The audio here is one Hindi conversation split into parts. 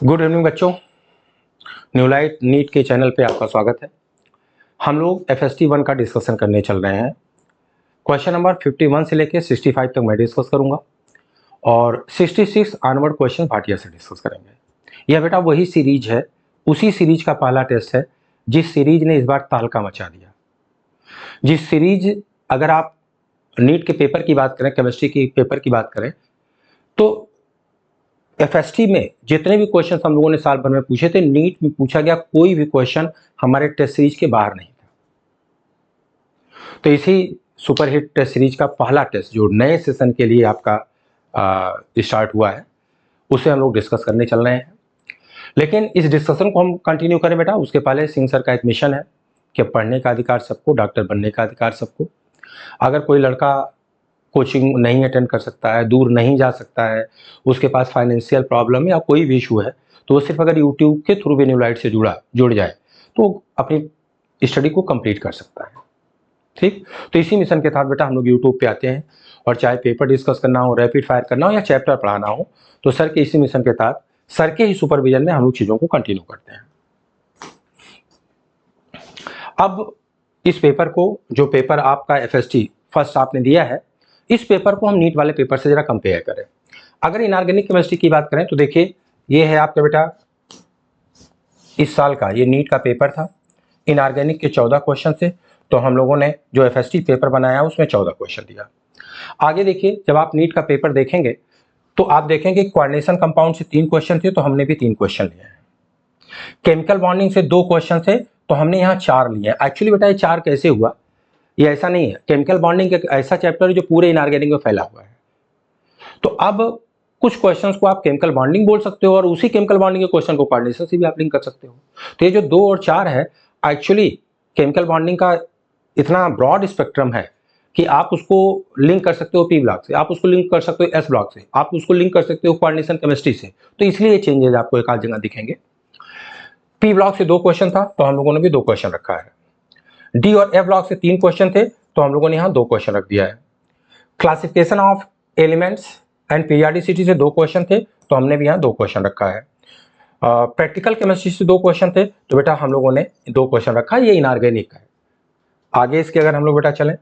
गुड इवनिंग बच्चों, न्यू लाइट नीट के चैनल पे आपका स्वागत है। हम लोग FST 1 का डिस्कशन करने चल रहे हैं। क्वेश्चन नंबर 51 से लेके 65 तक मैं डिस्कस करूंगा और 66 ऑनवर्ड क्वेश्चन भाटिया से डिस्कस करेंगे। यह बेटा वही सीरीज है, उसी सीरीज का पहला टेस्ट है जिस सीरीज ने इस बार तहलका मचा दिया। जिस सीरीज, अगर आप नीट के पेपर की बात करें, केमिस्ट्री की पेपर की बात करें, तो FST में जितने भी क्वेश्चन हम लोगों ने साल भर में पूछे थे, नीट में पूछा गया कोई भी क्वेश्चन हमारे टेस्ट सीरीज के बाहर नहीं था। तो इसी सुपरहिट टेस्ट सीरीज का पहला टेस्ट जो नए सेशन के लिए आपका स्टार्ट हुआ है, उसे हम लोग डिस्कस करने चल रहे हैं। लेकिन इस डिस्कशन को हम कंटिन्यू करें बेटा, उसके पहले सिंह सर का एक मिशन है कि पढ़ने का अधिकार सबको, डॉक्टर बनने का अधिकार सबको। अगर कोई लड़का कोचिंग नहीं अटेंड कर सकता है, दूर नहीं जा सकता है, उसके पास फाइनेंशियल प्रॉब्लम या कोई भी इशू है, तो वो सिर्फ अगर यूट्यूब के थ्रू भी न्यू लाइट से जुड़ जाए तो अपनी स्टडी को कंप्लीट कर सकता है। ठीक, तो इसी मिशन के साथ बेटा हम लोग यूट्यूब पे आते हैं और चाहे पेपर डिस्कस करना हो, रैपिड फायर करना हो या चैप्टर पढ़ाना हो, तो सर के इसी मिशन के साथ सर के ही सुपरविजन में हम लोग चीज़ों को कंटिन्यू करते हैं। अब इस पेपर को, जो पेपर आपका FST फर्स्ट आपने दिया है, इस पेपर को हम नीट वाले पेपर से जरा कंपेयर करें। अगर इनऑर्गेनिक केमिस्ट्री की बात करें तो देखिए, ये है आपका बेटा इस साल का ये नीट का पेपर था। इनऑर्गेनिक के 14 क्वेश्चन थे, तो हम लोगों ने जो FST पेपर बनाया उसमें 14 क्वेश्चन दिया। आगे देखिए, जब आप नीट का पेपर देखेंगे तो आप देखेंगे कोऑर्डिनेशन कंपाउंड से 3 क्वेश्चन थे, तो हमने भी 3 क्वेश्चन लिए हैं। केमिकल बॉन्डिंग से 2 क्वेश्चन थे, तो हमने यहाँ 4 लिए हैं। एक्चुअली बेटा ये 4 कैसे हुआ, ये ऐसा नहीं है। केमिकल बॉन्डिंग एक ऐसा चैप्टर है जो पूरे इनऑर्गेनिक में फैला हुआ है। तो अब कुछ क्वेश्चंस को आप केमिकल बॉन्डिंग बोल सकते हो और उसी केमिकल बॉन्डिंग के क्वेश्चन को कोऑर्डिनेशन से भी आप लिंक कर सकते हो। तो ये जो 2 और 4 है, एक्चुअली केमिकल बॉन्डिंग का इतना ब्रॉड स्पेक्ट्रम है कि आप उसको लिंक कर सकते हो P ब्लॉक से, आप उसको लिंक कर सकते हो S ब्लॉक से, आप उसको लिंक कर सकते हो कोऑर्डिनेशन केमिस्ट्री से। तो इसलिए चेंजेस आपको एक आध जगह दिखेंगे। P ब्लॉक से 2 क्वेश्चन था, तो हम लोगों ने भी 2 क्वेश्चन रखा है। D और F ब्लॉक से 3 क्वेश्चन थे, तो हम लोगों ने यहाँ 2 क्वेश्चन रख दिया है। Classification of elements and periodicity से 2 क्वेश्चन थे, तो हमने भी यहाँ 2 क्वेश्चन रखा है। प्रैक्टिकल केमिस्ट्री से 2 क्वेश्चन थे, तो बेटा हम लोगों ने 2 क्वेश्चन रखा है। ये इनऑर्गेनिक है। आगे इसके अगर हम लोग बेटा चलें,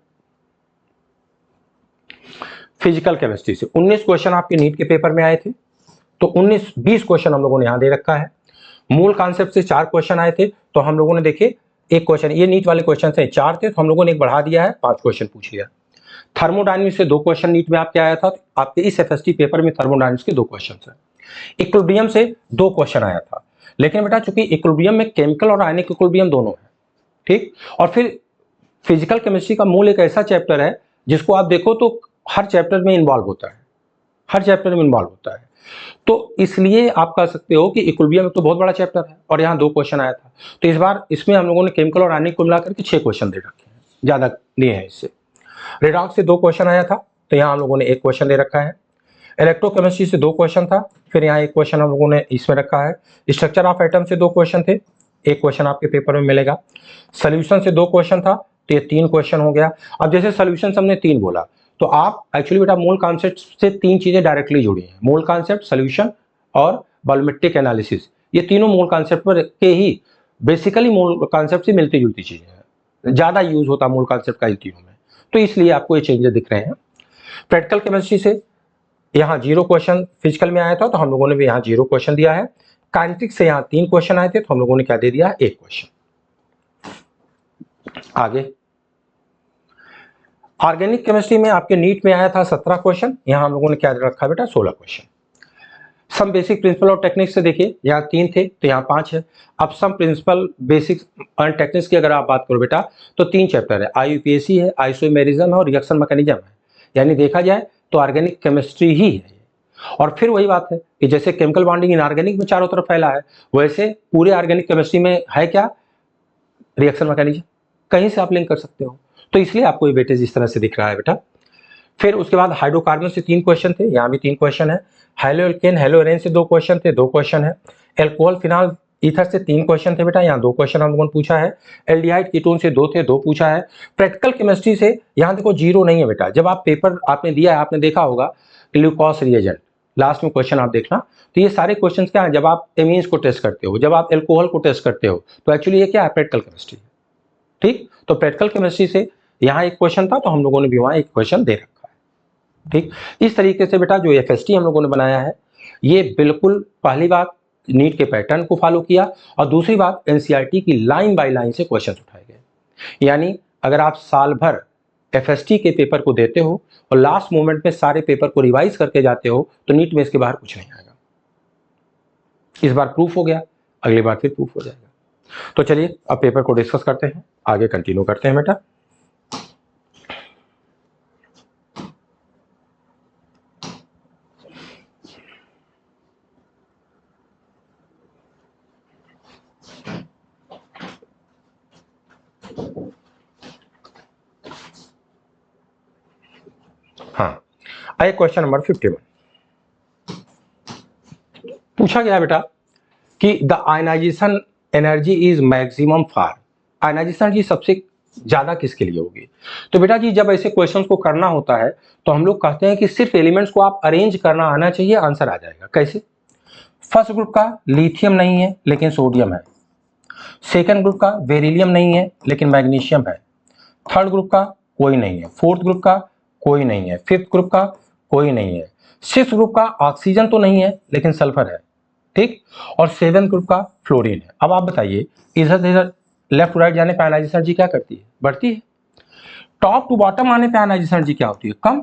फिजिकल केमिस्ट्री से 19 क्वेश्चन आपके नीट के पेपर में आए थे, तो 19-20 क्वेश्चन हम लोगों ने यहाँ दे रखा है। मूल कॉन्सेप्ट से 4 क्वेश्चन आए थे, तो हम लोगों ने देखे एक क्वेश्चन, ये नीट वाले क्वेश्चन से 4 थे, तो हम लोगों ने एक बढ़ा दिया है, 5 क्वेश्चन पूछ लिया। थर्मोडायनेमिक्स से 2 क्वेश्चन नीट में आपके आया था, तो आपके इस FST पेपर में थर्मोडायनेमिक्स के 2 क्वेश्चन है। इक्विलिब्रियम से 2 क्वेश्चन आया था, लेकिन बेटा चूंकि इक्विलिब्रियम में केमिकल और आयनिक इक्विलिब्रियम दोनों है, ठीक। और फिर फिजिकल केमिस्ट्री का मूल एक ऐसा चैप्टर है जिसको आप देखो तो हर चैप्टर में इन्वॉल्व होता है, हर चैप्टर में इन्वॉल्व होता है। तो इसलिए आप कह सकते हो कि इक्विलिब्रियम तो बहुत बड़ा चैप्टर है और यहाँ 2 क्वेश्चन आया था, तो इस बार इसमें हम लोगों ने केमिकल और आयनिक को मिलाकर के 6 क्वेश्चन दे रखे हैं, ज्यादा दिए हैं इससे। रेडॉक्स से 2 क्वेश्चन आया था, तो यहाँ हम लोगों ने 1 क्वेश्चन दे रखा है। इलेक्ट्रोकेमिस्ट्री से 2 क्वेश्चन था, फिर यहाँ 1 क्वेश्चन हम लोगों ने इसमें रखा है। स्ट्रक्चर ऑफ एटम से 2 क्वेश्चन थे, 1 क्वेश्चन आपके पेपर में मिलेगा। सोल्यूशन से 2 क्वेश्चन था, तो ये 3 क्वेश्चन हो गया। अब जैसे सोल्यूशन हमने 3 बोला, तो आप एक्चुअली बेटा मूल कॉन्सेप्ट से 3 चीजें डायरेक्टली जुड़ी हैं, मूल कॉन्सेप्ट, सोल्यूशन और वॉल्यूमेट्रिक एनालिसिस। ये तीनों मूल कॉन्सेप्ट पर के ही बेसिकली मूल कॉन्सेप्ट से मिलती जुलती चीजें हैं, ज्यादा यूज होता मूल कॉन्सेप्ट का इन तीनों में, तो इसलिए आपको ये चेंजेस दिख रहे हैं। प्रैक्टिकल केमिस्ट्री से यहाँ 0 क्वेश्चन फिजिकल में आया था, तो हम लोगों ने भी यहाँ 0 क्वेश्चन दिया है। काइनेटिक्स से यहाँ 3 क्वेश्चन आए थे, तो हम लोगों ने क्या दे दिया, 1 क्वेश्चन। आगे ऑर्गेनिक केमिस्ट्री में आपके नीट में आया था 17 क्वेश्चन, यहाँ हम लोगों ने क्या रखा बेटा, 16 क्वेश्चन। सम बेसिक प्रिंसिपल और टेक्निक्स से देखिए, यहाँ 3 थे, तो यहाँ 5 है। अब सम प्रिंसिपल, बेसिक्स एंड टेक्निक्स की अगर आप बात करो बेटा, तो 3 चैप्टर है, IUPAC है, आइसोमेरिज्म और रिएक्शन मैकेनिज्म है। यानी देखा जाए तो ऑर्गेनिक केमिस्ट्री ही है। और फिर वही बात है कि जैसे केमिकल बॉन्डिंग इनऑर्गेनिक में चारों तरफ फैला है, वैसे पूरे ऑर्गेनिक केमिस्ट्री में है क्या, रिएक्शन मैकेनिज्म, कहीं से आप लिंक कर सकते हो, तो इसलिए आपको ये वेटेज इस तरह से दिख रहा है बेटा। फिर उसके बाद हाइड्रोकार्बन से 3 क्वेश्चन थे, यहाँ भी 3 क्वेश्चन है। हेलो एल्केन, हेलो एरेन से 2 क्वेश्चन थे, 2 क्वेश्चन है। एल्कोहल फिनाल ईथर से 3 क्वेश्चन थे बेटा, यहाँ 2 क्वेश्चन हम लोगों ने पूछा है। एल्डिहाइड कीटोन से 2 थे, 2 पूछा है। प्रैक्टिकल केमिस्ट्री से यहाँ देखो 0 नहीं है बेटा, जब आप पेपर आपने दिया है, आपने देखा होगा ग्लूकोज रिएजेंट, लास्ट में क्वेश्चन आप देखना। तो ये सारे क्वेश्चन क्या है, जब आप एमीन्स को टेस्ट करते हो, जब आप एल्कोहल को टेस्ट करते हो, तो एक्चुअली ये क्या है, प्रैक्टिकल केमिस्ट्री। ठीक, तो प्रैक्टिकल केमिस्ट्री से यहाँ एक क्वेश्चन था, तो हम लोगों ने भी वहाँ एक क्वेश्चन दे रखा है। ठीक, इस तरीके से बेटा जो एफएसटी हम लोगों ने बनाया है, ये बिल्कुल पहली बात नीट के पैटर्न को फॉलो किया, और दूसरी बात एनसीईआरटी की लाइन बाय लाइन से क्वेश्चन उठाए गए। यानी अगर आप साल भर एफएसटी के पेपर को देते हो और लास्ट मोमेंट में सारे पेपर को रिवाइज करके जाते हो, तो नीट में इसके बाहर कुछ नहीं आएगा। इस बार प्रूफ हो गया, अगली बार फिर प्रूफ हो जाएगा। तो चलिए अब पेपर को डिस्कस करते हैं, आगे कंटिन्यू करते हैं बेटा। हाँ, आइए क्वेश्चन नंबर 51। पूछा गया बेटा कि the ionisation energy is maximum for, ionisation energy सबसे ज्यादा किसके लिए होगी। तो बेटा जी जब ऐसे क्वेश्चंस को करना होता है तो हम लोग कहते हैं कि सिर्फ एलिमेंट्स को आप अरेंज करना आना चाहिए, आंसर आ जाएगा। कैसे? फर्स्ट ग्रुप का लिथियम नहीं है लेकिन सोडियम है, सेकंड ग्रुप का बेरिलियम नहीं है लेकिन मैग्नीशियम है, थर्ड ग्रुप का कोई नहीं है, फोर्थ ग्रुप का कोई नहीं है, फिफ्थ ग्रुप का कोई नहीं है, सिक्स्थ ग्रुप का ऑक्सीजन तो नहीं है लेकिन सल्फर है, ठीक, और सेवेंथ ग्रुप का फ्लोरीन है। अब आप बताइए इधर इधर लेफ्ट टू राइट जाने पे आयनाइजेशन एनर्जी क्या करती है? बढ़ती है। टॉप टू बॉटम आने पे आयनाइजेशन एनर्जी क्या होती है? कम।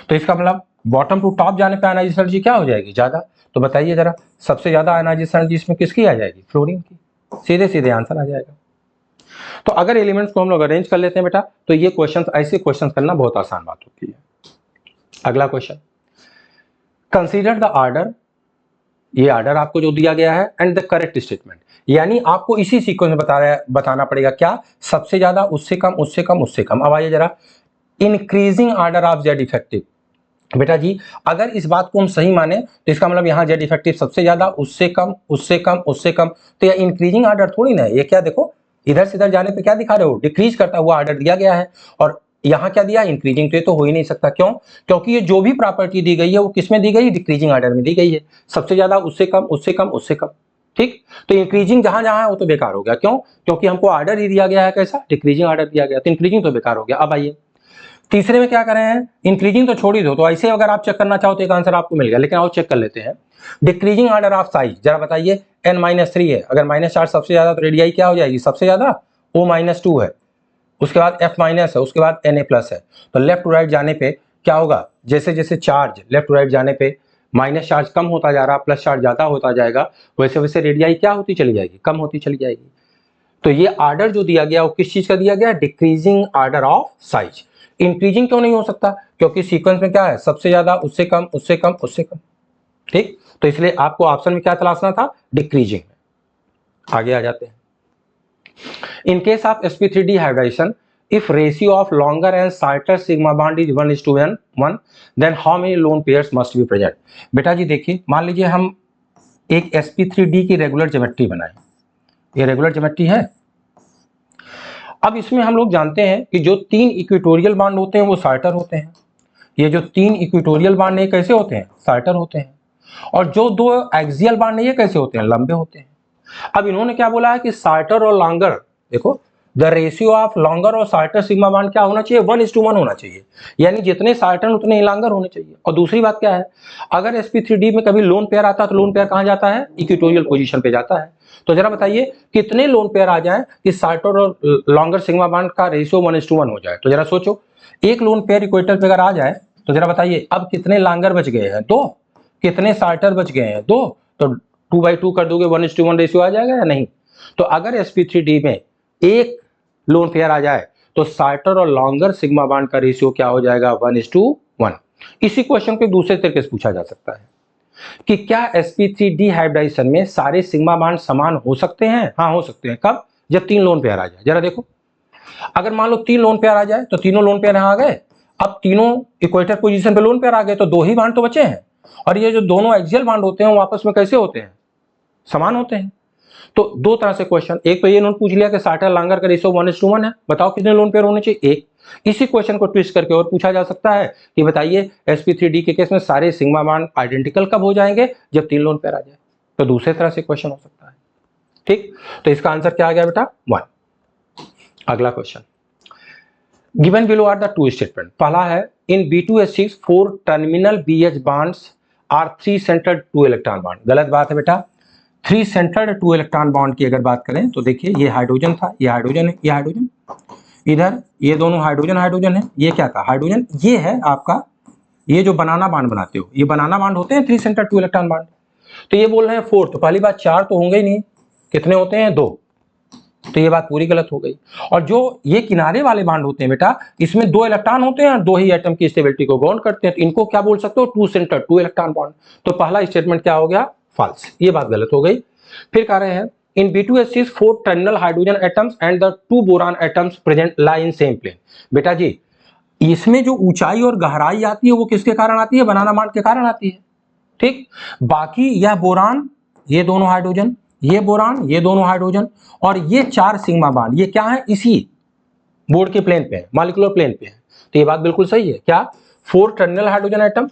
तो इसका मतलब बॉटम टू टॉप जाने पे आयनाइजेशन एनर्जी क्या हो जाएगी? ज्यादा। तो बताइए जरा, सबसे ज्यादा आयनाइजेशन एनर्जी इसमें किसकी आ जाएगी? फ्लोरीन की। सीधे सीधे आंसर आ जाएगा। तो अगर एलिमेंट्स को हम लोग अरेंज कर लेते हैं बेटा, तो ये क्वेश्चन, ऐसे क्वेश्चन करना बहुत आसान बात होती है। अगला क्वेश्चन, कंसीडर द ऑर्डर, ये ऑर्डर आपको जो दिया गया है, एंड द करेक्ट स्टेटमेंट, यानी आपको इसी सीक्वेंस में बताना पड़ेगा क्या, सबसे ज्यादा, उससे कम, उससे कम, उससे कम। अब आइए जरा, increasing order of Z effective. बेटा जी अगर इस बात को हम सही माने तो इसका मतलब यहाँ जेड इफेक्टिव सबसे ज्यादा, उससे कम, उससे कम, उससे कम, तो यह इंक्रीजिंग ऑर्डर थोड़ी ना है। ये क्या, देखो इधर से इधर जाने पे क्या दिखा रहे हो? डिक्रीज करता हुआ ऑर्डर दिया गया है, और यहाँ क्या दिया? इंक्रीजिंग। तो ये तो हो ही नहीं सकता। क्यों? क्योंकि ये जो भी प्रॉपर्टी दी गई है वो किसमें दी गई है? डिक्रीजिंग ऑर्डर में दी गई है। सबसे ज्यादा, उससे कम, उससे कम, उससे कम, ठीक। तो इंक्रीजिंग जहां जहां है वो तो बेकार हो गया। क्यों? क्योंकि हमको ऑर्डर ही दिया गया है कैसा? डिक्रीजिंग ऑर्डर दिया गया, तो इंक्रीजिंग तो बेकार हो गया। अब आइए तीसरे में क्या करें हैं, इंक्रीजिंग तो छोड़ ही दो, तो ऐसे अगर आप चेक करना चाहो तो एक आंसर आपको मिल गया, लेकिन आओ चेक कर लेते हैं डिक्रीजिंग ऑर्डर ऑफ साइज। जरा बताइए n-3 है, अगर -4 सबसे ज्यादा तो रेडियाई क्या हो जाएगी? सबसे ज्यादा। O-2 है, उसके बाद F- है, उसके बाद Na+ है। तो लेफ्ट टू राइट जाने पे क्या होगा? जैसे जैसे चार्ज लेफ्ट टू राइट जाने पे माइनस चार्ज कम होता जा रहा, प्लस चार्ज ज्यादा होता जाएगा, वैसे वैसे रेडियाई क्या होती चली जाएगी? कम होती चली जाएगी। तो ये ऑर्डर जो दिया गया वो किस चीज का दिया गया? Decreasing order of size. Increasing क्यों नहीं हो सकता? क्योंकि सीक्वेंस में क्या है? सबसे ज्यादा, उससे कम, उससे कम, उससे कम, ठीक। तो इसलिए आपको ऑप्शन में क्या तलाशना था? डिक्रीजिंग। आगे आ जाते हैं। In case of sp3d hybridisation, if ratio of longer and shorter sigma bond is 1:1, then how many lone pairs must be present? बेटा जी देखिए, मान लीजिए हम एक sp3d की रेगुलर ज्योमेट्री बनाएं। ये रेगुलर ज्योमेट्री है। अब इसमें हम लोग जानते हैं कि जो 3 इक्वेटोरियल बांड होते हैं वो शॉर्टर होते हैं। ये जो 3 इक्वेटोरियल बांड है कैसे होते हैं? शॉर्टर होते हैं। और जो 2 एक्सियल बांड है ये कैसे होते हैं? लंबे होते हैं। अब इन्होंने क्या बोला है कि शॉर्टर और लॉन्गर, देखो द रेशियो ऑफ लॉन्गर और शॉर्टर सिग्मा बांड क्या होना चाहिए? 1:1 होना चाहिए। यानी जितने शॉर्टर उतने ही लॉन्गर होने चाहिए। और दूसरी बात क्या है, अगर sp3d में कभी लोन पेयर आता है तो लोन पेयर कहां जाता है? इक्वेटोरियल पोजीशन पे जाता है। तो जरा बताइए कितने लोन पेयर आ जाए कि शॉर्टर और लॉन्गर सिग्मा बांड का रेशियो 1:1 हो जाए? तो जरा सोचो, एक लोन पेयर इक्वेटर पे अगर आ जाए तो जरा बताइए अब कितने लॉन्गर बच गए हैं? 2। कितने शॉर्टर बच गए हैं? 2। तो 2/2 कर दोगे, 1:1 रेशियो आ जाएगा या नहीं? तो अगर sp3d में एक लोन पेयर आ जाए तो शॉर्टर और लॉन्गर सिग्मा बांड का रेशियो क्या हो जाएगा? 1:1। इसी क्वेश्चन को दूसरे तरीके से पूछा जा सकता है कि क्या sp3d हाइब्रिडाइजेशन में सारे सिग्मा बांड समान हो सकते हैं? हाँ हो सकते हैं। कब? जब 3 लोन पेयर आ जाए। जरा देखो, अगर मान लो 3 लोन पेयर आ जाए तो तीनों लोन पेयर यहां आ गए। अब तीनों इक्वेटर पोजीशन पे लोन पेयर आ गए तो 2 ही बांड तो बचे हैं। और ये जो दोनों एक्सियल बांड होते हैं वो आपस में कैसे होते हैं? समान होते हैं। तो 2 तरह से क्वेश्चन, एक तो ये उन्होंने पूछ लिया कि शॉर्टर लॉन्गर का रेशियो 1:1 है, बताओ कितने लोन पेयर होने चाहिए? 1। इसी क्वेश्चन को ट्विस्ट करके और पूछा जा सकता है कि बताइए sp3d के केस में सारे सिग्मा बॉन्ड आइडेंटिकल कब हो जाएंगे, जब 3 लोन पेयर आ जाए। तो दूसरे तरह से क्वेश्चन हो सकता है। ठीक, तो इसका आंसर क्या आ गया बेटा 1। अगला question, given below are the two statement. पहला है in B2H6 4 terminal BH bonds are 3 centred 2 electron bond. गलत बात है बेटा, 3 सेंटर्ड 2 इलेक्ट्रॉन बॉन्ड की अगर बात करें तो देखिए ये हाइड्रोजन था, ये हाइड्रोजन है, ये हाइड्रोजन, इधर ये दोनों हाइड्रोजन हाइड्रोजन है, ये क्या था हाइड्रोजन, ये है आपका ये जो बनाना बॉन्ड बनाते हो, ये बनाना बॉन्ड होते हैं 3 सेंटर्ड 2 इलेक्ट्रॉन बॉन्ड। तो ये बोल रहे हैं 4, तो पहली बात 4 तो होंगे ही नहीं, कितने होते हैं 2, तो ये बात पूरी गलत हो गई। और जो ये किनारे वाले बांड होते हैं बेटा, इसमें 2 इलेक्ट्रॉन होते हैं और 2 ही एटम की स्टेबिलिटी को बाउंड करते हैं, तो इनको क्या बोल सकते हो 2 सेंटर 2 इलेक्ट्रॉन बॉन्ड। तो पहला स्टेटमेंट क्या हो गया फॉल्स, ये बात गलत हो गई। फिर कह रहे हैं in B2H6 4 terminal hydrogen atoms and the 2 boron atoms present lie in same plane. बेटा जी इसमें जो ऊंचाई और गहराई आती है वो किसके कारण आती है, बनाना बॉन्ड के कारण आती है। ठीक, बाकी यह बोरान, ये दोनों हाइड्रोजन, ये बोरान, ये दोनों हाइड्रोजन और ये 4 सिग्मा बॉन्ड, ये क्या है इसी बोर्ड के प्लेन पे है, मॉलिक्यूलर प्लेन पे है। तो ये बात बिल्कुल सही है, क्या 4 terminal hydrogen atom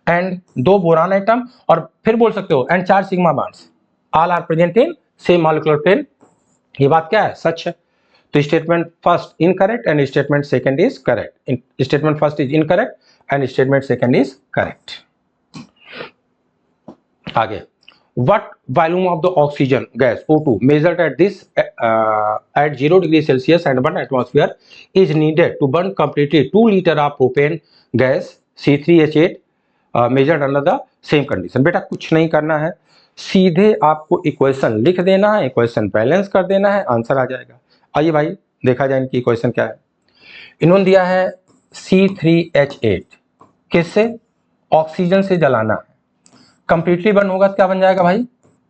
and 2 boron atom और फिर बोल सकते हो and 4 sigma bonds all are present in same molecular plane. ये बात क्या है सच है। तो statement first incorrect and statement second is correct. Statement first is incorrect and statement second is correct. आगे, what volume of the oxygen gas O2 measured at this at 0 degree Celsius and 1 atmosphere is needed to burn completely 2 liter of propane gas C3H8 measured under the same condition। बेटा कुछ नहीं करना है, सीधे आपको इक्वेशन लिख देना है, इक्वेशन बैलेंस कर देना है, आंसर आ जाएगा। आइए भाई देखा जाए इनकी इक्वेशन क्या है। इन्होंने दिया है C3H8 किससे, ऑक्सीजन से जलाना है, कंप्लीटली बर्न होगा तो क्या बन जाएगा भाई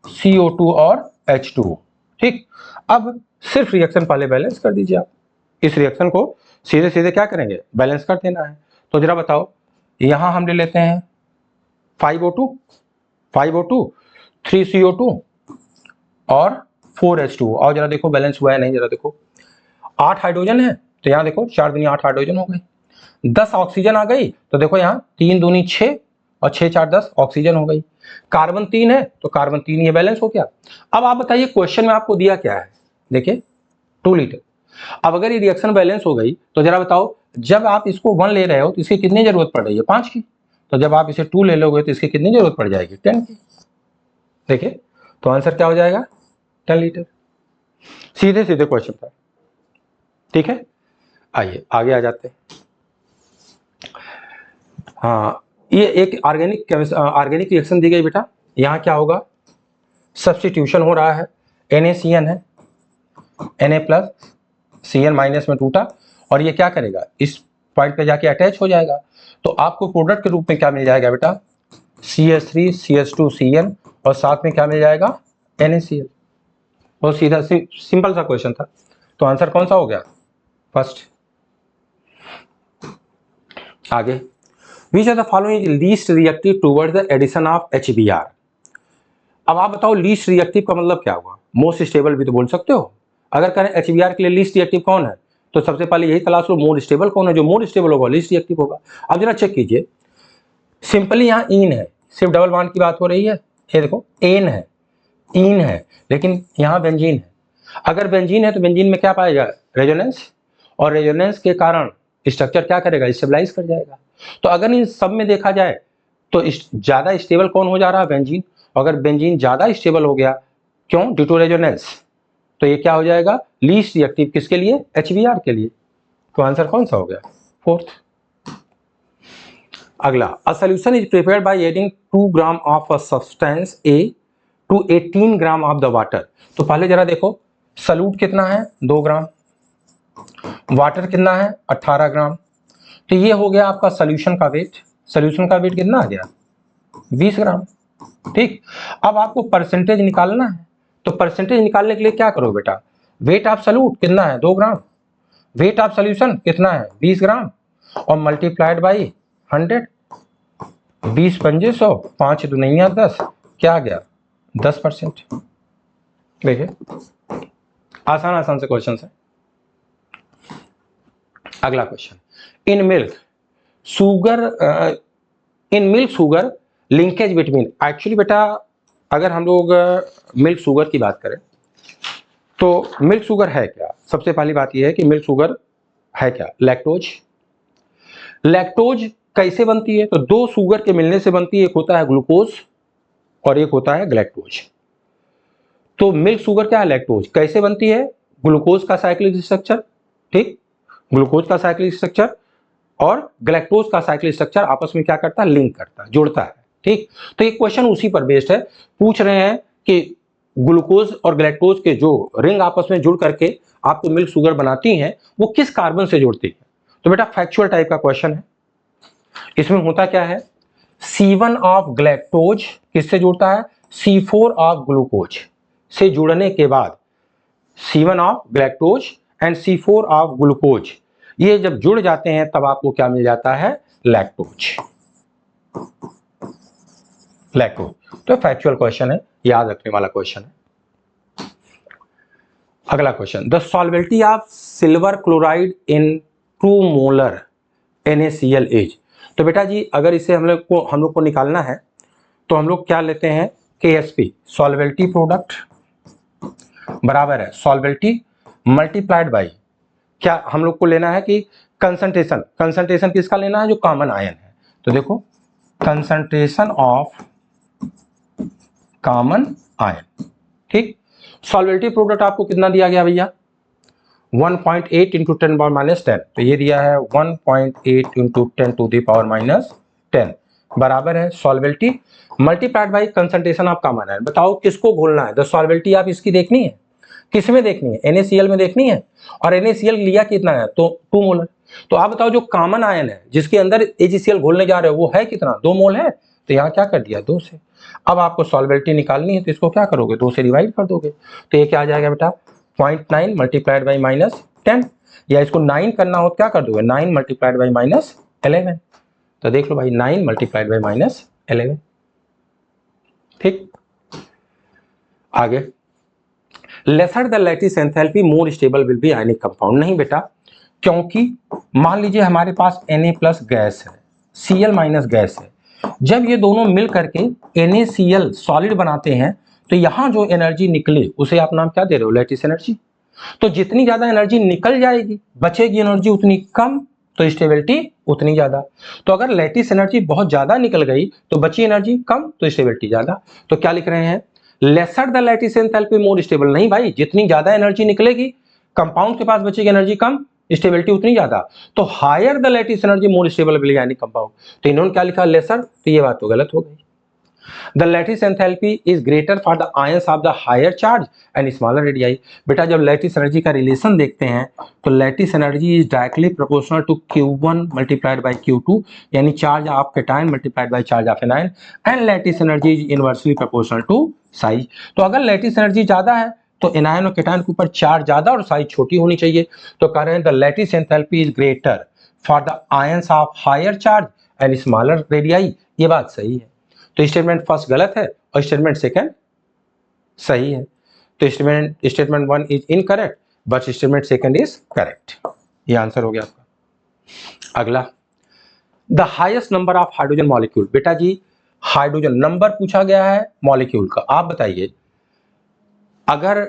CO2 और H2O। ठीक, अब सिर्फ रिएक्शन पहले बैलेंस कर दीजिए आप, इस रिएक्शन को सीधे सीधे क्या करेंगे बैलेंस कर देना है। तो जरा बताओ यहां हम ले लेते हैं 5O2 3CO2 और 4H2O और जरा देखो बैलेंस हुआ है नहीं, जरा देखो 8 हाइड्रोजन है तो यहाँ देखो 4 दूनी 8 हाइड्रोजन हो गई, 10 ऑक्सीजन आ गई तो देखो यहाँ 3 दूनी 6 और 6 4 10 ऑक्सीजन हो गई, कार्बन 3 है तो कार्बन 3 ये बैलेंस हो गया। अब आप बताइए क्वेश्चन में आपको दिया क्या है, देखिए 2 लीटर। अब अगर ये रिएक्शन बैलेंस हो गई तो जरा बताओ जब आप इसको 1 ले रहे हो तो इसकी कितनी जरूरत पड़ रही है 5 की, तो जब आप इसे 2 ले लोगे तो इसकी कितनी जरूरत पड़ जाएगी 10 की। देखिए तो आंसर क्या हो जाएगा 10 लीटर, सीधे सीधे क्वेश्चन था। ठीक है, आइए आगे आ जाते हैं। हाँ, ये एक ऑर्गेनिक रिएक्शन दी गई बेटा, यहाँ क्या होगा सब्स्टिट्यूशन हो रहा है, NaCN है, Na प्लस Cn माइनस में टूटा और ये क्या करेगा इस पॉइंट पे जाके अटैच हो जाएगा, तो आपको प्रोडक्ट के रूप में क्या मिल जाएगा बेटा CH3 CH2 Cn और साथ में क्या मिल जाएगा NaCl। बहुत सीधा सिंपल सा क्वेश्चन था। तो आंसर कौन सा हो गया फर्स्ट। आगे, Which of the following is least reactive towards the addition of HBr। अब आप बताओ लीस्ट रिएक्टिव का मतलब क्या हुआ, मोस्ट स्टेबल भी तो बोल सकते हो। अगर करें HBr के लिए लीस्ट रिएक्टिव कौन है तो सबसे पहले यही तलाश लो मोर स्टेबल कौन है, जो मोर स्टेबल होगा लीस्ट रिएक्टिव होगा। अब जरा चेक कीजिए, सिंपली यहाँ इन है, सिर्फ डबल बॉन्ड की बात हो रही है, ये देखो एन है इन है, लेकिन यहाँ बेंजीन है। अगर बेंजीन है तो बेंजीन में क्या पाएगा रेजोनेंस, और रेजोनेंस के कारण स्ट्रक्चर क्या करेगा स्टेबलाइज कर जाएगा। तो अगर इन सब में देखा जाए तो ज्यादा स्टेबल कौन हो जा रहा है बेंजीन, अगर बेंजीन ज्यादा स्टेबल हो गया क्यों ड्यू टू रेजोनेंस, तो ये क्या हो जाएगा लीस्ट रिएक्टिव किसके लिए HBr के लिए। तो आंसर कौन सा हो गया फोर्थ। अगला, a solution is prepared by adding 2 gram of a substance A to 18 gram of the water. तो पहले जरा देखो सॉल्यूट कितना है 2 ग्राम, वाटर कितना है 18 ग्राम, तो ये हो गया आपका सॉल्यूशन का वेट। सॉल्यूशन का वेट कितना आ गया 20 ग्राम। ठीक, अब आपको परसेंटेज निकालना है, तो परसेंटेज निकालने के लिए क्या करो बेटा, वेट ऑफ सॉल्यूट कितना है 2 ग्राम, वेट ऑफ सॉल्यूशन कितना है 20 ग्राम और मल्टीप्लाइड बाई 100, 20 पंजे 100, 5 दुनिया 10, क्या आ गया 10%। देखिए आसान आसान से क्वेश्चन है। अगला question, in milk sugar linkage between, actually बेटा अगर हम लोग मिल्क शुगर की बात करें तो मिल्क शुगर है क्या? सबसे पहली बात यह है कि मिल्क शुगर है क्या? लैक्टोज। लैक्टोज कैसे बनती है? तो दो शुगर के मिलने से बनती है, एक होता है ग्लूकोज और एक होता है ग्लैक्टोज। तो मिल्क शुगर क्या है? लैक्टोज। कैसे बनती है? ग्लूकोज का साइक्लिक स्ट्रक्चर, ठीक, ग्लूकोज का साइक्लिक स्ट्रक्चर और ग्लैक्टोज का साइक्लिक स्ट्रक्चर आपस में क्या करता है? लिंक करता है, जुड़ता है, ठीक। तो एक क्वेश्चन उसी पर बेस्ड है, पूछ रहे हैं कि ग्लूकोज और ग्लैक्टोज के जो रिंग आपस में जुड़ करके आपको मिल्क शुगर बनाती हैं, वो किस कार्बन से जुड़ती है? तो बेटा फैक्चुअल टाइप का क्वेश्चन है। इसमें होता क्या है, C1 ऑफ ग्लैक्टोज किससे जुड़ता है? C4 ऑफ ग्लूकोज से जुड़ने के बाद C1 of galactose and C4 of glucose, ये जब जुड़ जाते हैं तब आपको क्या मिल जाता है? लैक्टोज। लैक्टोज। तो फैक्चुअल क्वेश्चन है, याद रखने वाला क्वेश्चन है। अगला question, the solubility of silver chloride in 2 molar NaCl is. तो बेटा जी अगर इसे हम लोग को निकालना है तो हम लोग क्या लेते हैं? KSP, सॉल्वेबिलिटी प्रोडक्ट बराबर है सॉल्वेबिलिटी मल्टीप्लाइड बाई, क्या हम लोग को लेना है कि कंसंट्रेशन। कंसंट्रेशन किसका लेना है? जो कॉमन आयन है। तो देखो कंसंट्रेशन ऑफ कॉमन आयन, ठीक। सॉल्वेबिलिटी प्रोडक्ट आपको कितना दिया गया भैया? 1.8 इंटू 10 पावर माइनस 10, तो ये दिया है 1.8 into 10 to the power minus 10 बराबर है solubility multiplied by concentration of common ion. बताओ किसको घोलना है? द सॉल्वेबिलिटी आप इसकी देखनी है, किस में देखनी है? NaCl में देखनी है। और NaCl लिया कितना है? तो 2 मोलर। तो आप बताओ जो कॉमन आयन है जिसके अंदर AgCl घोलने जा रहे हो वो है कितना? 2 मोल है। तो यहाँ क्या कर दिया? 2 से। अब आपको सॉल्वेबिलिटी निकालनी है तो इसको क्या करोगे? 2 से डिवाइड कर दोगे। तो ये क्या आ जाएगा बेटा? 0.9 मल्टीप्लाइड बाई माइनस 10, या इसको 9 करना हो तो क्या कर दोगे? 9 मल्टीप्लाइड बाई माइनस 11। तो देख लो भाई 9 मल्टीप्लाइड बाई माइनस 11, ठीक। आगे, lesser the lattice enthalpy more stable will be ionic compound. नहीं बेटा, क्योंकि मान लीजिए हमारे पास Na प्लस गैस है, Cl माइनस गैस है, जब ये दोनों मिल करके NaCl सॉलिड बनाते हैं तो यहां जो एनर्जी निकले उसे आप नाम क्या दे रहे हो? Lattice energy. तो जितनी ज्यादा एनर्जी निकल जाएगी बचेगी एनर्जी उतनी कम, तो स्टेबिलिटी उतनी ज्यादा। तो अगर लैटिस एनर्जी बहुत ज्यादा निकल गई तो बची एनर्जी कम, तो स्टेबिलिटी ज्यादा। तो क्या लिख रहे हैं? Lesser the lattice enthalpy more stable. नहीं भाई, जितनी ज्यादा एनर्जी निकलेगी कंपाउंड के पास बचेगी एनर्जी कम, स्टेबिलिटी उतनी ज्यादा। तो higher the lattice energy more stable will यानी कंपाउंड। तो इन्होंने क्या लिखा? लेसर। तो ये बात तो गलत हो गई। The lattice enthalpy is greater for the ions of the higher charge and smaller radii. बेटा जब लैटिस एनर्जी का रिलेशन देखते हैं तो lattice energy is directly proportional to Q1 multiplied by Q2, यानी charge of cation multiplied by charge of anion, and lattice energy is inversely proportional to size. तो अगर लैटिस एनर्जी ज्यादा है तो एनायन और कैटायन के ऊपर चार्ज ज्यादा और साइज छोटी होनी चाहिए। तो कह रहे हैं the lattice enthalpy is greater for the ions of higher charge and smaller radii. ये बात सही है। तो स्टेटमेंट फर्स्ट गलत है और स्टेटमेंट सेकंड सही है। तो statement 1 is incorrect but statement second is correct. ये आंसर हो गया आपका। अगला, the highest number of hydrogen molecule. बेटा जी हाइड्रोजन नंबर पूछा गया है मॉलिक्यूल का। आप बताइए अगर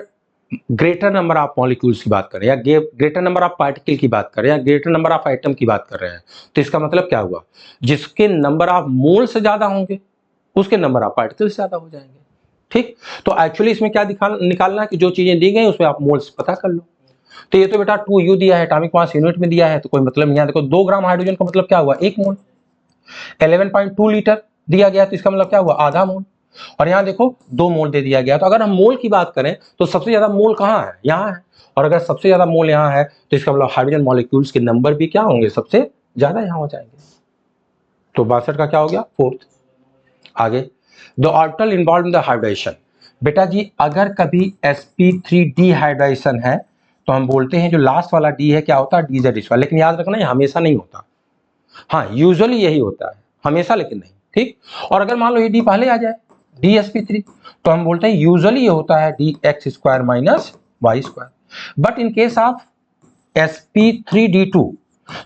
ग्रेटर नंबर ऑफ मॉलिक्यूल्स की बात करें या ग्रेटर नंबर ऑफ पार्टिकल की बात करें या ग्रेटर नंबर ऑफ आइटम की बात कर रहे हैं तो इसका मतलब क्या हुआ? जिसके नंबर ऑफ मोल से ज्यादा होंगे उसके नंबर ऑफ पार्टिकल्स ज्यादा हो जाएंगे, ठीक। तो एक्चुअली इसमें क्या निकालना है कि जो चीजें दी गई उसमें आप मोल्स पता कर लो। तो ये तो बेटा 2U दिया है, एटॉमिक मास यूनिट में दिया है, तो कोई मतलब नहीं। देखो 2 ग्राम हाइड्रोजन का मतलब क्या हुआ? 1 मोल। 11.2 लीटर दिया गया तो इसका मतलब क्या हुआ? आधा मोल। और यहाँ देखो 2 मोल दे दिया गया। तो अगर हम मोल की बात करें तो सबसे ज्यादा मोल कहाँ है? यहाँ है। और अगर सबसे ज्यादा मोल यहाँ है तो इसका मतलब हाइड्रोजन मॉलिक्यूल्स के नंबर भी क्या होंगे? सबसे ज्यादा यहाँ हो जाएंगे। तो 62 का क्या हो गया? फोर्थ। आगे, the orbital involve in the hybridisation. बेटा जी अगर कभी sp3 डिहाइड्रेशन है तो हम बोलते हैं जो लास्ट वाला डी है क्या होता है? डीजेड। लेकिन याद रखना ये हमेशा नहीं होता। हाँ यूजुअली यही होता है, हमेशा लेकिन नहीं, ठीक। और अगर मान लो ये डी पहले आ जाए dsp3 तो हम बोलते हैं यूजुअली ये होता है dx² minus y²। But in case of sp3d2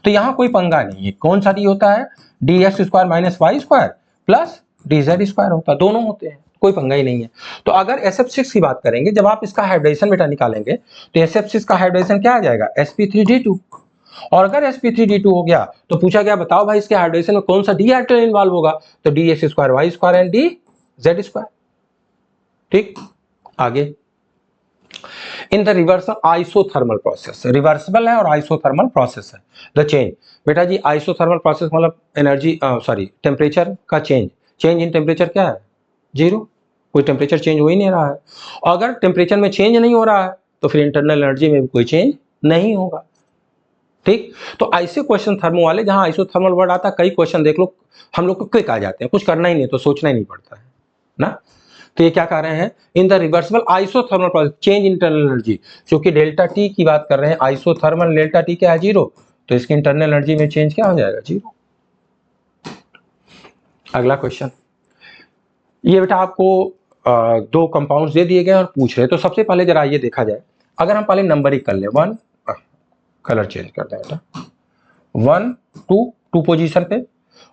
तो यहाँ कोई पंगा नहीं है। कौन सा डी होता है? D x square minus y square plus D z square होता है, दोनों होते हैं, कोई पंगा ही नहीं है। तो अगर SF6 की बात करेंगे, जब आप इसका हाइब्रिडेशन बेटा निकालेंगे तो SF6 का हाइब्रिडेशन क्या आ जाएगा? sp3d2। और अगर sp3d2 हो गया तो पूछा गया बताओ भाई इसके हाइब्रिडेशन में कौन सा डी ऑर्बिटल इन्वॉल्व होगा? तो D x square y square and D z square. ठीक, आगे in the reversal isothermal process, reversible है और आइसोथर्मल प्रोसेस है। द चेंज, बेटा जी आइसोथर्मल प्रोसेस मतलब एनर्जी सॉरी टेम्परेचर का चेंज, चेंज इन टेम्परेचर क्या है? जीरो, कोई टेम्परेचर चेंज हो ही नहीं रहा है। और अगर टेम्परेचर में चेंज नहीं हो रहा है तो फिर इंटरनल एनर्जी में भी कोई चेंज नहीं होगा। ठीक, तो ऐसे क्वेश्चन थर्मो वाले जहां आइसोथर्मल वर्ड आता है, कई क्वेश्चन देख लो हम लोग को क्विक आ जाते हैं, कुछ करना ही नहीं तो सोचना ही नहीं पड़ता है ना। तो ये क्या कह रहे हैं? In the reversible isothermal process change internal energy, क्योंकि डेल्टा टी की बात कर रहे हैं, आइसोथर्मल डेल्टा टी क्या है? जीरो, तो इसकी इंटरनल एनर्जी में चेंज क्या हो जाएगा? जीरो। अगला क्वेश्चन, ये बेटा आपको दो कंपाउंड्स दे दिए गए और पूछ रहे, तो सबसे पहले जरा ये देखा जाए, अगर हम पहले नंबरिंग कर लें, वन कलर चेंज कर दें बेटा, 1 2 पोजीशन पे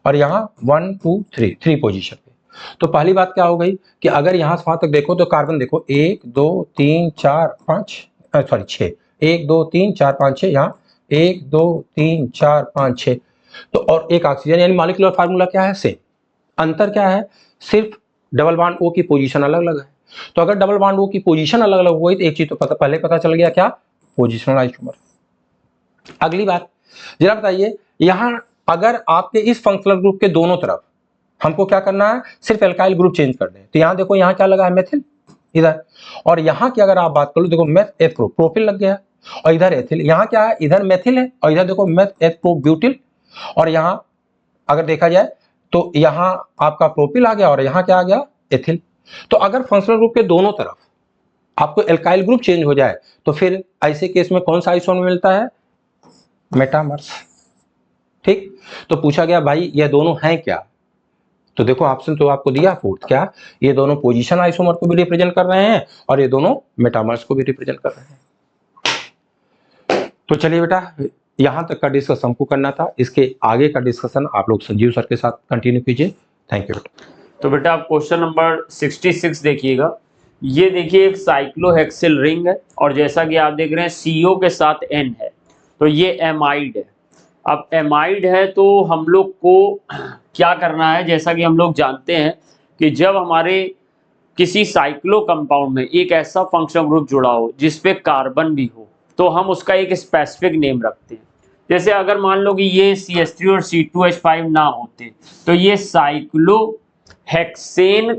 और यहाँ 1 2 3 पोजीशन पे। तो पहली बात क्या हो गई कि अगर यहाँ से वहां तक देखो तो कार्बन देखो 1 2 3 4 5 सॉरी 6, 1 2 3 4 5 6, यहाँ 1 2 3 4 5 6, तो और एक ऑक्सीजन, यानी मॉलिक्यूलर फार्मूला क्या है? सेम। अंतर क्या है? सिर्फ डबल बॉन्ड O की पोजीशन अलग अलग है। तो अगर डबल बॉन्ड O की पोजीशन अलग अलग हुई तो एक चीज तो पहले पता चल गया, क्या? Positional isomer. अगली बात जरा बताइए, यहां अगर आपके इस फंक्शनल ग्रुप के दोनों तरफ हमको क्या करना है? सिर्फ एल्काइल ग्रुप चेंज कर दें, तो यहां देखो यहाँ क्या लगा है? मेथिल इधर, और यहाँ की अगर आप बात करो देखो मेथ एथ प्रो प्रोपिल लग गया, और इधर एथिल, यहाँ क्या है? इधर मेथिल है और इधर देखो मेथ एथ प्रो ब्यूटिल, और यहाँ अगर देखा जाए तो यहाँ आपका प्रोपिल आ गया और यहाँ क्या आ गया? एथिल। तो अगर फंक्शनल ग्रुप के दोनों तरफ आपको एल्काइल ग्रुप चेंज हो जाए तो फिर ऐसे केस में कौन सा आइसोमर मिलता है? मेटामर्स। ठीक, तो पूछा गया भाई ये दोनों हैं क्या? तो देखो ऑप्शन तो आपको दिया फोर्थ, क्या? ये दोनों पोजीशन आइसोमर को भी रिप्रेजेंट कर रहे हैं और ये दोनों मेटामर्स को भी रिप्रेजेंट कर रहे हैं। तो चलिए बेटा, यहां तक का डिस्कशन हमको करना था, इसके आगे का डिस्कशन आप लोग संजीव सर के साथ कंटिन्यू कीजिए। थैंक यू बेटा। तो बेटा आप क्वेश्चन नंबर 66 देखिएगा। ये देखिए एक साइक्लोहेक्सिल रिंग है और जैसा कि आप देख रहे हैं CO के साथ N है, तो ये एमाइड है। अब एमाइड है तो हम लोग को क्या करना है? जैसा कि हम लोग जानते हैं कि जब हमारे किसी साइक्लो कंपाउंड में एक ऐसा फंक्शनल ग्रुप जुड़ा हो जिसपे कार्बन भी हो, तो हम उसका एक स्पेसिफिक नेम रखते हैं। जैसे अगर मान लो कि ये CH3 और C2H5 ना होते तो ये साइक्लोहेक्सेन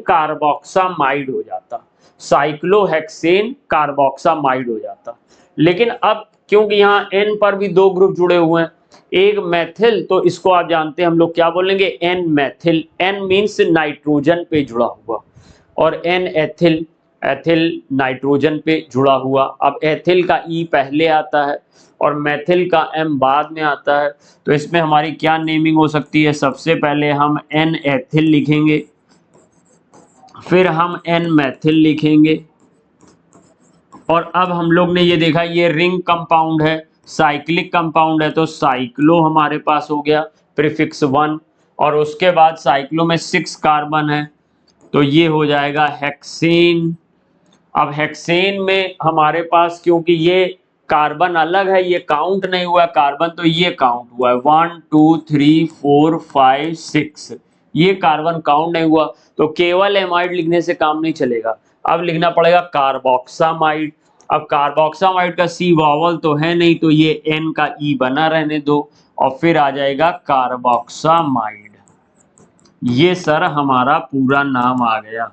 कार्बोक्सामाइड हो जाता, साइक्लोहेक्सेन कार्बोक्सामाइड हो जाता। लेकिन अब क्योंकि यहाँ N पर भी दो ग्रुप जुड़े हुए हैं, एक मैथिल, तो इसको आप जानते हैं हम लोग क्या बोलेंगे? N Maithil. N means nitrogen पे जुड़ा हुआ और N एथिल, एथिल नाइट्रोजन पे जुड़ा हुआ। अब एथिल का E पहले आता है और मैथिल का M बाद में आता है, तो इसमें हमारी क्या नेमिंग हो सकती है? सबसे पहले हम N एथिल लिखेंगे, फिर हम N मैथिल लिखेंगे, और अब हम लोग ने ये देखा ये रिंग कंपाउंड है, साइक्लिक कंपाउंड है, तो साइक्लो हमारे पास हो गया प्रीफिक्स 1, और उसके बाद साइक्लो में 6 कार्बन है तो ये हो जाएगा हेक्सेन। अब हेक्सेन में हमारे पास क्योंकि ये कार्बन अलग है, ये काउंट नहीं हुआ कार्बन, तो ये काउंट हुआ है 1 2 3 4 5 6, ये कार्बन काउंट नहीं हुआ, तो केवल एमाइड लिखने से काम नहीं चलेगा, अब लिखना पड़ेगा कार्बोक्सामाइड। अब कार्बोक्सामाइड का C वावल तो है नहीं, तो ये N का E बना रहने दो और फिर आ जाएगा कार्बोक्सामाइड। ये सर हमारा पूरा नाम आ गया।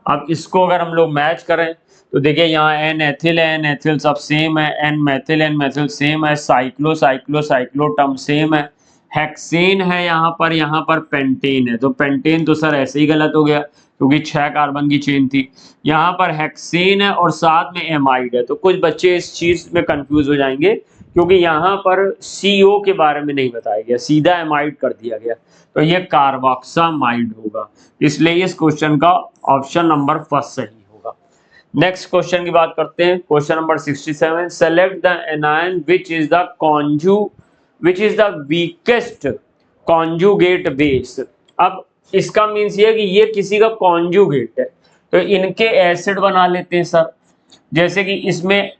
अब इसको अगर हम लोग मैच करें तो देखिए यहाँ N एथिल है, N एथिल सब सेम है, N मैथिल सेम है, cyclo cyclo cyclo term same है, हेक्सेन है यहाँ पर पेंटेन है, तो पेंटेन तो सर ऐसे ही गलत हो गया क्योंकि 6 कार्बन की चेन थी। यहाँ पर हेक्सेन है और साथ में एमाइड है, तो कुछ बच्चे इस चीज में कंफ्यूज हो जाएंगे क्योंकि यहाँ पर CO के बारे में नहीं बताया गया, सीधा एमाइड कर दिया गया, तो ये कार्बोक्सामाइड होगा, इसलिए इस क्वेश्चन का ऑप्शन नंबर फर्स्ट सही होगा। नेक्स्ट क्वेश्चन की बात करते हैं, question number 67, select the anion which is the which is the weakest conjugate base. अब इसका मीन्स ये है कि ये किसी का कॉन्जुगेट है, तो इनके एसिड बना लेते हैं सर। जैसे कि इसमें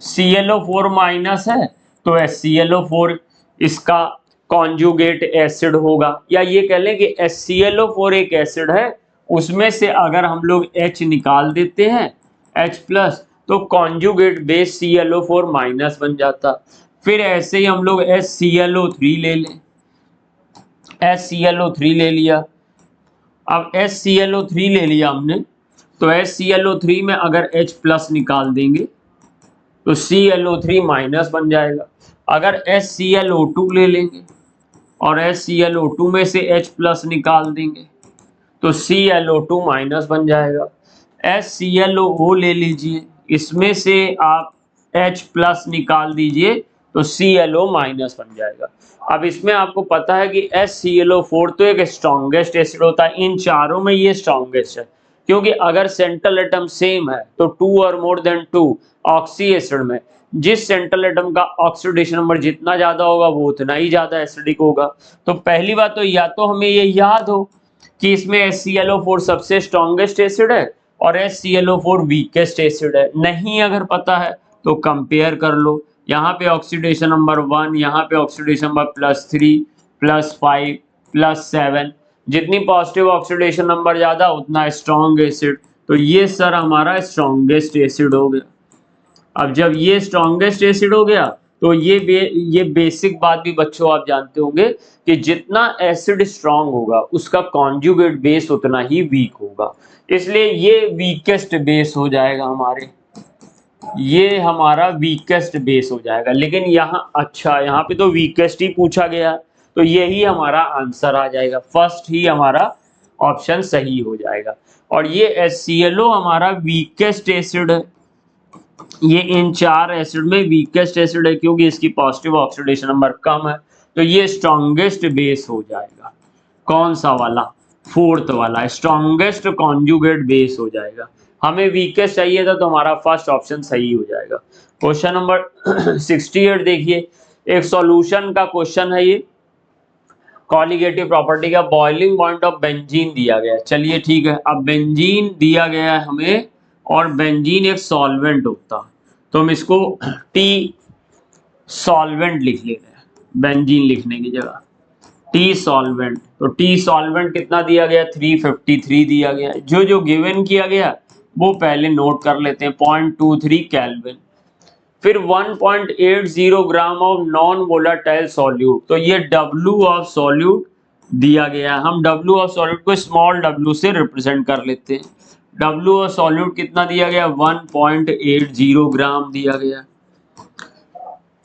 ClO4 माइनस है तो HClO4 इसका कॉन्जुगेट एसिड होगा, या ये कह लें कि HClO4 एक एसिड है, उसमें से अगर हम लोग H निकाल देते हैं H प्लस, तो कॉन्जुगेट बेस ClO4 माइनस बन जाता। फिर ऐसे ही हम लोग HClO3 ले लें, HClO3 ले लिया। अब HClO3 ले लिया हमने, तो HClO3 में अगर H प्लस निकाल देंगे तो ClO3 माइनस बन जाएगा। अगर HClO2 ले लेंगे और HClO2 में से H प्लस निकाल देंगे तो ClO2 माइनस बन जाएगा। HClO ले लीजिए, इसमें से आप H प्लस निकाल दीजिए तो ClO माइनस बन जाएगा। अब इसमें आपको पता है कि HClO4 तो एक स्ट्रॉन्गेस्ट एसिड होता है, इन चारों में ये स्ट्रॉन्गेस्ट है, क्योंकि अगर सेंट्रल एटम सेम है तो 2 और मोर देन 2 ऑक्सी एसिड में जिस सेंट्रल एटम का ऑक्सीडेशन नंबर जितना ज्यादा होगा वो उतना ही ज्यादा एसिडिक होगा। तो पहली बात तो या तो हमें ये याद हो कि इसमें HClO4 सबसे स्ट्रॉन्गेस्ट एसिड है और HClO4 वीकेस्ट एसिड है। नहीं अगर पता है तो कंपेयर कर लो, यहाँ पे ऑक्सीडेशन नंबर 1, यहाँ पे ऑक्सीडेशन नंबर +3, +5, +7, जितनी पॉजिटिव ऑक्सीडेशन नंबर ज्यादा उतना स्ट्रॉन्ग एसिड। तो ये सर हमारा स्ट्रॉन्गेस्ट एसिड हो गया। अब जब ये स्ट्रॉन्गेस्ट एसिड हो गया तो ये बेसिक बात भी बच्चों आप जानते होंगे कि जितना एसिड स्ट्रॉन्ग होगा उसका कॉन्जुगेट बेस उतना ही वीक होगा, इसलिए ये वीकेस्ट बेस हो जाएगा हमारे, ये हमारा वीकेस्ट बेस हो जाएगा। लेकिन यहाँ अच्छा यहाँ पे तो वीकेस्ट ही पूछा गया, तो यही हमारा आंसर आ जाएगा, फर्स्ट ही हमारा ऑप्शन सही हो जाएगा। और ये HClO हमारा वीकेस्ट एसिड है, ये इन चार एसिड में वीकेस्ट एसिड है क्योंकि इसकी पॉजिटिव ऑक्सीडेशन नंबर कम है, तो ये स्ट्रॉन्गेस्ट बेस हो जाएगा। कौन सा वाला? फोर्थ वाला, स्ट्रॉन्गेस्ट कॉन्जुगेट बेस हो जाएगा। हमें वीकेस्ट चाहिए था तो हमारा फर्स्ट ऑप्शन सही हो जाएगा। क्वेश्चन नंबर 68 देखिए, एक सॉल्यूशन का क्वेश्चन है ये, कॉलिगेटिव प्रॉपर्टी का बॉइलिंग पॉइंट ऑफ बेंजीन दिया गया है। चलिए ठीक है, अब बेंजीन दिया गया है हमें और बेंजीन एक सॉल्वेंट होता, तो हम इसको टी सॉल्वेंट लिख लेते हैं, बेंजीन लिखने की जगह टी सॉल्वेंट। तो टी सॉल्वेंट कितना दिया गया? 353 दिया गया है। जो जो गिवन किया गया वो पहले नोट कर लेते हैं, 0.23 केल्विन। फिर 1.80 gram of non volatile solute, तो ये W ऑफ सॉल्यूट दिया गया है। हम W ऑफ सॉल्यूट को स्मॉल w से रिप्रेजेंट कर लेते हैं। W ऑफ सॉल्यूट कितना दिया गया? 1.80 ग्राम दिया गया।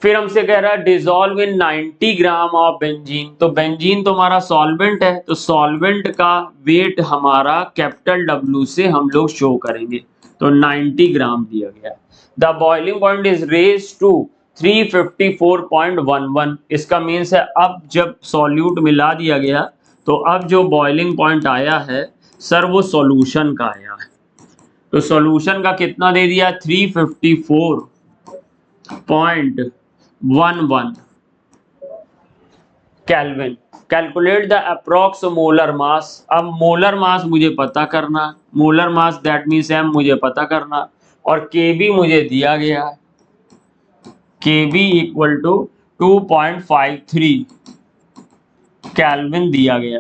फिर हमसे कह रहा है dissolve in 90 gram of benzene, तो बेंजीन तो हमारा सॉल्वेंट है, तो सॉल्वेंट का वेट हमारा कैपिटल W से हम लोग शो करेंगे, तो 90 ग्राम दिया गया। The boiling point is raise to 354.11, इसका मीन्स है अब जब सॉल्यूट मिला दिया गया तो अब जो बॉइलिंग पॉइंट आया है सर वो सॉल्यूशन का आया है, तो सॉल्यूशन का कितना दे दिया? 354.11 kelvin. Calculate the approx molar mass, अब मोलर मास मुझे पता करना, molar mass that means m मुझे पता करना, और Kb मुझे दिया गया है, Kb इक्वल टू 2.53 केल्विन दिया गया।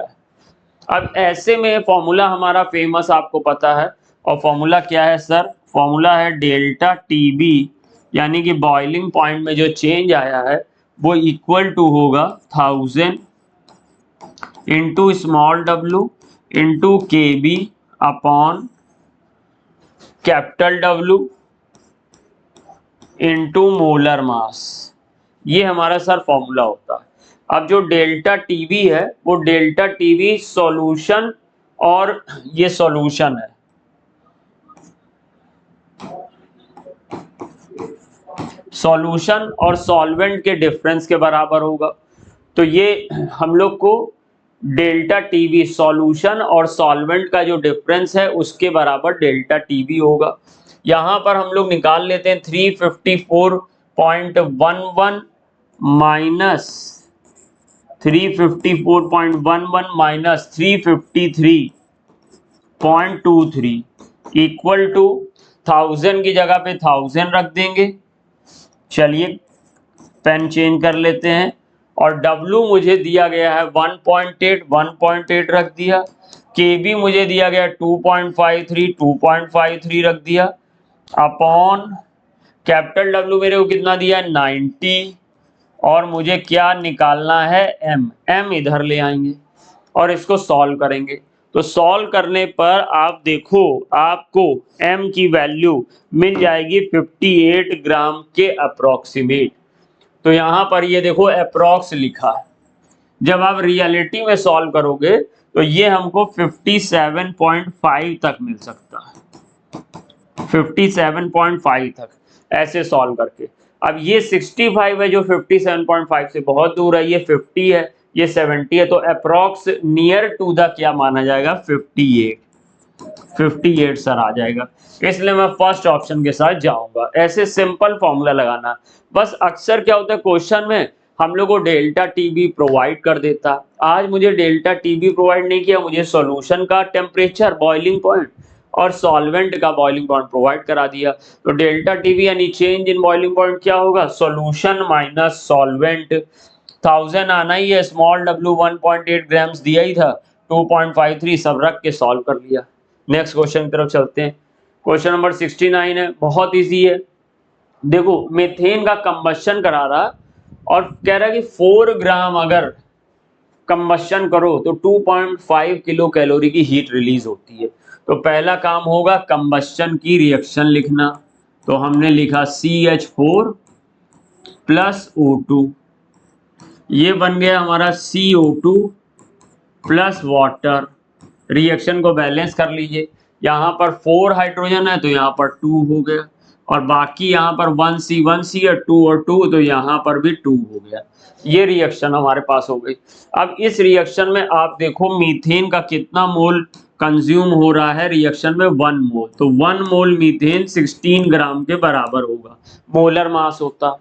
अब ऐसे में फॉर्मूला हमारा फेमस आपको पता है, और फॉर्मूला क्या है सर? फॉर्मूला है डेल्टा टीबी, यानी कि बॉइलिंग पॉइंट में जो चेंज आया है वो इक्वल टू होगा 1000 into small w into Kb upon capital W into molar mass. ये हमारा सर फॉर्मूला होता है। अब जो डेल्टा टीबी है वो डेल्टा टीबी सॉल्यूशन, और ये सॉल्यूशन है, सॉल्यूशन और सॉल्वेंट के डिफरेंस के बराबर होगा। तो ये हम लोग को डेल्टा टीबी सॉल्यूशन और सॉल्वेंट का जो डिफरेंस है उसके बराबर डेल्टा टीबी होगा। यहाँ पर हम लोग निकाल लेते हैं 354.11 माइनस 354.11 माइनस 353.23 इक्वल टू 1000 की जगह पे 1000 रख देंगे। चलिए पेन चेंज कर लेते हैं। और W मुझे दिया गया है 1.8 रख दिया। KB मुझे दिया गया 2.53 रख दिया अपॉन कैपिटल W मेरे को कितना दिया है 90। और मुझे क्या निकालना है M इधर ले आएंगे और इसको सॉल्व करेंगे। तो सॉल्व करने पर आप देखो आपको M की वैल्यू मिल जाएगी 58 ग्राम के अप्रोक्सीमेट। तो यहाँ पर ये देखो अप्रोक्स लिखा है। जब आप रियलिटी में सॉल्व करोगे तो ये हमको 57.5 तक मिल सकता है, 57.5 तक ऐसे सॉल्व करके। अब ये 65 है जो 57.5 से बहुत दूर है, ये 50 है, ये 70 है, तो अप्रोक्स नियर टू द क्या माना जाएगा 58 सर आ जाएगा। इसलिए मैं फर्स्ट ऑप्शन के साथ जाऊंगा। ऐसे सिंपल फॉर्मूला लगाना। बस अक्सर क्या होता है क्वेश्चन में हम लोग को डेल्टा टीबी प्रोवाइड कर देता। आज मुझे डेल्टा टीबी प्रोवाइड नहीं किया, मुझे सॉल्यूशन का टेम्परेचर बॉइलिंग पॉइंट और सॉल्वेंट का बॉइलिंग पॉइंट प्रोवाइड करा दिया। तो डेल्टा टीबी यानी चेंज इन बॉइलिंग पॉइंट क्या होगा, सॉल्यूशन माइनस सॉल्वेंट। 1000 आना ही है, स्मॉल w 1.8 ग्राम्स दिया ही था, 2.53 सब रख के सॉल्व कर लिया। नेक्स्ट क्वेश्चन की तरफ चलते हैं। क्वेश्चन नंबर 69 है, बहुत इजी है। देखो मीथेन का कंबशन करा रहा और कह रहा कि 4 ग्राम अगर कंबशन करो तो 2.5 किलो कैलोरी की हीट रिलीज होती है। तो पहला काम होगा कंबशन की रिएक्शन लिखना। तो हमने लिखा CH4 प्लस O2, ये बन गया हमारा CO2 प्लस वाटर। रिएक्शन को बैलेंस कर लीजिए, यहाँ पर 4 हाइड्रोजन है तो यहाँ पर 2 हो गया, और बाकी यहाँ पर 1C है, 2 और 2 तो यहाँ पर भी 2 हो गया। ये रिएक्शन हमारे पास हो गई। अब इस रिएक्शन में आप देखो मीथेन का कितना मोल कंज्यूम हो रहा है रिएक्शन में, 1 मोल। तो 1 मोल मीथेन 16 ग्राम के बराबर होगा, मोलर मास होता।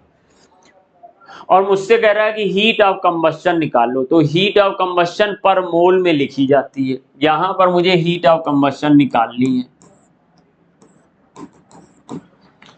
और मुझसे कह रहा है कि हीट ऑफ कंबस्शन निकाल लो। तो हीट ऑफ कंबस्शन पर मोल में लिखी जाती है, यहां पर मुझे हीट ऑफ कंबस्शन निकालनी है।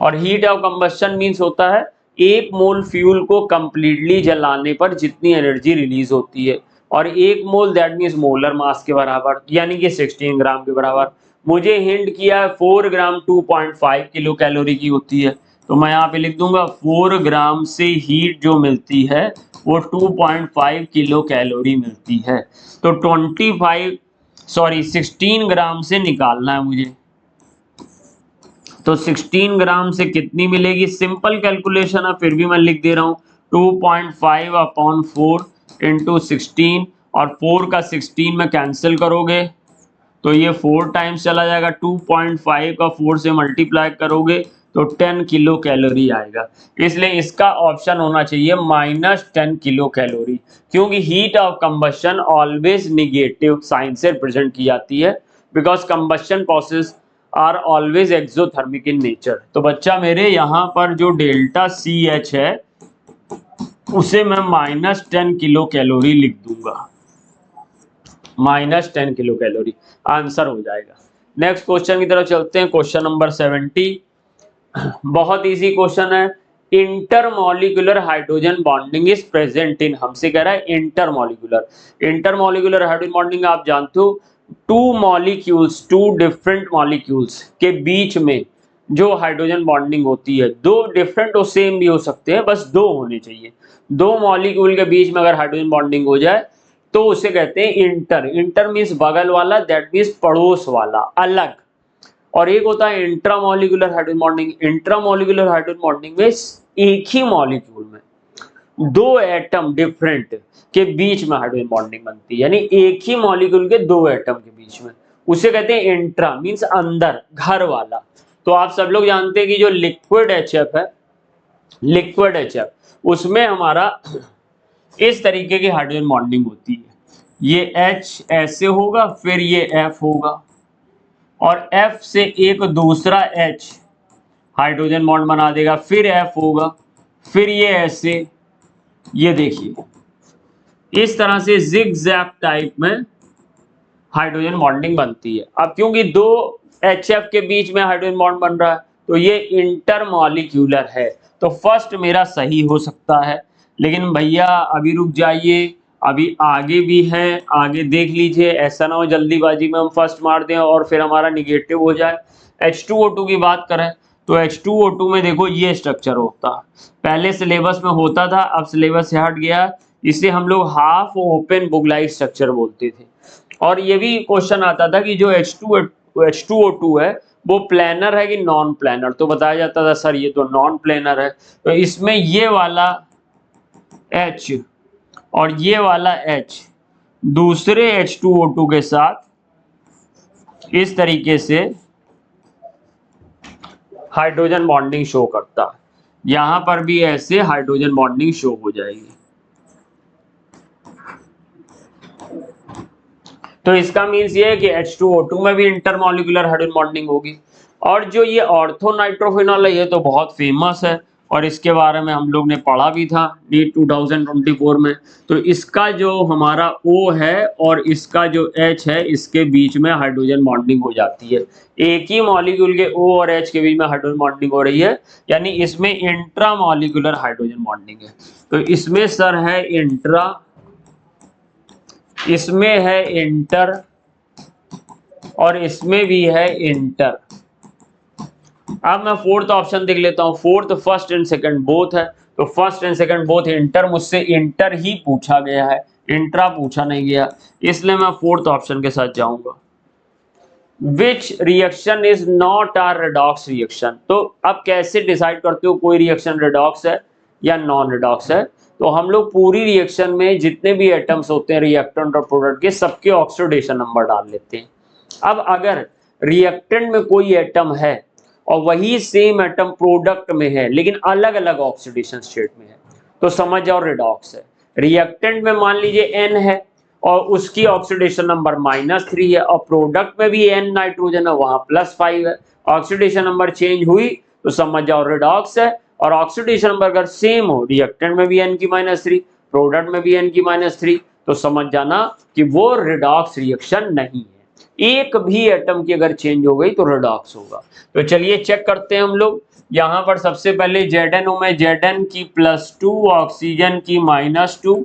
और हीट ऑफ कंबस्शन मींस होता है 1 मोल फ्यूल को कंप्लीटली जलाने पर जितनी एनर्जी रिलीज होती है, और 1 मोल दैट मींस मोलर मास के बराबर, यानी कि 16 ग्राम के बराबर। मुझे हिंट किया है 4 ग्राम 2.5 किलो कैलोरी की होती है, तो मैं यहाँ पे लिख दूंगा 4 ग्राम से हीट जो मिलती है वो 2.5 किलो कैलोरी मिलती है। तो 16 ग्राम से निकालना है मुझे। तो 16 ग्राम से कितनी मिलेगी, सिंपल कैलकुलेशन है फिर भी मैं लिख दे रहा हूँ 2.5 अपॉन 4 इंटू 16, और 4 का 16 में कैंसिल करोगे तो ये 4 टाइम्स चला जाएगा, 2.5 का 4 से मल्टीप्लाई करोगे तो 10 किलो कैलोरी आएगा। इसलिए इसका ऑप्शन होना चाहिए -10 किलो कैलोरी, क्योंकि heat of combustion always negative sign से रिप्रेजेंट की जाती है, because combustion process are always exothermic in nature. तो बच्चा मेरे यहाँ पर जो डेल्टा CH है उसे मैं -10 किलो कैलोरी लिख दूंगा, -10 किलो कैलोरी आंसर हो जाएगा। नेक्स्ट क्वेश्चन की तरफ चलते हैं। क्वेश्चन नंबर 70, बहुत इजी क्वेश्चन है। Intermolecular hydrogen bonding is present in, हमसे कह रहा है इंटरमॉलिक्यूलर हाइड्रोजन बॉन्डिंग आप जानते हो, 2 डिफरेंट मॉलिक्यूल्स के बीच में जो हाइड्रोजन बॉन्डिंग होती है, 2 डिफरेंट और सेम भी हो सकते हैं, बस 2 होने चाहिए। 2 मॉलिक्यूल के बीच में अगर हाइड्रोजन बॉन्डिंग हो जाए तो उसे कहते हैं इंटर मींस बगल वाला, दैट मींस पड़ोस वाला, अलग। और एक होता है intramolecular hydrogen bonding. Intramolecular hydrogen bonding में एक ही मॉलिक्यूल में 2 एटम डिफरेंट के बीच में हाइड्रोजन बॉन्डिंग बनती है, यानी एक ही मॉलिक्यूल के 2 एटम के बीच में, उसे कहते हैं इंट्रा मींस अंदर, घर वाला। तो आप सब लोग जानते हैं कि जो लिक्विड HF है, लिक्विड HF, उसमें हमारा इस तरीके की हाइड्रोजन बॉन्डिंग होती है। ये H ऐसे होगा, फिर ये F होगा, और F से एक दूसरा H हाइड्रोजन बॉन्ड बना देगा, फिर F होगा, फिर ये ऐसे, ये देखिए इस तरह से जिग-जैग टाइप में हाइड्रोजन बॉन्डिंग बनती है। अब क्योंकि दो HF के बीच में हाइड्रोजन बॉन्ड बन रहा है तो ये इंटरमॉलिक्यूलर है, तो फर्स्ट मेरा सही हो सकता है। लेकिन भैया अभी रुक जाइए, अभी आगे भी है, आगे देख लीजिए, ऐसा ना हो जल्दीबाजी में हम फर्स्ट मार दें और फिर हमारा निगेटिव हो जाए। H2O2 की बात करें तो H2O2 में देखो ये स्ट्रक्चर होता, पहले सिलेबस में होता था, अब सिलेबस से हट गया, इसे हम लोग हाफ ओपन बुगलाइट स्ट्रक्चर बोलते थे। और ये भी क्वेश्चन आता था कि जो H2O2 है वो प्लेनर है कि नॉन प्लेनर, तो बताया जाता था सर ये तो नॉन प्लेनर है। तो इसमें ये वाला H और ये वाला H दूसरे H2O2 के साथ इस तरीके से हाइड्रोजन बॉन्डिंग शो करता है, यहां पर भी ऐसे हाइड्रोजन बॉन्डिंग शो हो जाएगी। तो इसका मीन्स ये है कि H2O2 में भी इंटरमॉलिक्यूलर हाइड्रोजन बॉन्डिंग होगी। और जो ये ऑर्थो नाइट्रोफिनॉल है ये तो बहुत फेमस है और इसके बारे में हम लोग ने पढ़ा भी था नीट 2024 में। तो इसका जो हमारा O है और इसका जो H है इसके बीच में हाइड्रोजन बॉन्डिंग हो जाती है, एक ही मॉलिक्यूल के O और H के बीच में हाइड्रोजन बॉन्डिंग हो रही है, यानी इसमें इंट्रामॉलिक्यूलर हाइड्रोजन बॉन्डिंग है। तो इसमें सर है इंट्रा, इसमें है इंटर और इसमें भी है इंटर। अब मैं फोर्थ ऑप्शन देख लेता हूं, fourth first and second both है, तो first and second both inter, मुझसे इंटर ही पूछा गया है, इंट्रा पूछा नहीं गया, इसलिए मैं फोर्थ ऑप्शन के साथ जाऊंगा। Which reaction is not a redox reaction, तो अब कैसे डिसाइड करते हो कोई रिएक्शन रेडॉक्स है या नॉन रेडॉक्स है? तो हम लोग पूरी रिएक्शन में जितने भी एटम्स होते हैं रिएक्टेंट और प्रोडक्ट के, सबके ऑक्सीडेशन नंबर डाल लेते हैं। अब अगर रिएक्टेंट में कोई एटम है और वही सेम एटम प्रोडक्ट में है लेकिन अलग अलग ऑक्सीडेशन स्टेट में है, तो समझ जाओ रेडॉक्स है। रिएक्टेंट में मान लीजिए N है और उसकी ऑक्सीडेशन नंबर -3 है और प्रोडक्ट में भी N नाइट्रोजन है, वहां +5 है, ऑक्सीडेशन नंबर चेंज हुई तो समझ जाओ रेडॉक्स है। और ऑक्सीडेशन नंबर अगर सेम हो, रिएक्टेंट में भी N की -3, प्रोडक्ट में भी N की -3, तो समझ जाना कि वो रेडॉक्स रिएक्शन नहीं है। एक भी एटम की अगर चेंज हो गई तो रेडॉक्स होगा। तो चलिए चेक करते हैं हम लोग। यहां पर सबसे पहले ZnO में Zn की +2, ऑक्सीजन की -2,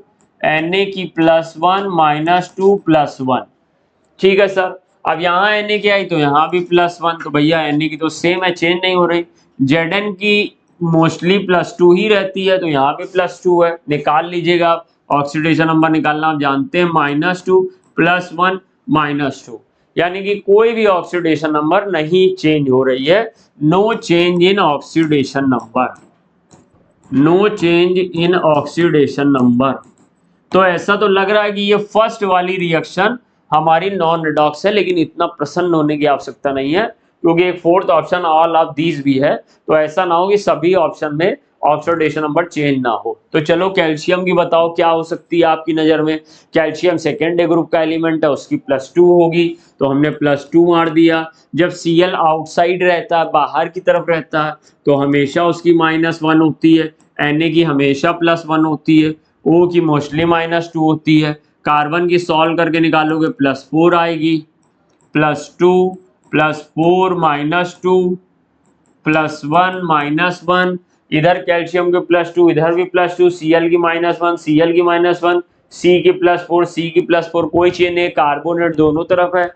Na की +1, -2, +1, ठीक है सर। अब यहाँ Na की आई तो यहाँ भी +1, तो भैया Na की तो सेम है, चेंज नहीं हो रही। Zn की मोस्टली +2 ही रहती है तो यहाँ पे +2 है, निकाल लीजिएगा आप, ऑक्सीडेशन नंबर निकालना आप जानते हैं, -2 +1 -2, यानी कि कोई भी ऑक्सीडेशन नंबर नहीं चेंज हो रही है, no change in oxidation number, no change in oxidation number. तो ऐसा तो लग रहा है कि ये फर्स्ट वाली रिएक्शन हमारी नॉन रिडॉक्स है, लेकिन इतना प्रसन्न होने की आवश्यकता नहीं है क्योंकि एक fourth option all of these भी है, तो ऐसा ना हो कि सभी ऑप्शन में ऑक्सीडेशन नंबर चेंज ना हो। तो चलो कैल्शियम की बताओ क्या हो सकती है आपकी नजर में। कैल्शियम सेकेंड ग्रुप का एलिमेंट है, उसकी +2 होगी, तो हमने +2 मार दिया। जब Cl आउटसाइड रहता है, बाहर की तरफ रहता है, तो हमेशा उसकी -1 होती है, Na की हमेशा +1 होती है, O की मोस्टली -2 होती है। कार्बन की सॉल्व करके निकालोगे +4 आएगी, +2 +4 -2 +1 -1, इधर कैल्शियम के +2 इधर भी +2, Cl की -1 Cl की -1, C की +4 C की +4, कोई चेंज नहीं, कार्बोनेट दोनों तरफ है,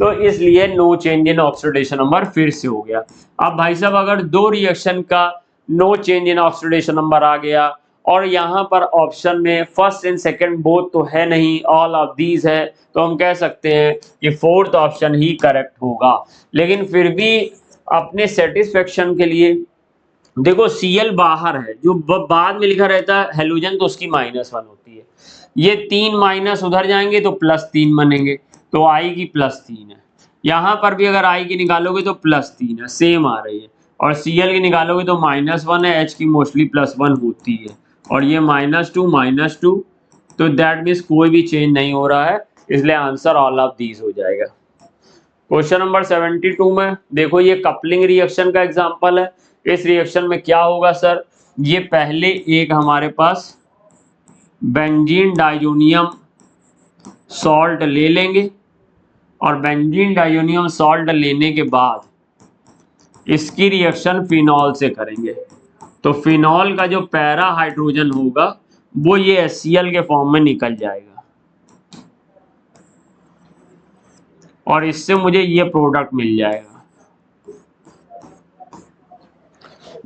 तो इसलिए no change in oxidation number फिर से हो गया। अब भाई साहब अगर दो रिएक्शन का no change in oxidation number आ गया और यहाँ पर ऑप्शन में फर्स्ट एंड सेकंड बोथ तो है नहीं, ऑल ऑफ दीज है, तो हम कह सकते हैं कि फोर्थ ऑप्शन ही करेक्ट होगा। लेकिन फिर भी अपने सेटिस्फेक्शन के लिए देखो Cl बाहर है, जो बाद में लिखा रहता है हेलोजन, तो उसकी -1 होती है, ये 3 माइनस उधर जाएंगे तो +3 बनेंगे, तो I की +3 है। यहाँ पर भी अगर I की निकालोगे तो +3 है, सेम आ रही है, और Cl की निकालोगे तो -1 है, H की मोस्टली +1 होती है, और ये -2 तो दैट मीन्स कोई भी चेंज नहीं हो रहा है, इसलिए आंसर ऑल ऑफ दीज हो जाएगा। क्वेश्चन नंबर 72 में देखो, ये कपलिंग रिएक्शन का एग्जांपल है। इस रिएक्शन में क्या होगा सर, ये पहले एक हमारे पास बेंजीन डाइजोनियम सॉल्ट ले लेंगे और बेंजीन डाइजोनियम सॉल्ट लेने के बाद इसकी रिएक्शन फिनॉल से करेंगे। तो फिनॉल का जो पैरा हाइड्रोजन होगा वो ये HCl के फॉर्म में निकल जाएगा और इससे मुझे ये प्रोडक्ट मिल जाएगा,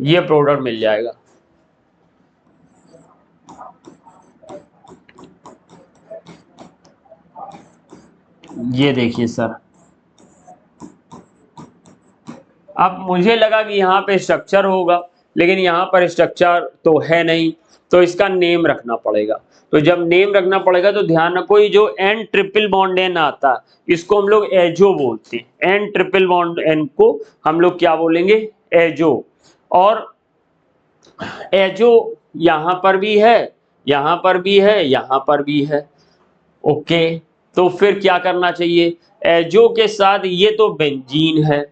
ये प्रोडक्ट मिल जाएगा। ये देखिए सर, अब मुझे लगा कि यहाँ पे स्ट्रक्चर होगा, लेकिन यहाँ पर स्ट्रक्चर तो है नहीं, तो इसका नेम रखना पड़ेगा। तो जब नेम रखना पड़ेगा तो ध्यान रखो, ये जो N ट्रिपल बॉन्ड N आता है इसको हम लोग एजो बोलते हैं। N ट्रिपल बॉन्ड N को हम लोग क्या बोलेंगे? एजो। और एजो यहाँ पर भी है, यहाँ पर भी है, यहाँ पर भी है। ओके, तो फिर क्या करना चाहिए? एजो के साथ ये तो बेंजीन है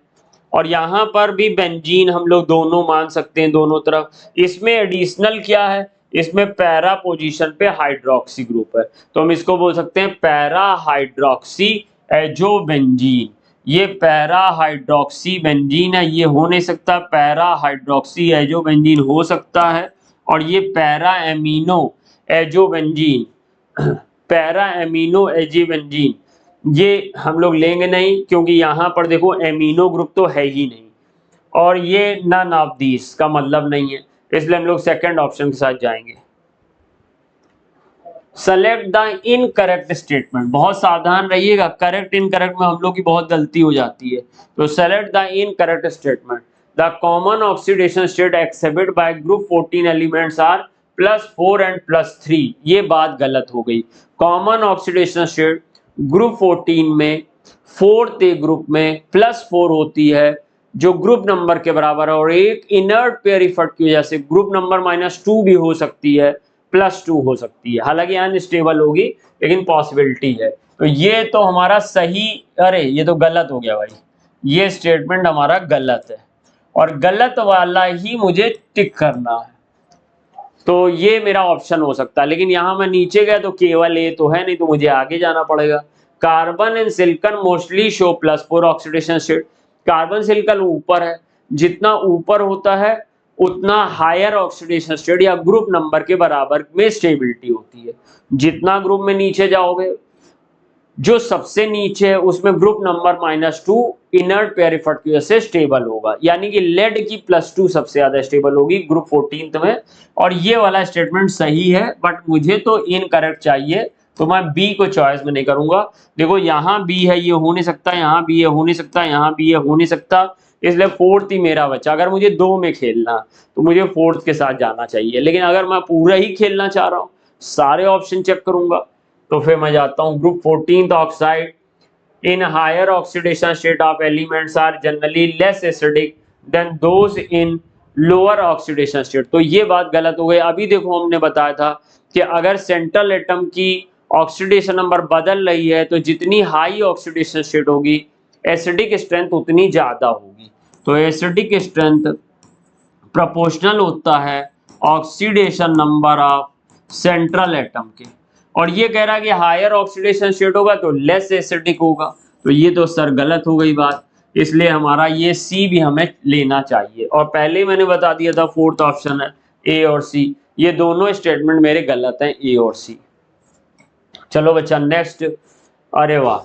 और यहाँ पर भी बेंजीन हम लोग दोनों मान सकते हैं, दोनों तरफ। इसमें एडिशनल क्या है? इसमें पैरा पोजीशन पे हाइड्रोक्सी ग्रुप है, तो हम इसको बोल सकते हैं पैरा हाइड्रोक्सी एजो बेंजीन। ये पैरा हाइड्रोक्सी बेंजीन है, ये हो नहीं सकता, पैरा हाइड्रोक्सी एजो बेंजीन हो सकता है। और ये para amino azo benzene, para amino azo benzene ये हम लोग लेंगे नहीं, क्योंकि यहाँ पर देखो एमिनो ग्रुप तो है ही नहीं और ये नन ऑफ दीस का मतलब नहीं है, इसलिए हम लोग सेकंड ऑप्शन के साथ जाएंगे। Select the incorrect statement. बहुत सावधान रहिएगा, करेक्ट इनकरेक्ट में हम लोग की बहुत गलती हो जाती है। तो select the incorrect statement. The common oxidation state exhibit by group 14 elements are +4 and +3। ये बात गलत हो गई। कॉमन ऑक्सीडेशन स्टेट ग्रुप 14 में 4th ग्रुप में +4 होती है जो ग्रुप नंबर के बराबर है, और एक इनर्ट पेयर इफेक्ट की वजह से ग्रुप नंबर -2 भी हो सकती है, +2 हो सकती है। हालांकि अनस्टेबल होगी लेकिन पॉसिबिलिटी है। तो ये तो हमारा सही, अरे ये तो गलत हो गया भाई, ये स्टेटमेंट हमारा गलत है और गलत वाला ही मुझे टिक करना है। तो ये मेरा ऑप्शन हो सकता है, लेकिन यहाँ मैं नीचे गया तो केवल ए तो है नहीं, तो मुझे आगे जाना पड़ेगा। Carbon and silicon mostly show +4 oxidation state. Carbon silicon ऊपर है, जितना ऊपर होता है उतना हायर ऑक्सीडेशन स्टेट या ग्रुप नंबर के बराबर में स्टेबिलिटी होती है। जितना ग्रुप में नीचे जाओगे, जो सबसे नीचे है उसमें group number -2 inert pair effect की वजह से स्टेबल होगा, यानी कि लेड की +2 सबसे ज्यादा स्टेबल होगी ग्रुप 14 में। और ये वाला स्टेटमेंट सही है, बट मुझे तो इनकरेक्ट चाहिए, तो मैं बी को चॉइस में नहीं करूंगा। देखो यहाँ बी है, ये हो नहीं सकता, यहाँ बी है, हो नहीं सकता, यहाँ बी है, हो नहीं सकता, इसलिए 4th ही मेरा बचा। अगर मुझे 2 में खेलना तो मुझे 4th के साथ जाना चाहिए, लेकिन अगर मैं पूरा ही खेलना चाह रहा हूँ, सारे ऑप्शन चेक करूंगा, तो फिर मैं जाता हूँ group 14th oxide in higher oxidation state of elements are generally less acidic than those in lower oxidation state. तो ये बात गलत हो गई। अभी देखो हमने बताया था कि अगर सेंट्रल एटम की ऑक्सीडेशन नंबर बदल रही है तो जितनी हाई ऑक्सीडेशन स्टेट होगी एसिडिक स्ट्रेंथ उतनी ज्यादा होगी। तो एसिडिक स्ट्रेंथ प्रोपोर्शनल होता है oxidation number of central atom के, और ये कह रहा है कि हायर ऑक्सीडेशन स्टेट होगा तो लेस एसिडिक होगा। तो ये तो सर गलत हो गई बात, इसलिए हमारा ये सी भी हमें लेना चाहिए। और पहले ही मैंने बता दिया था 4th ऑप्शन है ए और सी, ये दोनों स्टेटमेंट मेरे गलत हैं, ए और सी। चलो बच्चा नेक्स्ट। अरे वाह,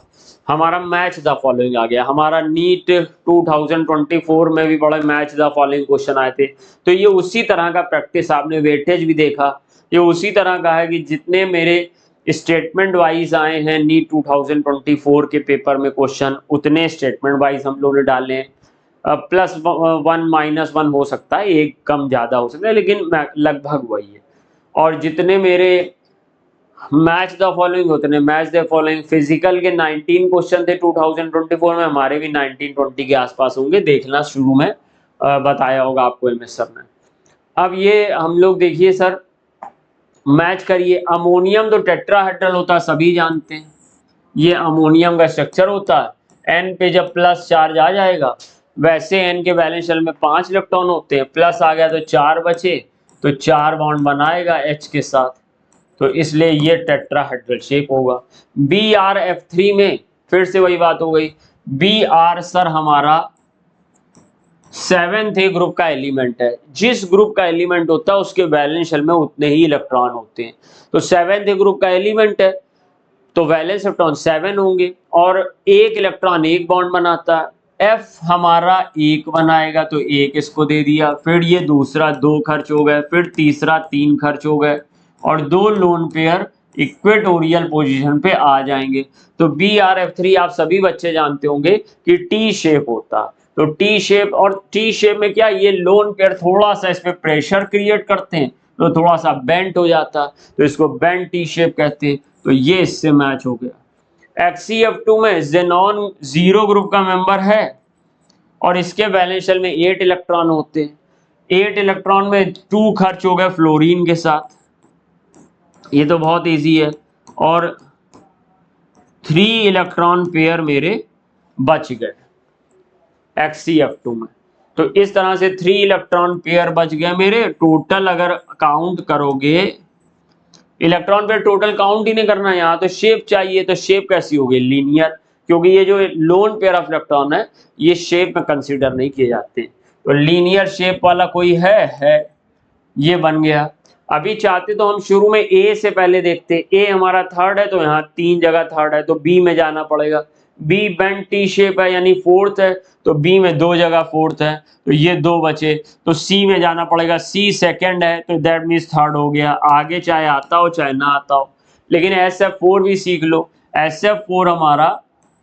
हमारा मैच द फॉलोइंग आ गया। हमारा नीट 2024 में भी बड़े मैच द फॉलोइंग क्वेश्चन आए थे, तो ये उसी तरह का प्रैक्टिस, आपने वेटेज भी देखा, ये उसी तरह का है कि जितने मेरे स्टेटमेंट वाइज आए हैं नीट 2024 के पेपर में क्वेश्चन, उतने स्टेटमेंट वाइज हम लोगों ने डाले हैं। +1 -1 हो सकता है, एक कम ज़्यादा हो सकता है, लेकिन लगभग वही है। और जितने मेरे मैच द फॉलोइंग उतने मैच द फॉलोइंग। फिजिकल के 19 क्वेश्चन थे 2024 में, हमारे भी 19-20 के आसपास होंगे, देखना शुरू में बताया होगा आपको एमएस सर ने। अब ये हम लोग देखिए सर, मैच करिए। अमोनियम तो टेट्राहेड्रल होता है, सभी जानते हैं, ये अमोनियम का स्ट्रक्चर होता है। एन पे जब प्लस चार्ज आ जाएगा, वैसे एन के वैलेंस शेल में 5 इलेक्ट्रॉन होते हैं, प्लस आ गया तो 4 बचे, तो 4 बॉन्ड बनाएगा एच के साथ। तो इसलिए ये टेट्राहेड्रल शेप होगा। BrF3 में फिर से वही बात हो गई, Br सर हमारा 7th ग्रुप का एलिमेंट है। जिस ग्रुप का एलिमेंट होता है उसके वैलेंस शेल में उतने ही इलेक्ट्रॉन होते हैं। तो 7th ग्रुप का एलिमेंट है तो वैलेंस इलेक्ट्रॉन 7 होंगे और एक इलेक्ट्रॉन एक बॉन्ड बनाता है। F हमारा एक बनाएगा तो एक इसको दे दिया, फिर ये दूसरा 2 खर्च हो गए, फिर तीसरा 3 खर्च हो गए और 2 लोन पेयर इक्वेटोरियल पोजीशन पे आ जाएंगे। तो BrF3 आप सभी बच्चे जानते होंगे कि टी शेप होता है। तो टी शेप, और टी शेप में क्या, ये लोन पेयर थोड़ा सा इस पे प्रेशर क्रिएट करते हैं तो थोड़ा सा बेंट हो जाता, तो इसको बेंट टी शेप कहते हैं। तो ये इससे मैच हो गया। HCF2 में जेनॉन 0 ग्रुप का मेंबर है और इसके वैलेंस शेल में 8 इलेक्ट्रॉन होते हैं। 8 इलेक्ट्रॉन में 2 खर्च हो गए फ्लोरीन के साथ, ये तो बहुत इजी है, और 3 इलेक्ट्रॉन पेयर मेरे बच गए HCF2 में। तो इस तरह से 3 इलेक्ट्रॉन पेयर बच गए मेरे। टोटल अगर काउंट करोगे, इलेक्ट्रॉन पेयर टोटल काउंट ही नहीं करना, यहाँ तो शेप चाहिए, तो शेप कैसी होगी, लीनियर, क्योंकि ये जो लोन पेयर ऑफ इलेक्ट्रॉन है ये शेप में कंसीडर नहीं किए जाते। तो लीनियर शेप वाला कोई है, ये बन गया। अभी चाहते तो हम शुरू में ए से पहले देखते, ए हमारा थर्ड है तो यहाँ 3 जगह थर्ड है, तो बी में जाना पड़ेगा। बी बेंट टी शेप है यानी फोर्थ है, तो बी में 2 जगह फोर्थ है, तो ये 2 बचे। तो सी में जाना पड़ेगा, सी सेकंड है तो दैट मीन्स थर्ड हो गया। आगे चाहे आता हो चाहे ना आता हो, लेकिन SF4 भी सीख लो। SF4 हमारा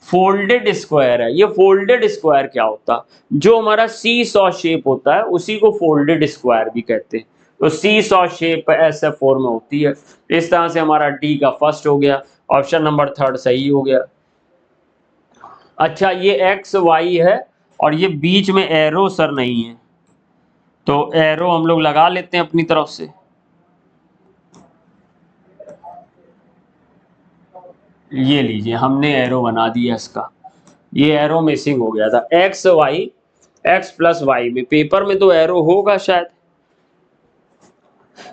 फोल्डेड स्क्वायर है। ये फोल्डेड स्क्वायर क्या होता, जो हमारा सी सॉ शेप होता है उसी को फोल्डेड स्क्वायर भी कहते हैं। तो सी सॉ शेप SF4 में होती है। इस तरह से हमारा डी का फर्स्ट हो गया, ऑप्शन नंबर 3 सही हो गया। अच्छा, ये एक्स वाई है और ये बीच में एरो सर नहीं है, तो एरो हम लोग लगा लेते हैं अपनी तरफ से। ये लीजिए, हमने एरो बना दिया इसका, ये एरो मिसिंग हो गया था। X y, x plus y में पेपर में तो एरो होगा शायद,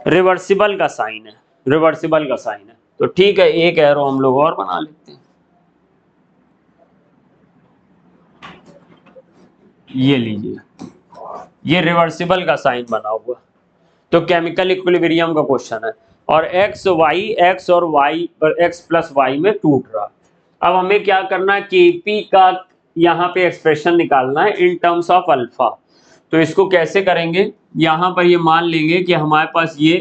रिवर्सिबल का साइन है, रिवर्सिबल का साइन है, तो ठीक है, एक एरो हम लोग और बना लेते हैं। ये लीजिए, ये रिवर्सिबल का साइन बना हुआ, तो केमिकल इक्विलिब्रियम का क्वेश्चन है, और एक्स वाई, एक्स और वाई और एक्स प्लस वाई में टूट रहा। अब हमें क्या करना है, केपी का यहाँ पे एक्सप्रेशन निकालना है इन टर्म्स ऑफ अल्फा। तो इसको कैसे करेंगे, यहाँ पर ये मान लेंगे कि हमारे पास ये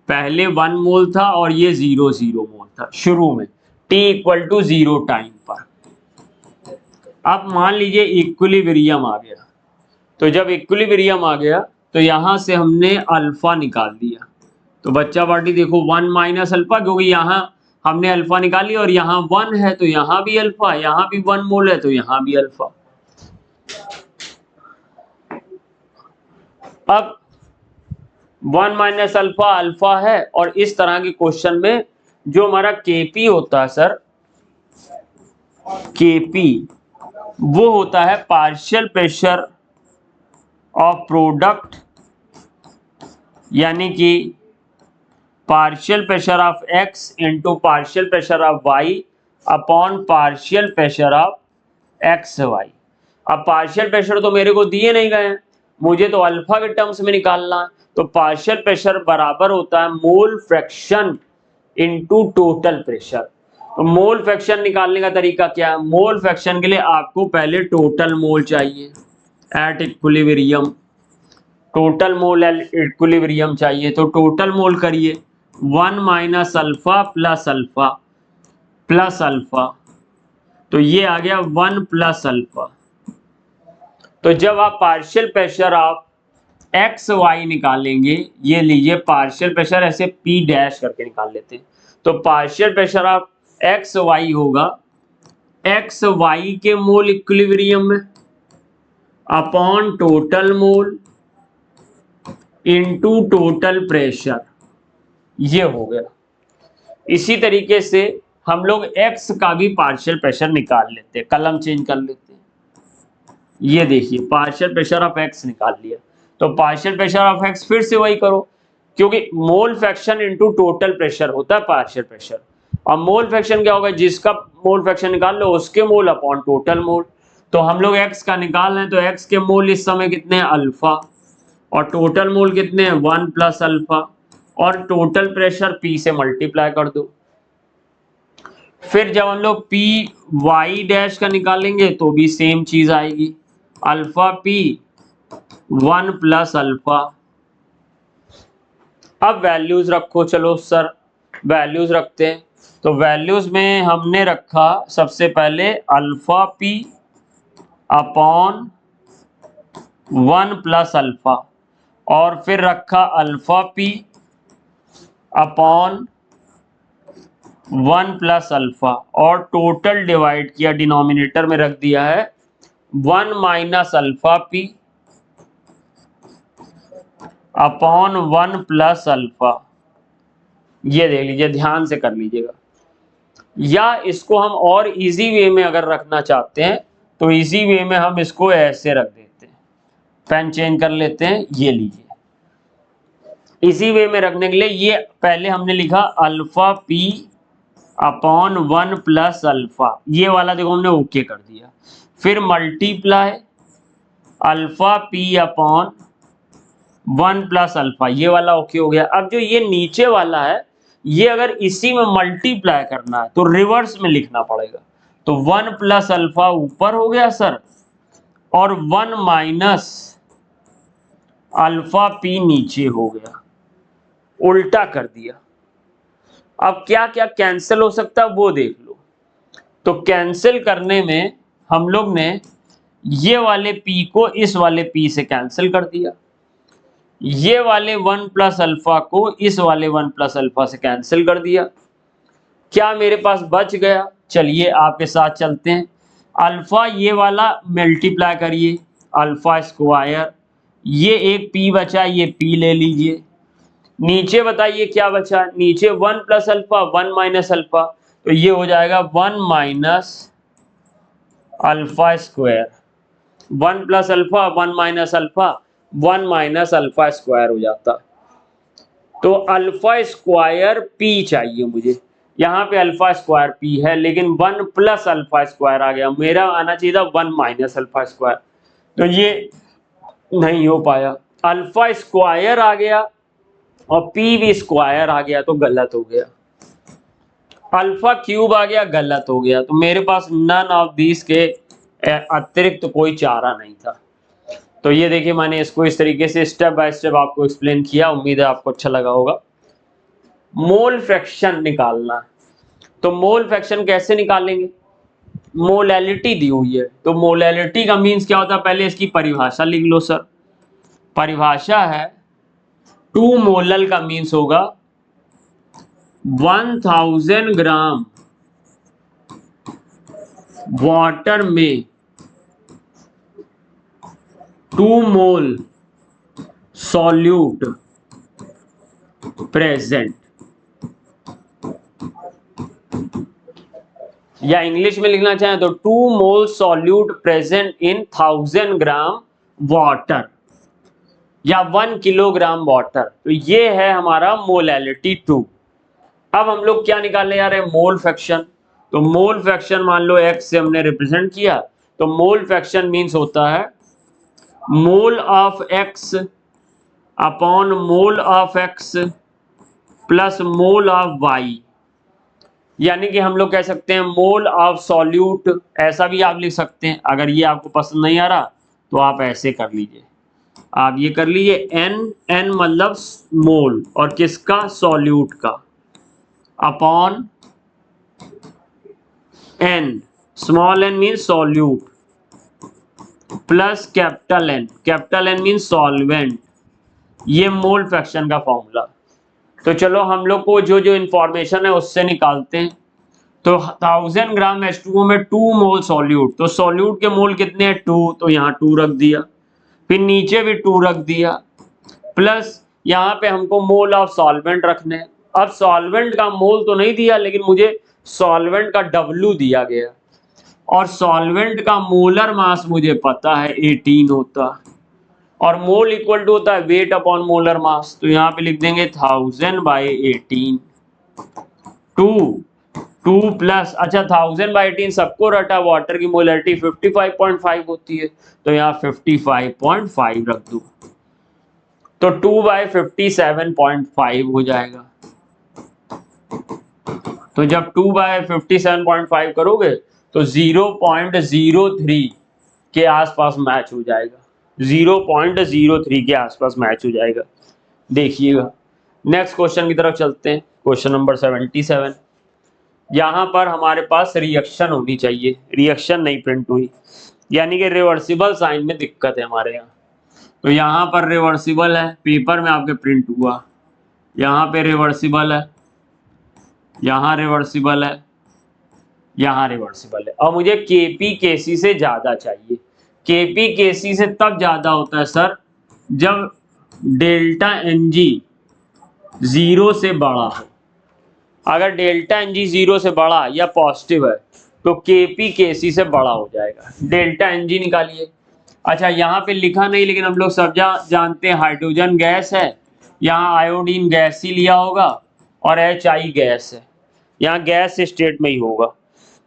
पहले 1 मोल था और ये 0.0 मोल था शुरू में, t = 0 टाइम पर। अब मान लीजिए इक्विलिब्रियम आ गया, तो जब इक्विलिब्रियम आ गया तो यहां से हमने अल्फा निकाल दिया। तो बच्चा पार्टी देखो 1 माइनस अल्फा, क्योंकि यहाँ हमने अल्फा निकाली और यहाँ 1 है तो यहाँ भी अल्फा, यहाँ भी 1 मोल है तो यहाँ भी अल्फा। अब 1 माइनस अल्फा अल्फा है, और इस तरह के क्वेश्चन में जो हमारा केपी होता है सर, केपी वो होता है पार्शियल प्रेशर ऑफ प्रोडक्ट, यानी कि partial pressure of x into partial pressure of y upon partial pressure of x y. अब पार्शियल प्रेशर तो मेरे को दिए नहीं गए हैं, मुझे तो अल्फा के टर्म्स में निकालना है। तो पार्शियल प्रेशर बराबर होता है mole fraction into total pressure. तो मोल फ्रैक्शन निकालने का तरीका क्या है, मोल फ्रैक्शन के लिए आपको पहले टोटल मोल चाहिए at equilibrium, total mole at equilibrium चाहिए। तो टोटल मोल करिए 1 minus alpha plus alpha plus alpha, तो ये आ गया 1 प्लस अल्फा। तो जब आप partial pressure of x y निकालेंगे, ये लीजिए पार्शियल प्रेशर ऐसे पी डैश करके निकाल लेते हैं, तो partial pressure of x y होगा एक्स वाई के मोल इक्विलिब्रियम में upon total mole into total pressure, ये हो गया। इसी तरीके से हम लोग एक्स का भी पार्शियल प्रेशर निकाल लेते हैं, कलम चेंज कर लेते हैं। ये देखिए पार्शियल प्रेशर ऑफ एक्स निकाल लिया, तो पार्शियल प्रेशर ऑफ एक्स फिर से वही करो, क्योंकि mole fraction into total pressure होता है पार्शियल प्रेशर। अब मोल फ्रैक्शन क्या होगा, जिसका मोल फ्रैक्शन निकाल लो उसके मोल अपॉन टोटल मोल। तो हम लोग x का निकाल रहे हैं, तो x के मोल इस समय कितने हैं, अल्फा, और टोटल मोल कितने हैं, 1 प्लस अल्फा, और टोटल प्रेशर P से मल्टीप्लाई कर दो। फिर जब हम लोग P y डैश का निकालेंगे तो भी सेम चीज आएगी, अल्फा P 1 प्लस अल्फा। अब वैल्यूज रखो, चलो सर वैल्यूज रखते हैं। तो वैल्यूज में हमने रखा सबसे पहले alpha P upon 1 plus alpha, और फिर रखा alpha P upon 1 plus alpha, और टोटल डिवाइड किया, डिनोमिनेटर में रख दिया है 1 minus alpha P upon 1 plus alpha. ये देख लीजिए, ध्यान से कर लीजिएगा। या इसको हम और इजी वे में अगर रखना चाहते हैं तो इजी वे में हम इसको ऐसे रख देते हैं, पेन चेंज कर लेते हैं, ये लीजिए। इसी वे में रखने के लिए ये पहले हमने लिखा alpha P upon 1 plus alpha, ये वाला देखो हमने ओके कर दिया। फिर multiply alpha P upon 1 plus alpha, ये वाला ओके हो गया। अब जो ये नीचे वाला है, ये अगर इसी में मल्टीप्लाई करना है तो रिवर्स में लिखना पड़ेगा। तो 1 प्लस अल्फा ऊपर हो गया सर, और 1 माइनस अल्फा P नीचे हो गया, उल्टा कर दिया। अब क्या क्या कैंसिल हो सकता है वो देख लो। तो कैंसिल करने में हम लोग ने ये वाले P को इस वाले P से कैंसिल कर दिया, ये वाले 1 प्लस अल्फा को इस वाले 1 प्लस अल्फा से कैंसिल कर दिया। क्या मेरे पास बच गया, चलिए आपके साथ चलते हैं। अल्फा ये वाला मल्टीप्लाई करिए, अल्फा स्क्वायर, ये एक P बचा, ये P ले लीजिए। नीचे बताइए क्या बचा, नीचे 1 प्लस अल्फा 1 माइनस अल्फा, तो ये हो जाएगा 1 minus alpha square, 1 plus alpha 1 minus alpha, 1 minus alpha square हो जाता। तो अल्फा स्क्वायर P चाहिए मुझे, यहाँ पे अल्फा स्क्वायर P है, लेकिन 1 प्लस अल्फा स्क्वायर आ गया, मेरा आना चाहिए था 1 माइनस अल्फा स्क्वायर, तो ये नहीं हो पाया। अल्फा स्क्वायर आ गया और P भी स्क्वायर आ गया, तो गलत हो गया। अल्फा क्यूब आ गया, गलत हो गया। तो मेरे पास नन ऑफ दिस के अतिरिक्त कोई चारा नहीं था। तो ये देखिए, मैंने इसको इस तरीके से स्टेप बाय स्टेप आपको एक्सप्लेन किया, उम्मीद है आपको अच्छा लगा होगा। मोल फ्रैक्शन निकालना है, तो मोल फ्रैक्शन कैसे निकालेंगे, मोलैलिटी दी हुई है, तो मोलैलिटी का मीन्स क्या होता है, पहले इसकी परिभाषा लिख लो सर। परिभाषा है 2 मोलल का मीन्स होगा 1000 ग्राम वाटर में 2 मोल सॉल्यूट प्रेजेंट, या इंग्लिश में लिखना चाहें तो 2 मोल solute present in 1000 gram water, या 1 किलोग्राम वाटर। तो ये है हमारा मोलैलिटी 2। अब हम लोग क्या निकालने जा रहे हैं, मोल फ्रैक्शन। तो मोल फ्रैक्शन मान लो x से हमने रिप्रेजेंट किया, तो मोल फ्रैक्शन मीन्स होता है mole of x upon mole of x plus mole of y, यानी कि हम लोग कह सकते हैं मोल ऑफ सॉल्यूट, ऐसा भी आप लिख सकते हैं। अगर ये आपको पसंद नहीं आ रहा तो आप ऐसे कर लीजिए, आप ये कर लीजिए n मतलब मोल और किसका, सॉल्यूट का, upon n, small n means solute, plus capital N means solvent. ये मोल फ्रैक्शन का फॉर्मूला। तो चलो हम लोग को जो जो इंफॉर्मेशन है उससे निकालते हैं। तो 1000 ग्राम H2O में 2 मोल सॉल्यूट, तो सॉल्यूट के मोल कितने हैं, 2, तो यहाँ 2 रख दिया, फिर नीचे भी 2 रख दिया, प्लस यहाँ पे हमको मोल ऑफ सॉल्वेंट रखने हैं। अब सॉल्वेंट का मोल तो नहीं दिया, लेकिन मुझे सॉल्वेंट का W दिया गया, और सॉल्वेंट का मोलर मास मुझे पता है 18 होता, और मोल इक्वल टू होता है वेट अपॉन मोलर मास, तो यहाँ पे लिख देंगे 1000/18 टू प्लस, अच्छा 1000/18 सबको रटा, वाटर की मोलरिटी 55.5 होती है, तो यहाँ 55.5 रख दो, तो 2/57.5 हो जाएगा। तो जब 2/57.5 करोगे तो 0.03 के आसपास मैच हो जाएगा, 0.03 के आसपास मैच हो जाएगा। देखिएगा नेक्स्ट क्वेश्चन की तरफ चलते हैं, क्वेश्चन नंबर 77। यहाँ पर हमारे पास रिएक्शन होनी चाहिए, रिएक्शन नहीं प्रिंट हुई, यानी कि रिवर्सिबल साइन में दिक्कत है हमारे यहाँ। तो यहाँ पर रिवर्सिबल है, पेपर में आपके प्रिंट हुआ, यहाँ पे रिवर्सिबल है, यहाँ रिवर्सिबल है, यहाँ रिवर्सिबल है, और मुझे केपी केसी से ज्यादा चाहिए। केपी केसी से तब ज्यादा होता है सर जब डेल्टा एनजी 0 से बड़ा हो। अगर डेल्टा एनजी 0 से बड़ा या पॉजिटिव है तो केपी केसी से बड़ा हो जाएगा। डेल्टा एनजी निकालिए। अच्छा यहाँ पे लिखा नहीं, लेकिन हम लोग सब जानते हैं हाइड्रोजन गैस है, यहाँ आयोडीन गैस ही लिया होगा और HI गैस है, यहाँ गैस स्टेट में ही होगा,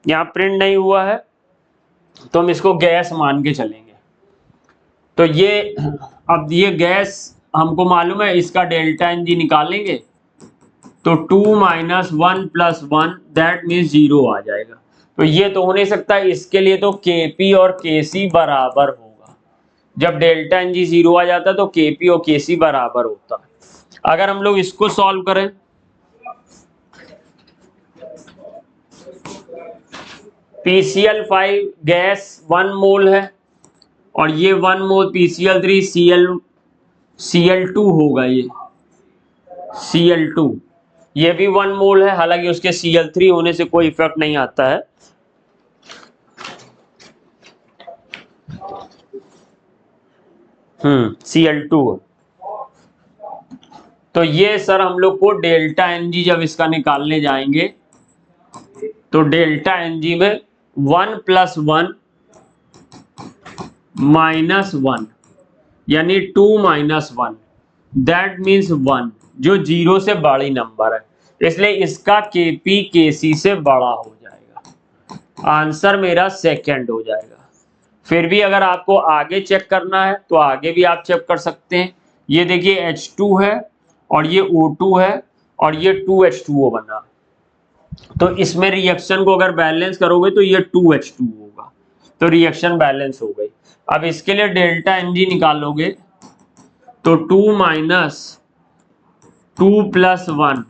यहाँ प्रिंट नहीं हुआ है तो हम इसको गैस मान के चलेंगे। तो ये अब ये गैस हमको मालूम है, इसका डेल्टा एनजी निकालेंगे तो 2 - 1 + 1 दैट मीन्स 0 आ जाएगा। तो ये तो हो नहीं सकता, इसके लिए तो केपी और केसी बराबर होगा। जब डेल्टा एनजी 0 आ जाता है तो केपी और केसी बराबर होता है। अगर हम लोग इसको सॉल्व करें, PCl5 गैस 1 मोल है और ये 1 मोल PCl3 Cl2 होगा, ये Cl2 ये भी 1 मोल है, हालांकि उसके Cl3 होने से कोई इफेक्ट नहीं आता है। Cl2, तो ये सर हम लोग को डेल्टा एनजी जब इसका निकालने जाएंगे तो डेल्टा एनजी में 1 + 1 - 1 यानी 2 - 1 दैट मीन्स 1, जो 0 से बड़ी नंबर है, इसलिए इसका केपी केसी से बड़ा हो जाएगा। आंसर मेरा सेकंड हो जाएगा। फिर भी अगर आपको आगे चेक करना है तो आगे भी आप चेक कर सकते हैं। ये देखिए H2 है और ये O2 है और ये 2H2O बना, तो इसमें रिएक्शन को अगर बैलेंस करोगे तो ये 2H2 होगा, तो रिएक्शन बैलेंस हो गई। अब इसके लिए डेल्टा एनजी निकालोगे तो 2 - 2 + 1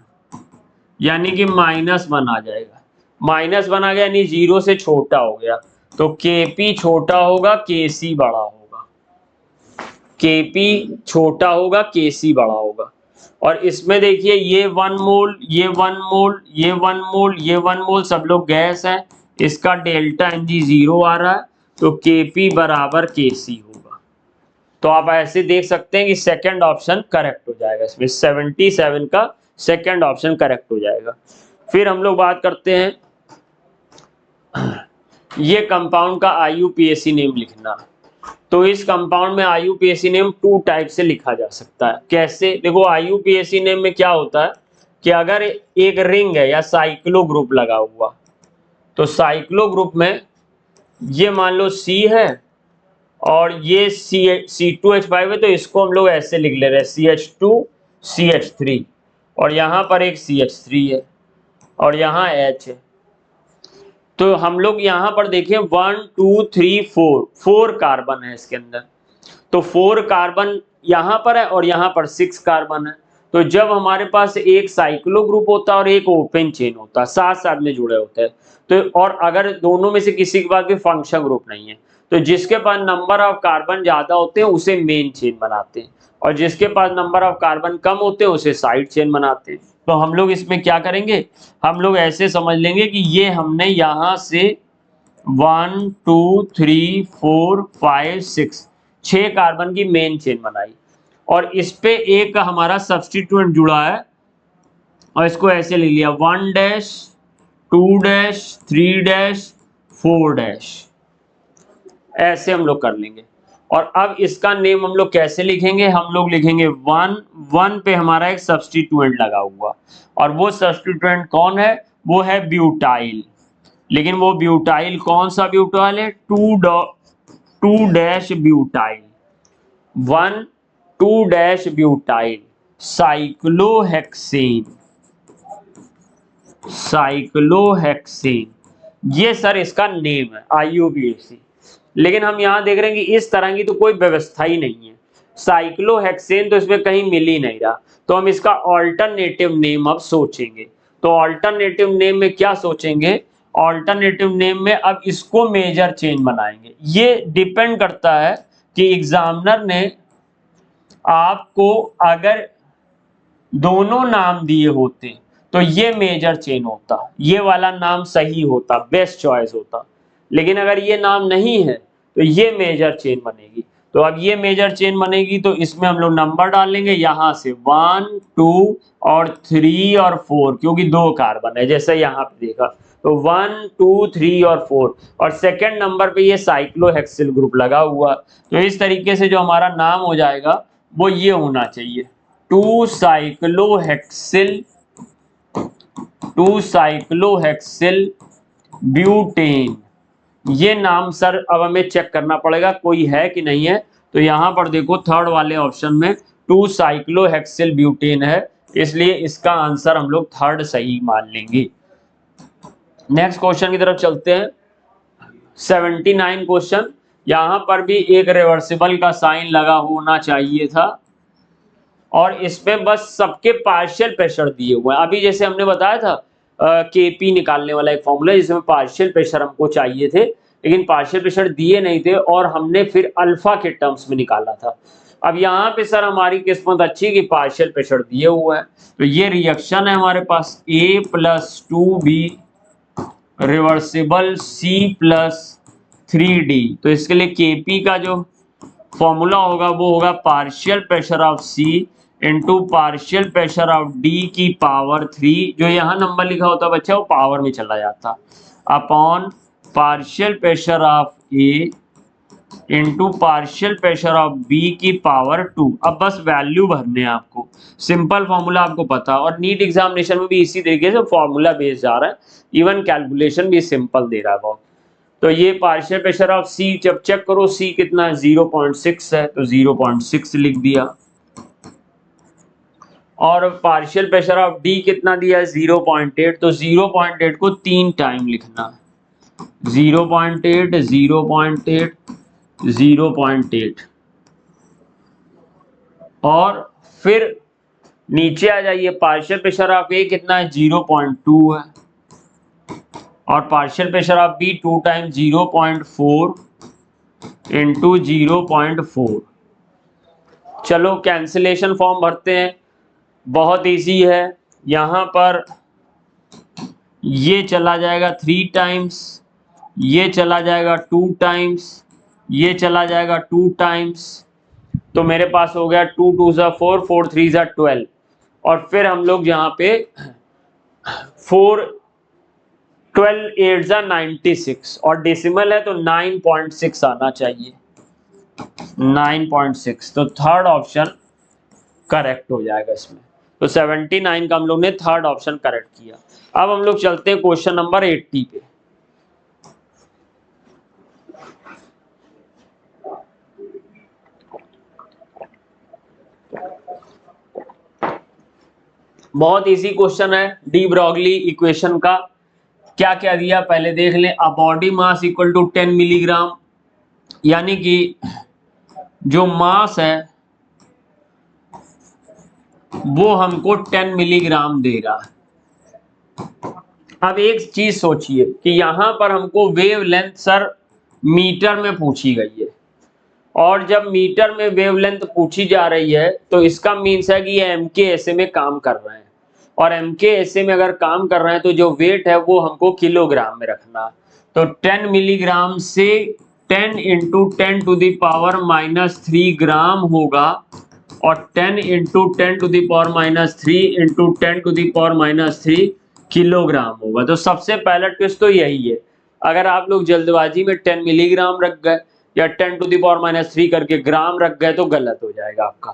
यानी कि -1 आ जाएगा। -1 आ गया यानी 0 से छोटा हो गया, तो केपी छोटा होगा केसी बड़ा होगा, केपी छोटा होगा केसी बड़ा होगा। और इसमें देखिए ये 1 मोल, ये 1 मोल, ये 1 मोल, ये 1 मोल सब लोग गैस हैं, इसका डेल्टा एनजी 0 आ रहा है, तो केपी बराबर केसी होगा। तो आप ऐसे देख सकते हैं कि सेकंड ऑप्शन करेक्ट हो जाएगा, इसमें 77 का सेकंड ऑप्शन करेक्ट हो जाएगा। फिर हम लोग बात करते हैं ये कंपाउंड का IUPAC नेम लिखना। तो इस कंपाउंड में IUPAC नेम 2 टाइप से लिखा जा सकता है। कैसे? देखो IUPAC नेम में क्या होता है कि अगर एक रिंग है या साइक्लो ग्रुप लगा हुआ, तो साइक्लो ग्रुप में ये मान लो C है और ये C2H5 है, तो इसको हम लोग ऐसे लिख ले रहे हैं CH2 CH3, और यहाँ पर एक CH3 है और यहाँ H है। तो हम लोग यहाँ पर देखें 1 2 3 4 कार्बन है इसके अंदर, तो 4 कार्बन यहाँ पर है और यहाँ पर 6 कार्बन है। तो जब हमारे पास एक साइक्लो ग्रुप होता है और एक ओपन चेन होता है, साथ साथ में जुड़े होते हैं, तो और अगर दोनों में से किसी के पास भी फंक्शन ग्रुप नहीं है, तो जिसके पास नंबर ऑफ कार्बन ज्यादा होते हैं उसे मेन चेन बनाते हैं, और जिसके पास नंबर ऑफ कार्बन कम होते हैं उसे साइड चेन बनाते हैं। तो हम लोग इसमें क्या करेंगे, हम लोग ऐसे समझ लेंगे कि ये हमने यहाँ से 1 2 3 4 5 6 कार्बन की मेन चेन बनाई, और इस पे एक हमारा सब्स्टिट्यूएंट जुड़ा है और इसको ऐसे ले लिया 1 2 3 4 ऐसे हम लोग कर लेंगे। और अब इसका नेम हम लोग कैसे लिखेंगे, हम लोग लिखेंगे 1 पे हमारा एक सब्स्टिट्यूएंट लगा हुआ, और वो सब्स्टिट्यूएंट कौन है, वो है ब्यूटाइल। लेकिन वो ब्यूटाइल कौन सा ब्यूटाइल है, 2-ब्यूटाइल, 1-2-ब्यूटाइल साइक्लोहेक्सेन, साइक्लोहेक्सेन, ये सर इसका नेम है IUPAC। लेकिन हम यहां देख रहे हैं कि इस तरह की तो कोई व्यवस्था ही नहीं है, साइक्लोहेक्सेन तो इसमें कहीं मिल ही नहीं रहा, तो हम इसका ऑल्टरनेटिव नेम अब सोचेंगे। तो ऑल्टरनेटिव नेम में क्या सोचेंगे, ऑल्टरनेटिव नेम में अब इसको मेजर चेन बनाएंगे। ये डिपेंड करता है कि एग्जामिनर ने आपको अगर दोनों नाम दिए होते तो ये मेजर चेन होता, ये वाला नाम सही होता, बेस्ट चॉइस होता। लेकिन अगर ये नाम नहीं है तो ये मेजर चेन बनेगी। तो अब ये मेजर चेन बनेगी तो इसमें हम लोग नंबर डालेंगे, यहां से 1, 2 और 3 और 4, क्योंकि 2 कार्बन है जैसे यहाँ पे देखा, तो 1, 2, 3 और 4, और सेकेंड नंबर पे ये साइक्लोहेक्सिल ग्रुप लगा हुआ। तो इस तरीके से जो हमारा नाम हो जाएगा वो ये होना चाहिए, 2-साइक्लोहेक्सिल ब्यूटेन। ये नाम सर अब हमें चेक करना पड़ेगा कोई है कि नहीं है। तो यहां पर देखो थर्ड वाले ऑप्शन में 2-साइक्लोहेक्सिल ब्यूटेन है, इसलिए इसका आंसर हम लोग थर्ड सही मान लेंगे। नेक्स्ट क्वेश्चन की तरफ चलते हैं। 79 क्वेश्चन, यहां पर भी एक रिवर्सिबल का साइन लगा होना चाहिए था, और इसमें बस सबके पार्शियल प्रेशर दिए हुए हैं। अभी जैसे हमने बताया था KP निकालने वाला एक फॉर्मूला जिसमें पार्शियल प्रेशर हमको चाहिए थे, लेकिन पार्शियल प्रेशर दिए नहीं थे और हमने फिर अल्फा के टर्म्स में निकाला था। अब यहाँ पे सर हमारी किस्मत अच्छी कि पार्शियल प्रेशर दिए हुए हैं, तो ये रिएक्शन है हमारे पास A+2B रिवर्सिबल C+3D। तो इसके लिए KP का जो फॉर्मूला होगा वो होगा partial pressure of C into partial pressure of D की पावर 3, जो यहाँ नंबर लिखा होता बच्चा वो पावर में चला जाता, upon partial pressure of A into partial pressure of B की पावर 2। अब बस वैल्यू भरने हैं आपको, सिंपल फॉर्मूला आपको पता, और नीट एग्जामिनेशन में भी इसी तरीके से फॉर्मूला बेस्ड जा रहा है, इवन कैलकुलेशन भी सिंपल दे रहा है बहुत। तो ये पार्शियल प्रेशर ऑफ C जब चेक करो C कितना है 0.6 है, तो 0.6 लिख दिया, और पार्शियल प्रेशर ऑफ D कितना दिया है 0.8, तो 0.8 को 3 टाइम लिखना, 0.8 0.8 0.8, और फिर नीचे आ जाइए, पार्शियल प्रेशर ऑफ A कितना है 0.2 है, और partial pressure of B 2 time 0.4 into 0.4। चलो कैंसिलेशन फॉर्म भरते हैं, बहुत इजी है। यहाँ पर ये चला जाएगा 3 टाइम्स, ये चला जाएगा 2 टाइम्स, ये चला जाएगा 2 टाइम्स, तो मेरे पास हो गया 2 2 ज़ा 4, 4 3 ज़ा 12, और फिर हम लोग यहाँ पे 4 12 8 ज़ा 96, और डेसिमल है तो 9.6 आना चाहिए, 9.6, तो थर्ड ऑप्शन करेक्ट हो जाएगा इसमें। तो 79 का हम लोग ने थर्ड ऑप्शन करेक्ट किया। अब हम लोग चलते हैं क्वेश्चन नंबर 80 पे। बहुत इजी क्वेश्चन है, डी ब्रॉगली इक्वेशन का। क्या क्या दिया पहले देख लें। A body mass equal to 10 milligram, यानी कि जो मास है वो हमको 10 मिलीग्राम दे रहा है। अब एक चीज सोचिए कि यहां पर हमको वेव लेंथ सर मीटर में पूछी गई है, और जब मीटर में वेवलेंथ पूछी जा रही है तो इसका मीन्स है कि ये MKSA में काम कर रहे हैं, और MKSA में अगर काम कर रहे हैं तो जो वेट है वो हमको किलोग्राम में रखना। तो 10 मिलीग्राम से 10 into 10 to the power -3 gram होगा, और 10 into 10 to the power -3 into 10 to the power -3 kilogram होगा। तो सबसे पहला ट्विस्ट तो यही है, अगर आप लोग जल्दबाजी में 10 मिलीग्राम रख गए या 10⁻³ करके ग्राम रख गए तो गलत हो जाएगा आपका।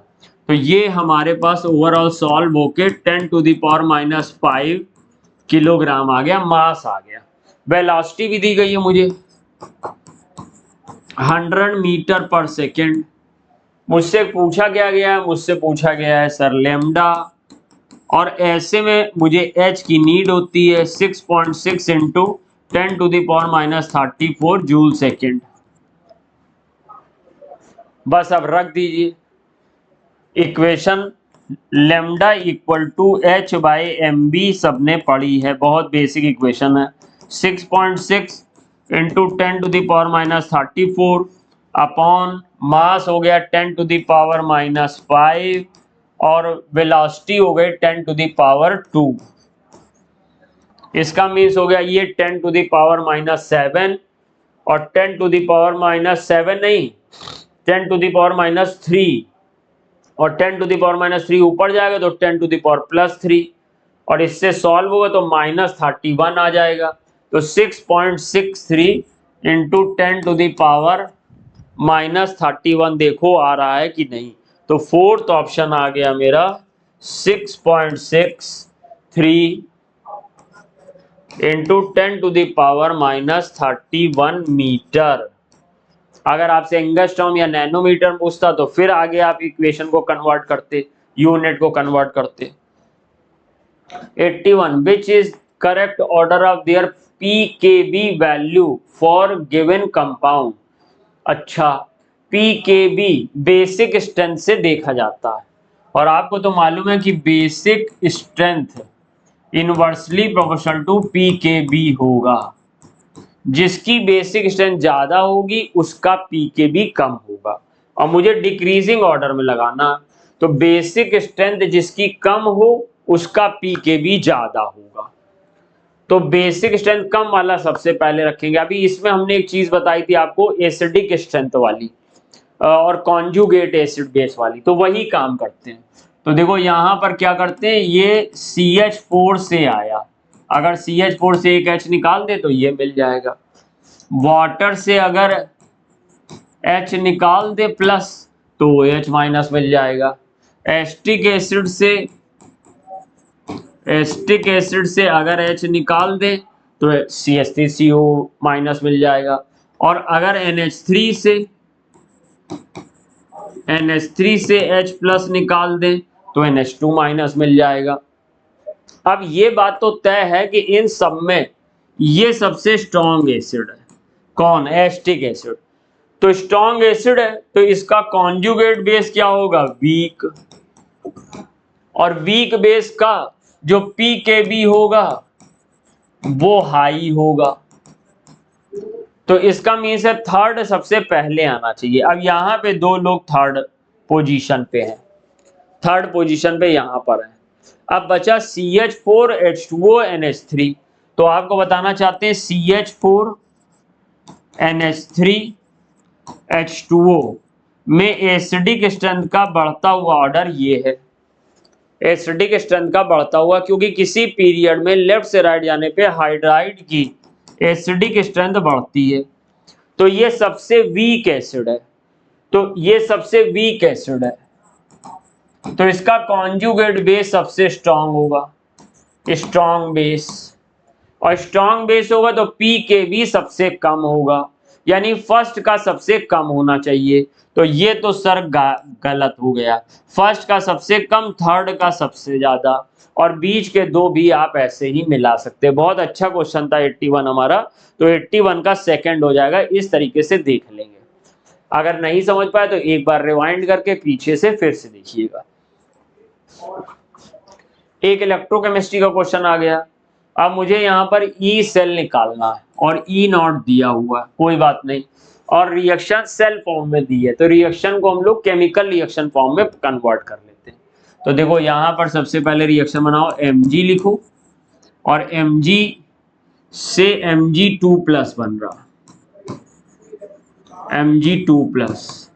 तो ये हमारे पास ओवरऑल सॉल्व होके 10⁻⁵ किलोग्राम आ गया, मास आ गया। वेलोसिटी भी दी गई है मुझे 100 मीटर पर सेकेंड। मुझसे पूछा क्या गया है, मुझसे पूछा गया है सर लैम्डा, और ऐसे में मुझे h की नीड होती है 6.6 इंटू 10⁻⁻34 जूल सेकेंड। बस अब रख दीजिए equation lambda equal to h by m b, सबने पढ़ी है, बहुत बेसिक इक्वेशन है। 6.6 इंटू 10⁻⁻34 अपॉन मास हो गया 10⁻⁻5 और वेलोसिटी हो गई 10⁻²। इसका मीन्स हो गया ये 10⁻⁻7 और 10⁻⁻7 नहीं 10⁻⁻3 और 10⁻³ ऊपर जाएगा तो 10⁻+3 और इससे सॉल्व होगा तो -31 आ जाएगा। तो 6.63 इंटू 10⁻⁻31 देखो आ रहा है कि नहीं। तो फोर्थ ऑप्शन आ गया मेरा 6.63 इंटू 10⁻⁻31 मीटर। अगर आपसे एंगस्ट्रॉम या नैनोमीटर पूछता तो फिर आगे आप इक्वेशन को कन्वर्ट करते, यूनिट को कन्वर्ट करते। 81 which is correct order of their pKb value for given compound. अच्छा, पीकेबी बेसिक स्ट्रेंथ से देखा जाता है और आपको तो मालूम है कि basic strength inversely proportional to pKb होगा। जिसकी बेसिक स्ट्रेंथ ज्यादा होगी उसका पीकेबी कम होगा। और मुझे डिक्रीजिंग ऑर्डर में लगाना, तो बेसिक स्ट्रेंथ जिसकी कम हो उसका पीकेबी ज्यादा होगा। तो बेसिक स्ट्रेंथ कम वाला सबसे पहले रखेंगे। अभी इसमें हमने एक चीज बताई थी आपको एसिडिक स्ट्रेंथ वाली और कॉन्जुगेट एसिड बेस वाली, तो वही काम करते हैं। तो देखो यहां पर क्या करते हैं, ये CH4 से आया, अगर CH4 से एक H निकाल दे तो ये मिल जाएगा। वाटर से अगर H निकाल दे प्लस तो OH माइनस मिल जाएगा। एसिटिक एसिड से अगर H निकाल दे तो CH3CO माइनस मिल जाएगा। और अगर NH3 से H प्लस निकाल दे तो NH2 माइनस मिल जाएगा। अब ये बात तो तय है कि इन सब में ये सबसे स्ट्रॉन्ग एसिड है। कौन? Acetic acid. तो स्ट्रॉन्ग एसिड है तो इसका कॉन्जुगेट बेस क्या होगा? वीक। और वीक बेस का जो पीकेबी होगा वो हाई होगा। तो इसका मीन्स है थर्ड सबसे पहले आना चाहिए। अब यहां पे दो लोग थर्ड पोजीशन पे हैं, थर्ड पोजीशन पे यहां पर है। अब बचा CH4 H2O NH3। तो आपको बताना चाहते हैं CH4 NH3 H2O में एसिडिक स्ट्रेंथ का बढ़ता हुआ ऑर्डर ये है। एसिडिक स्ट्रेंथ का बढ़ता हुआ, क्योंकि किसी पीरियड में लेफ्ट से राइट जाने पे हाइड्राइड की एसिडिक स्ट्रेंथ बढ़ती है। तो ये सबसे वीक एसिड है, तो ये सबसे वीक एसिड है, तो इसका कॉन्जुगेट बेस सबसे स्ट्रांग होगा, स्ट्रांग बेस। और स्ट्रांग बेस होगा तो पीकेबी सबसे कम होगा, यानी फर्स्ट का सबसे कम होना चाहिए। तो ये तो सर गलत हो गया। फर्स्ट का सबसे कम, थर्ड का सबसे ज्यादा, और बीच के दो भी आप ऐसे ही मिला सकते हैं। बहुत अच्छा क्वेश्चन था 81 हमारा, तो 81 का सेकंड हो जाएगा। इस तरीके से देख लेंगे। अगर नहीं समझ पाए तो एक बार रिवाइंड करके पीछे से फिर से देखिएगा। एक इलेक्ट्रोकेमिस्ट्री का क्वेश्चन आ गया। अब मुझे यहाँ पर ई सेल निकालना है और ई नॉट दिया हुआ है, कोई बात नहीं, और रिएक्शन सेल फॉर्म में दी है, तो रिएक्शन को हम लोग केमिकल रिएक्शन फॉर्म में कन्वर्ट कर लेते हैं। तो देखो यहाँ पर सबसे पहले रिएक्शन बनाओ, Mg लिखो, और Mg से Mg2+ बन रहा, Mg2+,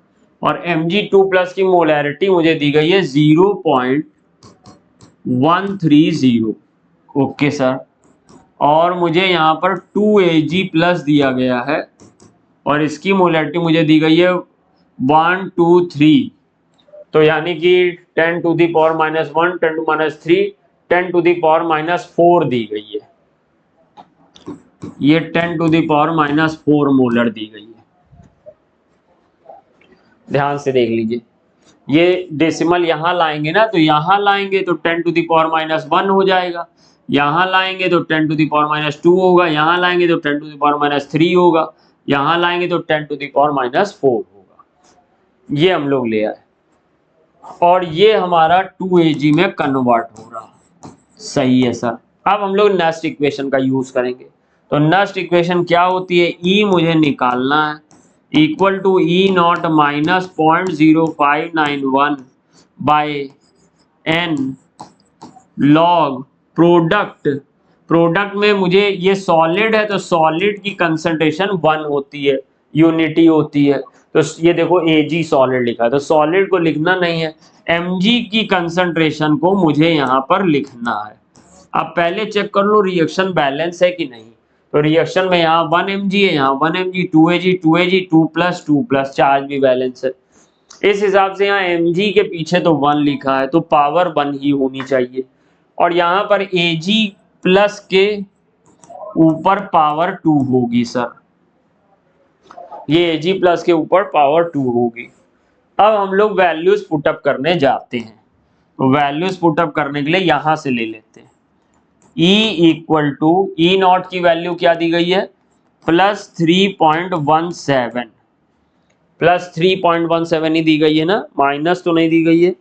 और Mg2+ की मोलैरिटी मुझे दी गई है 0.130। Okay sir. और मुझे यहाँ पर 2Ag+ दिया गया है और इसकी मोलैरिटी मुझे दी गई है 1 2 3, तो यानी कि 10 to the power -1, 10 to -3, 10 to the power -4 दी गई है। ये 10 to the power -4 मोलर दी गई है। ध्यान से देख लीजिए, ये डेसिमल यहां लाएंगे ना, तो यहां लाएंगे तो 10 to the power -1 हो जाएगा, यहां लाएंगे तो 10 to the power -2 होगा, यहां लाएंगे तो 10 to the power -3 होगा, यहां लाएंगे तो 10 to the power -4 होगा। ये हम लोग ले आए और ये हमारा 2Ag में कन्वर्ट हो रहा। सही है सर। अब हम लोग नेक्स्ट इक्वेशन का यूज करेंगे। तो नेक्स्ट इक्वेशन क्या होती है, E मुझे निकालना है, equal to E0 -0.0591 by n log product में मुझे ये सॉलिड है तो सॉलिड की कंसंट्रेशन 1 होती है, यूनिटी होती है। तो ये देखो Ag सॉलिड लिखा है, तो सॉलिड को लिखना नहीं है, Mg की कंसंट्रेशन को मुझे यहाँ पर लिखना है। अब पहले चेक कर लो रिएक्शन बैलेंस है कि नहीं। तो रिएक्शन में यहाँ 1 mg है, यहाँ 1 mg, 2Ag 2Ag 2+2+, चार्ज भी बैलेंस है। इस हिसाब से यहाँ mg के पीछे तो 1 लिखा है, तो पावर 1 ही होनी चाहिए। और यहाँ पर Ag प्लस के ऊपर पावर 2 होगी सर, ये Ag प्लस के ऊपर पावर 2 होगी। अब हम लोग वैल्यूज पुटअप करने जाते हैं। तो वैल्यूज पुटअप करने के लिए यहां से ले लेते हैं। E इक्वल टू E0 की वैल्यू क्या दी गई है, +3.17, +3.17 ही दी गई है ना, माइनस तो नहीं दी गई है,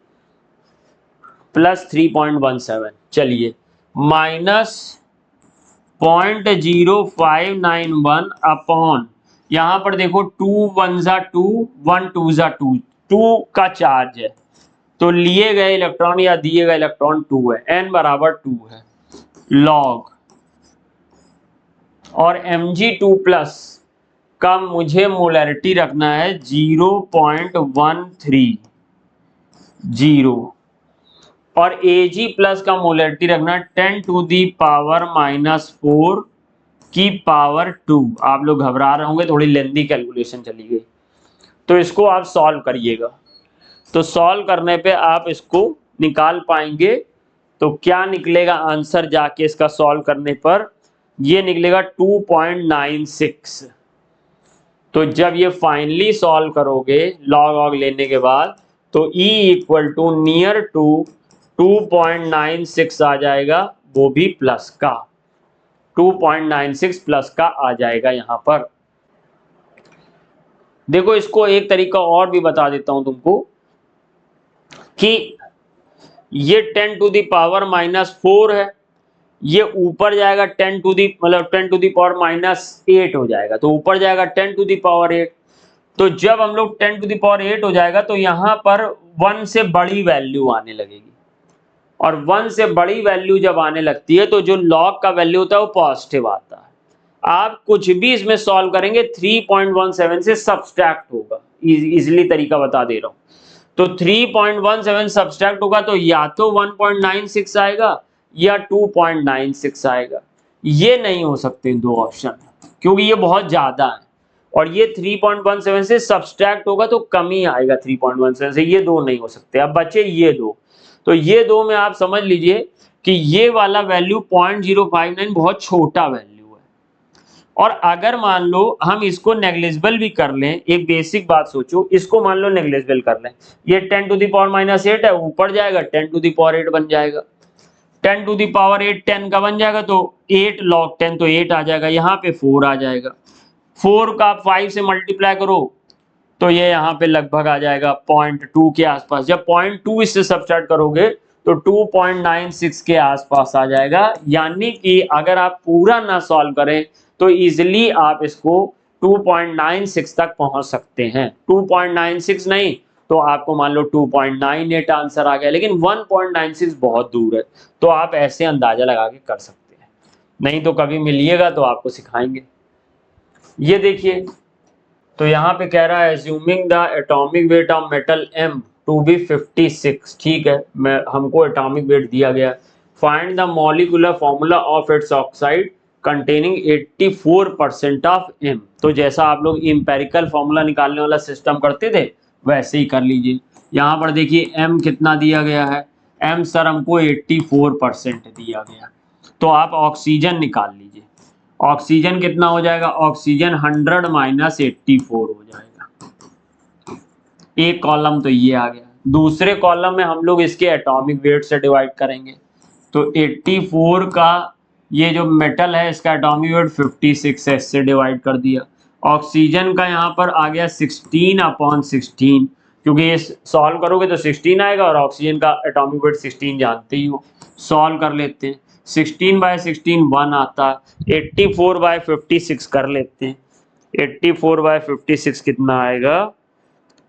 +3.17। चलिए -0.0591 अपॉन, यहां पर देखो 2 1 जा 2, 1 2 जा 2, 2 का चार्ज है, तो लिए गए इलेक्ट्रॉन या दिए गए इलेक्ट्रॉन 2 है, n बराबर 2 है, लॉग, और Mg2+ का मुझे मोलैरिटी रखना है 0.130 और Ag+ का मोलैरिटी रखना है 10 to the power -4 की पावर 2। आप लोग घबरा रहे होंगे, थोड़ी लेंदी कैलकुलेशन चली गई, तो इसको आप सॉल्व करिएगा। तो सॉल्व करने पे आप इसको निकाल पाएंगे। तो क्या निकलेगा आंसर, जाके इसका सॉल्व करने पर ये निकलेगा 2.96। तो जब ये फाइनली सॉल्व करोगे लॉग ऑग लेने के बाद, तो E equal to near to 2.96 आ जाएगा, वो भी प्लस का, 2.96 प्लस का आ जाएगा। यहां पर देखो, इसको एक तरीका और भी बता देता हूं तुमको कि ये 10 to the power -4 है, ये ऊपर जाएगा 10 to the power -8 हो जाएगा, तो ऊपर जाएगा 10 to the power 8। तो जब हम लोग 10 to the power 8 हो जाएगा तो यहां पर 1 से बड़ी वैल्यू आने लगेगी, और 1 से बड़ी वैल्यू जब आने लगती है तो जो लॉग का वैल्यू होता है वो पॉजिटिव आता है। आप कुछ भी इसमें सॉल्व करेंगे 3.17 से सब्सट्रैक्ट होगा, इजीली तरीका बता दे रहा हूं। तो 3.17 सब्सट्रैक्ट होगा तो या तो 1.96 आएगा या 2.96 आएगा। ये नहीं हो सकते दो ऑप्शन, क्योंकि ये बहुत ज्यादा है, और ये 3.17 से सब्सट्रैक्ट होगा तो कम ही आएगा 3.17 से, ये दो नहीं हो सकते। अब बचे ये दो, तो ये दो में आप समझ लीजिए कि ये वाला वैल्यू 0.059 बहुत छोटा वैल्यू है, और अगर मान लो हम इसको नेग्लिजिबल भी कर लें, एक बेसिक बात सोचो, इसको मान लो नेग्लिजिबल कर लें, ये 10 to the power -8 है, ऊपर जाएगा 10 to the power 8 बन जाएगा, 10 to the power 8 10 का बन जाएगा, तो 8 log 10 तो 8 आ जाएगा, यहाँ पे 4 आ जाएगा, 4 का 5 से मल्टीप्लाई करो तो ये यहाँ पे लगभग आ जाएगा 0.2 के आसपास। जब 0.2 इससे सब्ट्रैक्ट करोगे तो 2.96 के आसपास आ जाएगा। यानी कि अगर आप पूरा ना सॉल्व करें तो इजिली आप इसको 2.96 तक पहुंच सकते हैं। 2.96 नहीं तो आपको मान लो 2.98 आंसर आ गया, लेकिन 1.96 बहुत दूर है, तो आप ऐसे अंदाजा लगा के कर सकते हैं। नहीं तो कभी मिलिएगा तो आपको सिखाएंगे। ये देखिए, तो यहाँ पे कह रहा है assuming the atomic weight of metal M to be 56, ठीक है, मैं हमको atomic weight दिया गया, find the molecular formula of its oxide containing 84% of m। तो जैसा आप लोग इंपेरिकल फॉर्मूला निकालने वाला सिस्टम करते थे वैसे ही कर लीजिए। यहाँ पर देखिए m कितना दिया गया है, m सर हमको 84% दिया गया। तो आप ऑक्सीजन निकाल लीजिए, ऑक्सीजन कितना हो जाएगा, ऑक्सीजन 100 माइनस 84 हो जाएगा। एक कॉलम तो ये आ गया। दूसरे कॉलम में हम लोग इसके एटॉमिक वेट से डिवाइड करेंगे। तो 84 का ये जो मेटल है इसका एटॉमिक वेट 56 है, इससे डिवाइड कर दिया। ऑक्सीजन का यहाँ पर आ गया 16/16, क्योंकि ये सॉल्व करोगे तो 16 आएगा और ऑक्सीजन का एटॉमिक वेट 16 जानते ही हो। सॉल्व कर लेते हैं, 16/16 1 आता है, 84/56 कर लेते हैं। 84/56 कितना आएगा,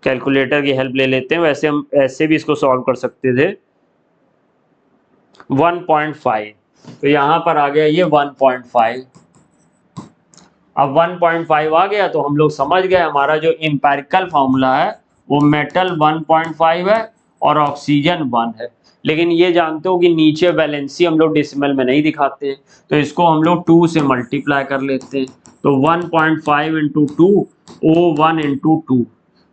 कैलकुलेटर की हेल्प ले लेते हैं, वैसे हम ऐसे भी इसको सॉल्व कर सकते थे। 1.5, तो यहाँ पर आ गया ये 1.5। अब 1.5 आ गया तो हम लोग समझ गए हमारा जो इंपेरिकल फॉर्मूला है वो मेटल 1.5 है और ऑक्सीजन 1 है। लेकिन ये जानते हो कि नीचे वैलेंसी हम लोग डेसिमल में नहीं दिखाते हैं, तो इसको हम लोग 2 से मल्टीप्लाई कर लेते हैं। तो 1.5 into 2 O1 into 2,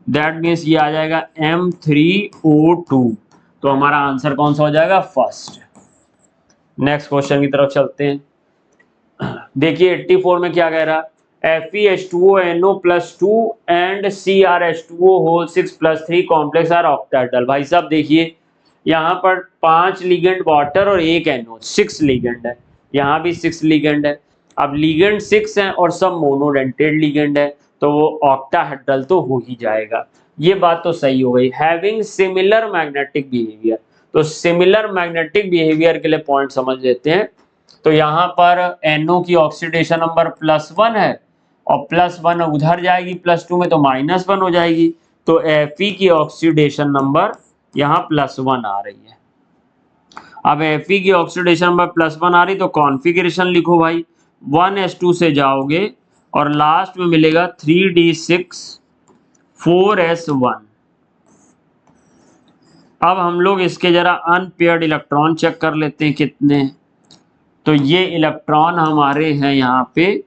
that means ये आ जाएगा M3O2। तो हमारा आंसर कौन सा हो जाएगा, फर्स्ट। नेक्स्ट क्वेश्चन की तरफ चलते हैं। देखिए 84 में क्या कह रहा है, FeH2ONO+2 and CrH2O6+3 complex are octahedral. भाई साहब देखिए यहाँ पर 5 लिगेंड वाटर और 1 NO, 6 लिगेंड है। यहाँ भी 6 लिगेंड है। अब लिगेंड 6 हैं और सब मोनोडेंटेड लिगेंड है, तो वो ऑक्टाहेड्रल तो हो ही जाएगा। ये बात तो सही हो गई। हैविंग सिमिलर मैग्नेटिक बिहेवियर, तो सिमिलर मैग्नेटिक बिहेवियर के लिए पॉइंट समझ लेते हैं। तो यहाँ पर NO की ऑक्सीडेशन नंबर +1 है और +1 उधर जाएगी +2 में तो -1 हो जाएगी। तो Fe की ऑक्सीडेशन नंबर यहाँ +1 आ रही है। अब Fe की ऑक्सीडेशन नंबर +1 आ रही तो कॉन्फ़िगरेशन लिखो भाई, 1s2 से जाओगे और लास्ट में मिलेगा 3d6 4s1। अब हम लोग इसके जरा अनपेयर्ड इलेक्ट्रॉन चेक कर लेते हैं कितने हैं। तो ये इलेक्ट्रॉन हमारे हैं यहाँ पे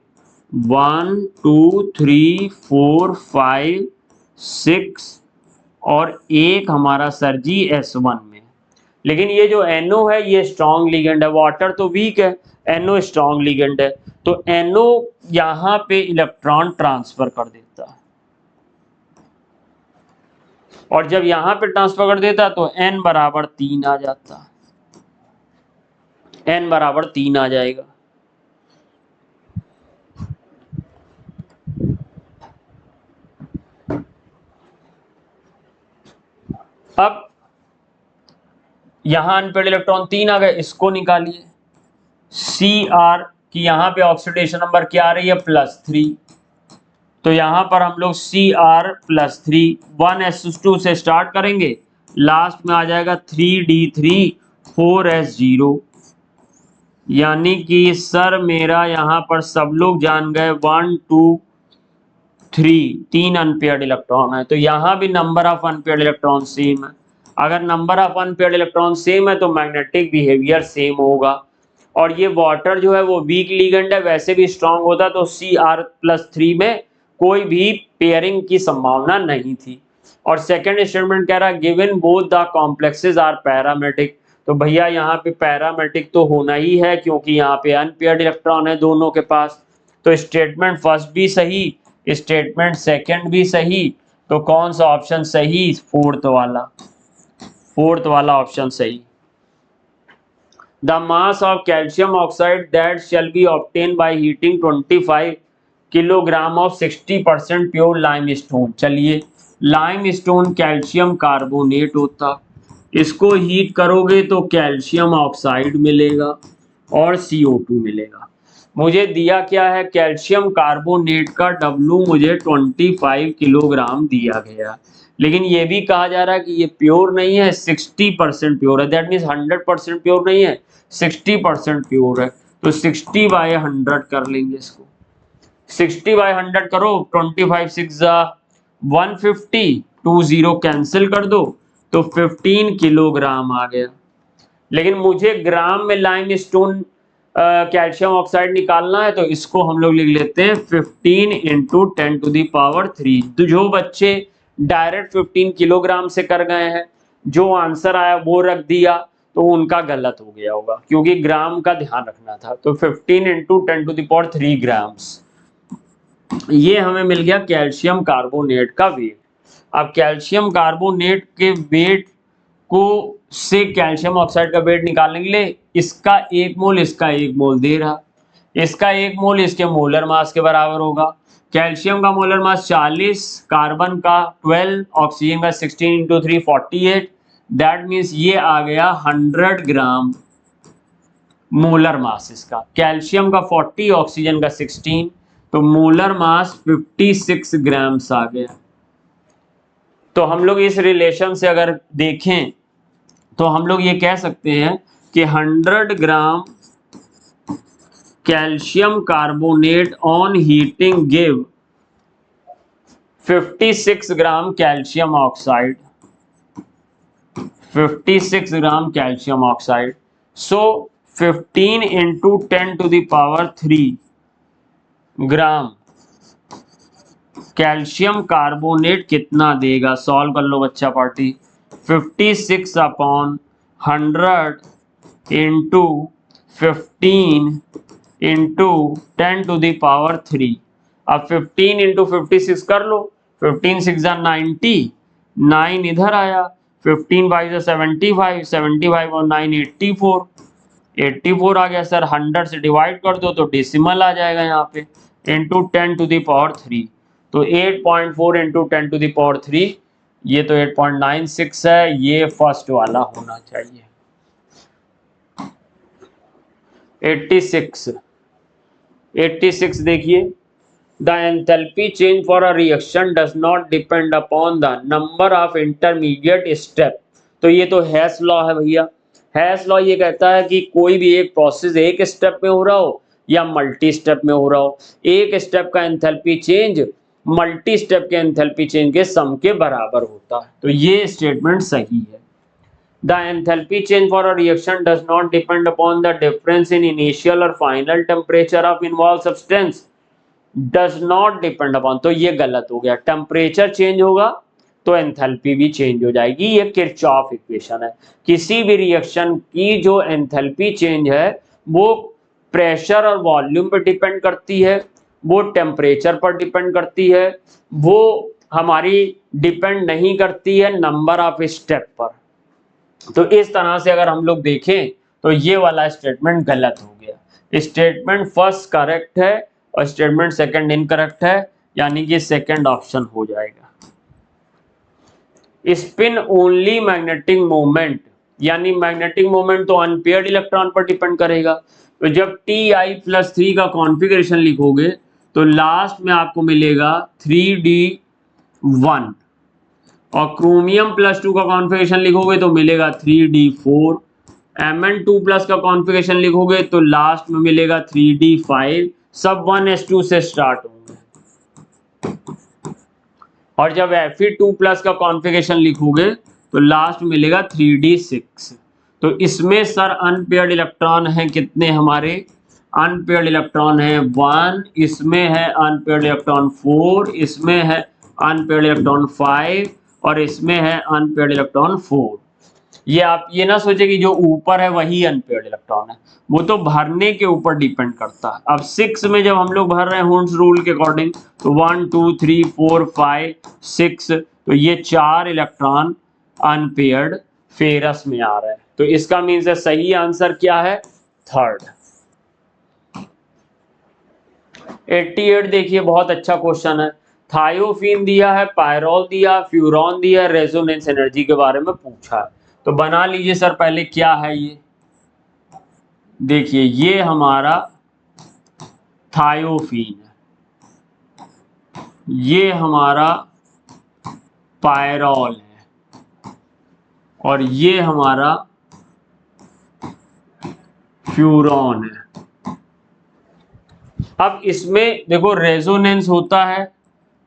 1 2 3 4 5 6 और एक हमारा सर जी S1 में। लेकिन ये जो NO है ये स्ट्रॉन्ग लिगेंड है, वाटर तो वीक है, NO स्ट्रॉन्ग लिगेंड है। तो NO यहाँ पे इलेक्ट्रॉन ट्रांसफर कर देता है और जब यहाँ पे ट्रांसफर कर देता तो N बराबर 3 आ जाता, N बराबर 3 आ जाएगा। अब यहां अनपेयर्ड इलेक्ट्रॉन 3 आ गए, इसको निकालिए। Cr की यहाँ पे ऑक्सीडेशन नंबर क्या आ रही है, +3। तो यहां पर हम लोग Cr+3 1s2 से स्टार्ट करेंगे, लास्ट में आ जाएगा 3d3 4s0। यानी कि सर मेरा यहाँ पर सब लोग जान गए 1 2 3, 3 अनपेयर्ड इलेक्ट्रॉन है। तो यहाँ भी number of unpaired electron same है। अगर number of unpaired electron same है तो मैग्नेटिक बिहेवियर सेम होगा। और ये वाटर जो है वो वीक लिगेंड है, वैसे भी स्ट्रांग होता तो Cr+3 में कोई भी पेयरिंग की संभावना नहीं थी। और सेकंड स्टेटमेंट कह रहा है given both the complexes are paramagnetic. तो भैया यहाँ पे पैरामेटिक तो होना ही है क्योंकि यहाँ पे अनपेयर्ड इलेक्ट्रॉन है दोनों के पास। तो स्टेटमेंट फर्स्ट भी सही, स्टेटमेंट सेकंड भी सही। तो कौन सा ऑप्शन सही, फोर्थ वाला ऑप्शन सही। The mass of calcium oxide that shall be obtain by heating 25 kilogram of 60% pure limestone. चलिए लाइमस्टोन कैल्शियम कार्बोनेट होता, इसको हीट करोगे तो कैल्शियम ऑक्साइड मिलेगा और CO2 मिलेगा। मुझे दिया क्या है, कैल्शियम कार्बोनेट का W मुझे 25 किलोग्राम दिया गया, लेकिन ये भी कहा जा रहा है कि ये प्योर नहीं है, 60% प्योर है। दैट मीन्स 100% प्योर नहीं है, 60% प्योर है। तो 60/100 कर लेंगे इसको। 60/100 करो, 25 6 150, 20 कैंसिल कर दो तो 15 किलोग्राम आ गया। लेकिन मुझे ग्राम में लाइमस्टोन कैल्शियम ऑक्साइड निकालना है तो इसको हम लोग लिख लेते हैं 15 इंटू 10⁻³ तो जो बच्चे डायरेक्ट 15 किलोग्राम से कर गए हैं, जो आंसर आया वो रख दिया, तो उनका गलत हो गया होगा, क्योंकि ग्राम का ध्यान रखना था। तो 15 इंटू 10⁻³ ग्राम्स, ये हमें मिल गया कैल्शियम कार्बोनेट का वेट। अब कैल्शियम कार्बोनेट के वेट को से कैल्शियम ऑक्साइड का वेट निकालने के लिए इसका 1 मोल इसका 1 मोल दे रहा, इसका 1 मोल इसके मोलर मास के बराबर होगा। कैल्शियम का मोलर मास 40, कार्बन का 12, ऑक्सीजन का 16 इंटू 3 48, दैट मीन्स ये आ गया 100 ग्राम मोलर मास इसका। कैल्शियम का 40, ऑक्सीजन का 16, तो मोलर मास 56 ग्राम्स आ गया। तो हम लोग इस रिलेशन से अगर देखें तो हम लोग ये कह सकते हैं कि 100 ग्राम calcium carbonate on heating give 56 gram calcium oxide, 56 gram calcium oxide. So 15 into 10⁻³ gram calcium carbonate कितना देगा? सॉल्व कर लो बच्चा पार्टी। 56 upon 100 into 15 into 10⁻³। अब 15 इंटू 56 कर लो, 15 6 90, 9 इधर आया, 15 5 75, 75 और 9 84, 84 आ गया सर। 100 से डिवाइड कर दो तो डेसिमल आ जाएगा यहाँ पे, इंटू 10⁻³ तो 8.4 इंटू 10⁻³, ये तो 8.96 है, ये फर्स्ट वाला होना चाहिए। 86 देखिए, the enthalpy change for a reaction does not depend upon the number of intermediate step. तो ये तो हैस लॉ है भैया। हैस लॉ ये कहता है कि कोई भी एक प्रोसेस एक स्टेप में हो रहा हो या मल्टी स्टेप में हो रहा हो, एक स्टेप का एंथैल्पी चेंज मल्टी स्टेप के एंथैल्पी चेंज के सम के बराबर होता है। तो ये स्टेटमेंट सही है। The enthalpy change for a reaction does not depend upon the difference in initial or final temperature of involved substance. Does not depend upon, तो ये गलत हो गया। टेम्परेचर चेंज होगा तो एंथैल्पी भी चेंज हो जाएगी, ये किरचॉफ इक्वेशन है। किसी भी रिएक्शन की जो एंथैल्पी चेंज है वो प्रेशर और वॉल्यूम पर डिपेंड करती है, वो टेम्परेचर पर डिपेंड करती है, वो हमारी डिपेंड नहीं करती है नंबर ऑफ स्टेप पर। तो इस तरह से अगर हम लोग देखें तो ये वाला स्टेटमेंट गलत हो गया। स्टेटमेंट फर्स्ट करेक्ट है और स्टेटमेंट सेकंड इनकरेक्ट है, यानी कि सेकंड ऑप्शन हो जाएगा। स्पिन ओनली मैग्नेटिक मोमेंट, यानी मैग्नेटिक मोमेंट तो अनपेयर्ड इलेक्ट्रॉन पर डिपेंड करेगा। तो जब Ti+3 का कॉन्फ़िगरेशन लिखोगे तो लास्ट में आपको मिलेगा 3d1, और क्रोमियम +2 का कॉन्फ़िगरेशन लिखोगे तो मिलेगा 3d4, Mn2+ का कॉन्फ़िगरेशन लिखोगे तो लास्ट में मिलेगा 3d5, सब 1s2 से स्टार्ट होंगे। और जब Fe2+ का कॉन्फ़िगरेशन लिखोगे तो लास्ट में मिलेगा 3d6। तो इसमें सर अनपेयर्ड इलेक्ट्रॉन है कितने हमारे? अनपेयर्ड इलेक्ट्रॉन है 1, इसमें है अनपेयर्ड इलेक्ट्रॉन 4, इसमें है अनपेयर्ड इलेक्ट्रॉन 5 और इसमें है अनपेयर्ड इलेक्ट्रॉन 4। ये आप ये ना सोचे कि जो ऊपर है वही अनपेयर्ड इलेक्ट्रॉन है, वो तो भरने के ऊपर डिपेंड करता है। अब 6 में जब हम लोग भर रहे हैं हुंस रूल के अकॉर्डिंग तो 1 2 3 4 5 6, तो ये 4 इलेक्ट्रॉन अनपेयर्ड फेरस में आ रहे हैं। तो इसका मीन्स है सही आंसर क्या है? थर्ड। 88 देखिए, बहुत अच्छा क्वेश्चन है। थायोफीन दिया है, पायरोल दिया, फ्यूरॉन दिया है, रेजोनेंस एनर्जी के बारे में पूछा है। तो बना लीजिए सर पहले क्या है ये। देखिए ये हमारा थायोफीन है, ये हमारा पायरोल है और ये हमारा फ्यूरॉन है। अब इसमें देखो रेजोनेंस होता है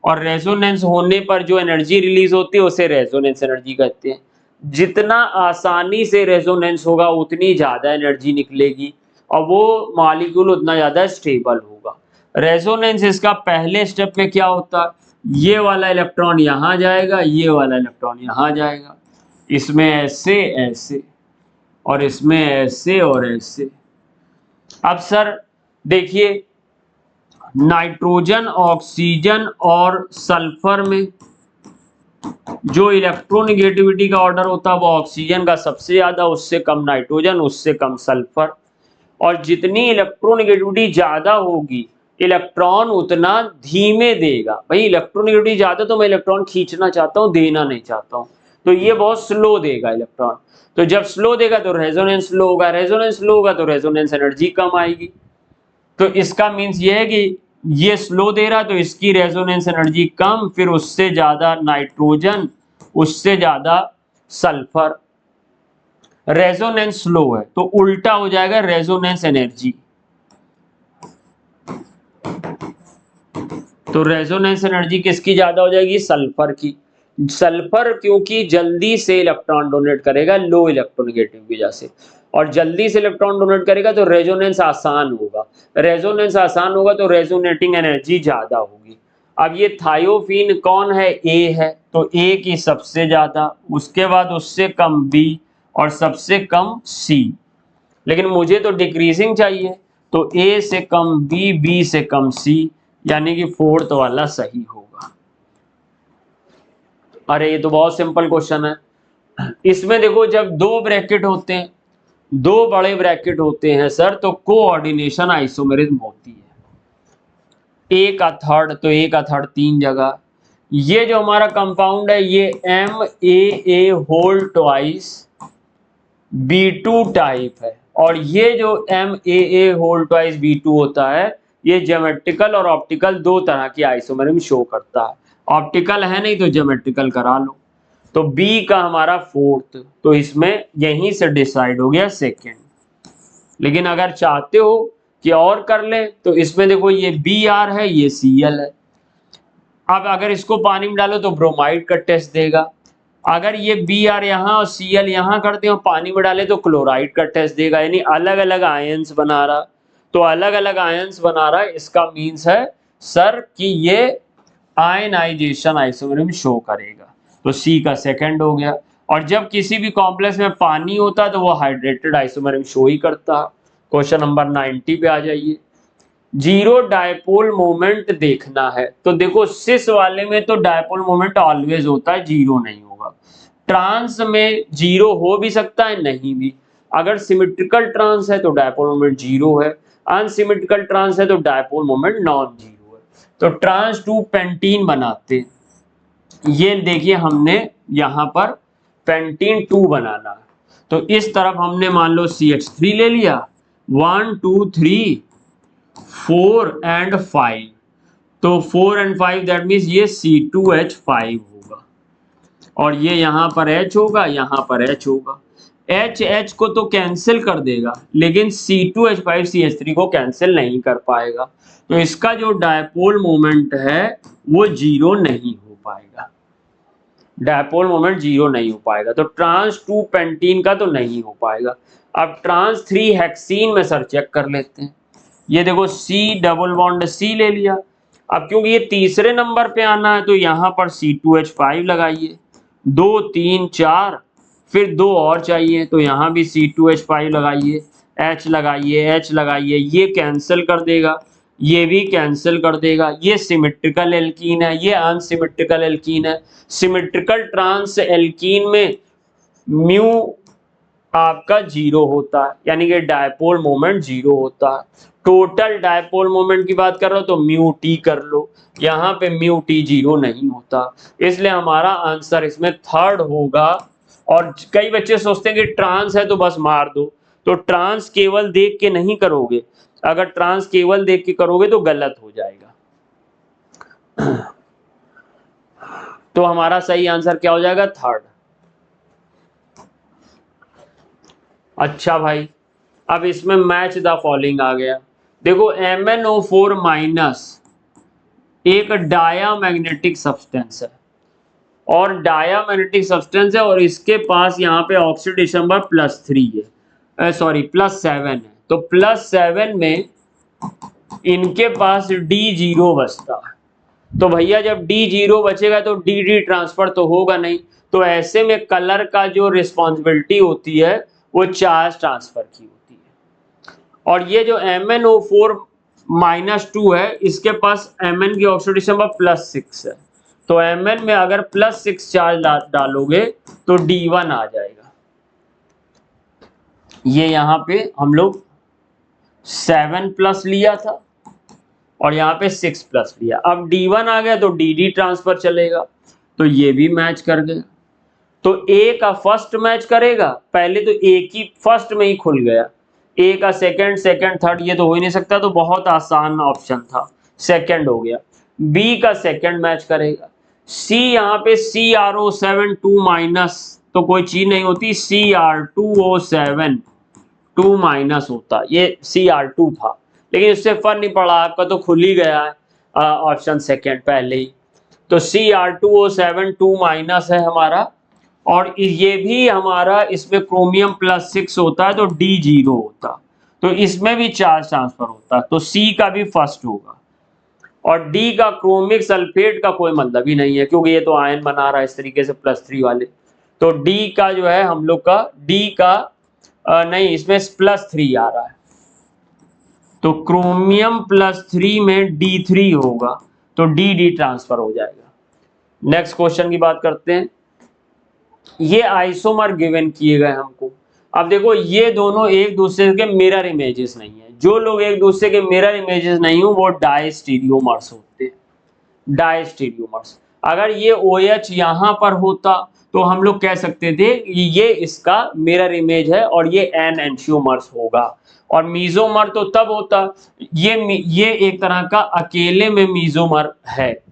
और रेजोनेंस होने पर जो एनर्जी रिलीज होती है उसे रेजोनेंस एनर्जी कहते हैं। जितना आसानी से रेजोनेंस होगा उतनी ज़्यादा एनर्जी निकलेगी और वो मॉलिक्यूल उतना ज़्यादा स्टेबल होगा। रेजोनेंस इसका पहले स्टेप में क्या होता है, ये वाला इलेक्ट्रॉन यहाँ जाएगा, ये वाला इलेक्ट्रॉन यहाँ जाएगा, इसमें ऐसे ऐसे और इसमें ऐसे और ऐसे। अब सर देखिए, नाइट्रोजन, ऑक्सीजन और सल्फर में जो इलेक्ट्रोनेगेटिविटी का ऑर्डर होता है वो ऑक्सीजन का सबसे ज्यादा, उससे कम नाइट्रोजन, उससे कम सल्फर। और जितनी इलेक्ट्रोनेगेटिविटी ज्यादा होगी इलेक्ट्रॉन उतना धीमे देगा। भाई इलेक्ट्रोनेगेटिविटी ज्यादा तो मैं इलेक्ट्रॉन खींचना चाहता हूँ, देना नहीं चाहता हूँ, तो ये बहुत स्लो देगा इलेक्ट्रॉन। तो जब स्लो देगा तो रेजोनेंस स्लो होगा, रेजोनेंस स्लो होगा तो रेजोनेंस एनर्जी कम आएगी। तो इसका मीन्स ये है कि ये स्लो दे रहा तो इसकी रेजोनेंस एनर्जी कम, फिर उससे ज्यादा नाइट्रोजन, उससे ज्यादा सल्फर। रेजोनेंस स्लो है तो उल्टा हो जाएगा रेजोनेंस एनर्जी। तो रेजोनेंस एनर्जी किसकी ज्यादा हो जाएगी, सल्फर की। सल्फर क्योंकि जल्दी से इलेक्ट्रॉन डोनेट करेगा लो इलेक्ट्रोनेगेटिव की वजह से, और जल्दी से इलेक्ट्रॉन डोनेट करेगा तो रेजोनेंस आसान होगा, रेजोनेंस आसान होगा तो रेजोनेटिंग एनर्जी ज्यादा होगी। अब ये थायोफीन कौन है, ए है, तो ए की सबसे ज्यादा, उसके बाद उससे कम बी और सबसे कम सी। लेकिन मुझे तो डिक्रीजिंग चाहिए, तो ए से कम बी, बी से कम सी, यानी कि फोर्थ वाला सही होगा। अरे ये तो बहुत सिंपल क्वेश्चन है। इसमें देखो जब दो ब्रैकेट होते हैं, दो बड़े ब्रैकेट होते हैं सर, तो कोऑर्डिनेशन आइसोमेरिज्म होती है। ए का थर्ड, तो ए का थर्ड 3 जगह। ये जो हमारा कंपाउंड है ये MAA whole twice B2 type है, और ये जो MAA होल ट्वाइस B2 होता है ये ज्योमेट्रिकल और ऑप्टिकल दो तरह की आइसोमेरिज्म शो करता है। ऑप्टिकल है नहीं तो ज्योमेट्रिकल करा लो। तो B का हमारा फोर्थ, तो इसमें यहीं से डिसाइड हो गया सेकेंड। लेकिन अगर चाहते हो कि और कर ले तो इसमें देखो ये Br है, ये Cl है। अब अगर इसको पानी में डालो तो ब्रोमाइड का टेस्ट देगा। अगर ये Br यहाँ और Cl यहाँ करते हो, पानी में डाले तो क्लोराइड का टेस्ट देगा। यानी अलग अलग आयंस बना रहा, तो अलग अलग आयंस बना रहा है, इसका मीन्स है सर कि ये आयनाइजेशन आइसोमेरिज्म शो करेगा। तो C का सेकंड हो गया। और जब किसी भी कॉम्प्लेक्स में पानी होता है तो वो हाइड्रेटेड आइसोमेरिज्म शो ही करता है। क्वेश्चन नंबर 90 पे आ जाइए। जीरो डायपोल मोमेंट देखना है, तो देखो सिस वाले में तो डायपोल मोमेंट ऑलवेज होता है, जीरो नहीं होगा। ट्रांस में जीरो हो भी सकता है, नहीं भी। अगर सिमेट्रिकल ट्रांस है तो डायपोल मोमेंट जीरो है, अनसिमेट्रिकल ट्रांस है तो डायपोल मोमेंट नॉन जीरो है। तो ट्रांस टू पेंटीन बनाते, ये देखिए हमने यहां पर पेंटीन 2 बनाना है, तो इस तरफ हमने मान लो CH3 ले लिया, 1 2 3 4 एंड 5, तो 4 एंड 5 दैट मीन्स ये C2H5 होगा, और ये यहां पर H होगा, यहां पर H होगा। H को तो कैंसिल कर देगा, लेकिन C2H5 CH3 को कैंसिल नहीं कर पाएगा, तो इसका जो डायपोल मोमेंट है वो जीरो नहीं हो पाएगा। डायपोल मोमेंट जीरो नहीं हो पाएगा, तो ट्रांस 2 पेंटीन का तो नहीं हो पाएगा। अब ट्रांस 3 हेक्सीन में सर चेक कर लेते हैं। ये देखो C डबल बॉन्ड C ले लिया। अब क्योंकि ये तीसरे नंबर पे आना है तो यहाँ पर C2H5 लगाइए, 2 3 4, फिर 2 और चाहिए तो यहाँ भी C2H5 लगाइए, H लगाइए, H लगाइए, ये कैंसिल कर देगा, ये भी कैंसिल कर देगा। ये सिमेट्रिकल एल्कीन है, ये अनसिमेट्रिकल एल्कीन है। सिमेट्रिकल ट्रांस एल्कीन में म्यू आपका जीरो होता है, यानी कि डायपोल मोमेंट जीरो होता है। टोटल डायपोल मोमेंट की बात कर रहा हो तो म्यू टी कर लो, यहाँ पे म्यू टी जीरो नहीं होता, इसलिए हमारा आंसर इसमें थर्ड होगा। और कई बच्चे सोचते हैं कि ट्रांस है तो बस मार दो, तो ट्रांस केवल देख के नहीं करोगे, अगर ट्रांस केवल देख के करोगे तो गलत हो जाएगा। तो हमारा सही आंसर क्या हो जाएगा, थर्ड। अच्छा भाई, अब इसमें मैच द फॉलोइंग आ गया। देखो MnO4 माइनस एक डायामैग्नेटिक सब्सटेंस है, और डायामैग्नेटिक सब्सटेंस है, और इसके पास यहाँ पे ऑक्सीडेशन नंबर +3 है, सॉरी +7 है। तो +7 में इनके पास D0 बचता। तो भैया जब D0 बचेगा तो DD ट्रांसफर तो होगा नहीं, तो ऐसे में कलर का जो रिस्पॉन्सिबिलिटी होती है वो चार्ज ट्रांसफर की होती है। और ये जो MnO4 -2 है, इसके पास Mn की ऑक्सीडेशन नंबर +6 है, तो Mn में अगर +6 चार्ज डालोगे तो D1 आ जाएगा। ये यहाँ पे हम लोग 7+ लिया था और यहाँ पे 6+ लिया, अब D1 आ गया तो DD ट्रांसफर चलेगा, तो ये भी मैच कर गया। तो A का फर्स्ट मैच करेगा, पहले तो A की फर्स्ट में ही खुल गया, A का सेकंड, सेकंड थर्ड ये तो हो ही नहीं सकता, तो बहुत आसान ऑप्शन था, सेकंड हो गया। B का सेकंड मैच करेगा, C यहाँ पे CrO7 2- तो कोई चीज नहीं होती, Cr2O7 2- होता, ये Cr2 था, लेकिन इससे फर्क नहीं पड़ा, आपका तो खुल ही गया है ऑप्शन सेकंड पहले ही, तो Cr2O7 2- है हमारा, और ये भी हमारा इसमें क्रोमियम +6 होता है तो D0 होता, तो इसमें भी चार्ज ट्रांसफर होता, तो C का भी फर्स्ट होगा। और D का क्रोमिक सल्फेट का कोई मतलब ही नहीं है, क्योंकि ये तो आयन बना रहा है इस तरीके से +3 वाले, तो D का जो है हम लोग का D का नहीं, इसमें +3 आ रहा है, तो क्रोमियम +3 में D3 होगा, तो DD ट्रांसफर हो जाएगा। नेक्स्ट क्वेश्चन की बात करते हैं। ये आइसोमर गिवन किए गए हमको, अब देखो ये दोनों एक दूसरे के मिरर इमेजेस नहीं है, जो लोग एक दूसरे के मिरर इमेजेस नहीं हो वो डायस्टीरियोमर्स होते हैं, डायस्टीरियोमर्स। अगर ये OH यहाँ पर होता तो हम लोग कह सकते थे ये इसका मिरर इमेज है और ये एन-एंशियोमर्स होगा, और मीजोमर तो तब होता, ये एक तरह का अकेले में मीजोमर है,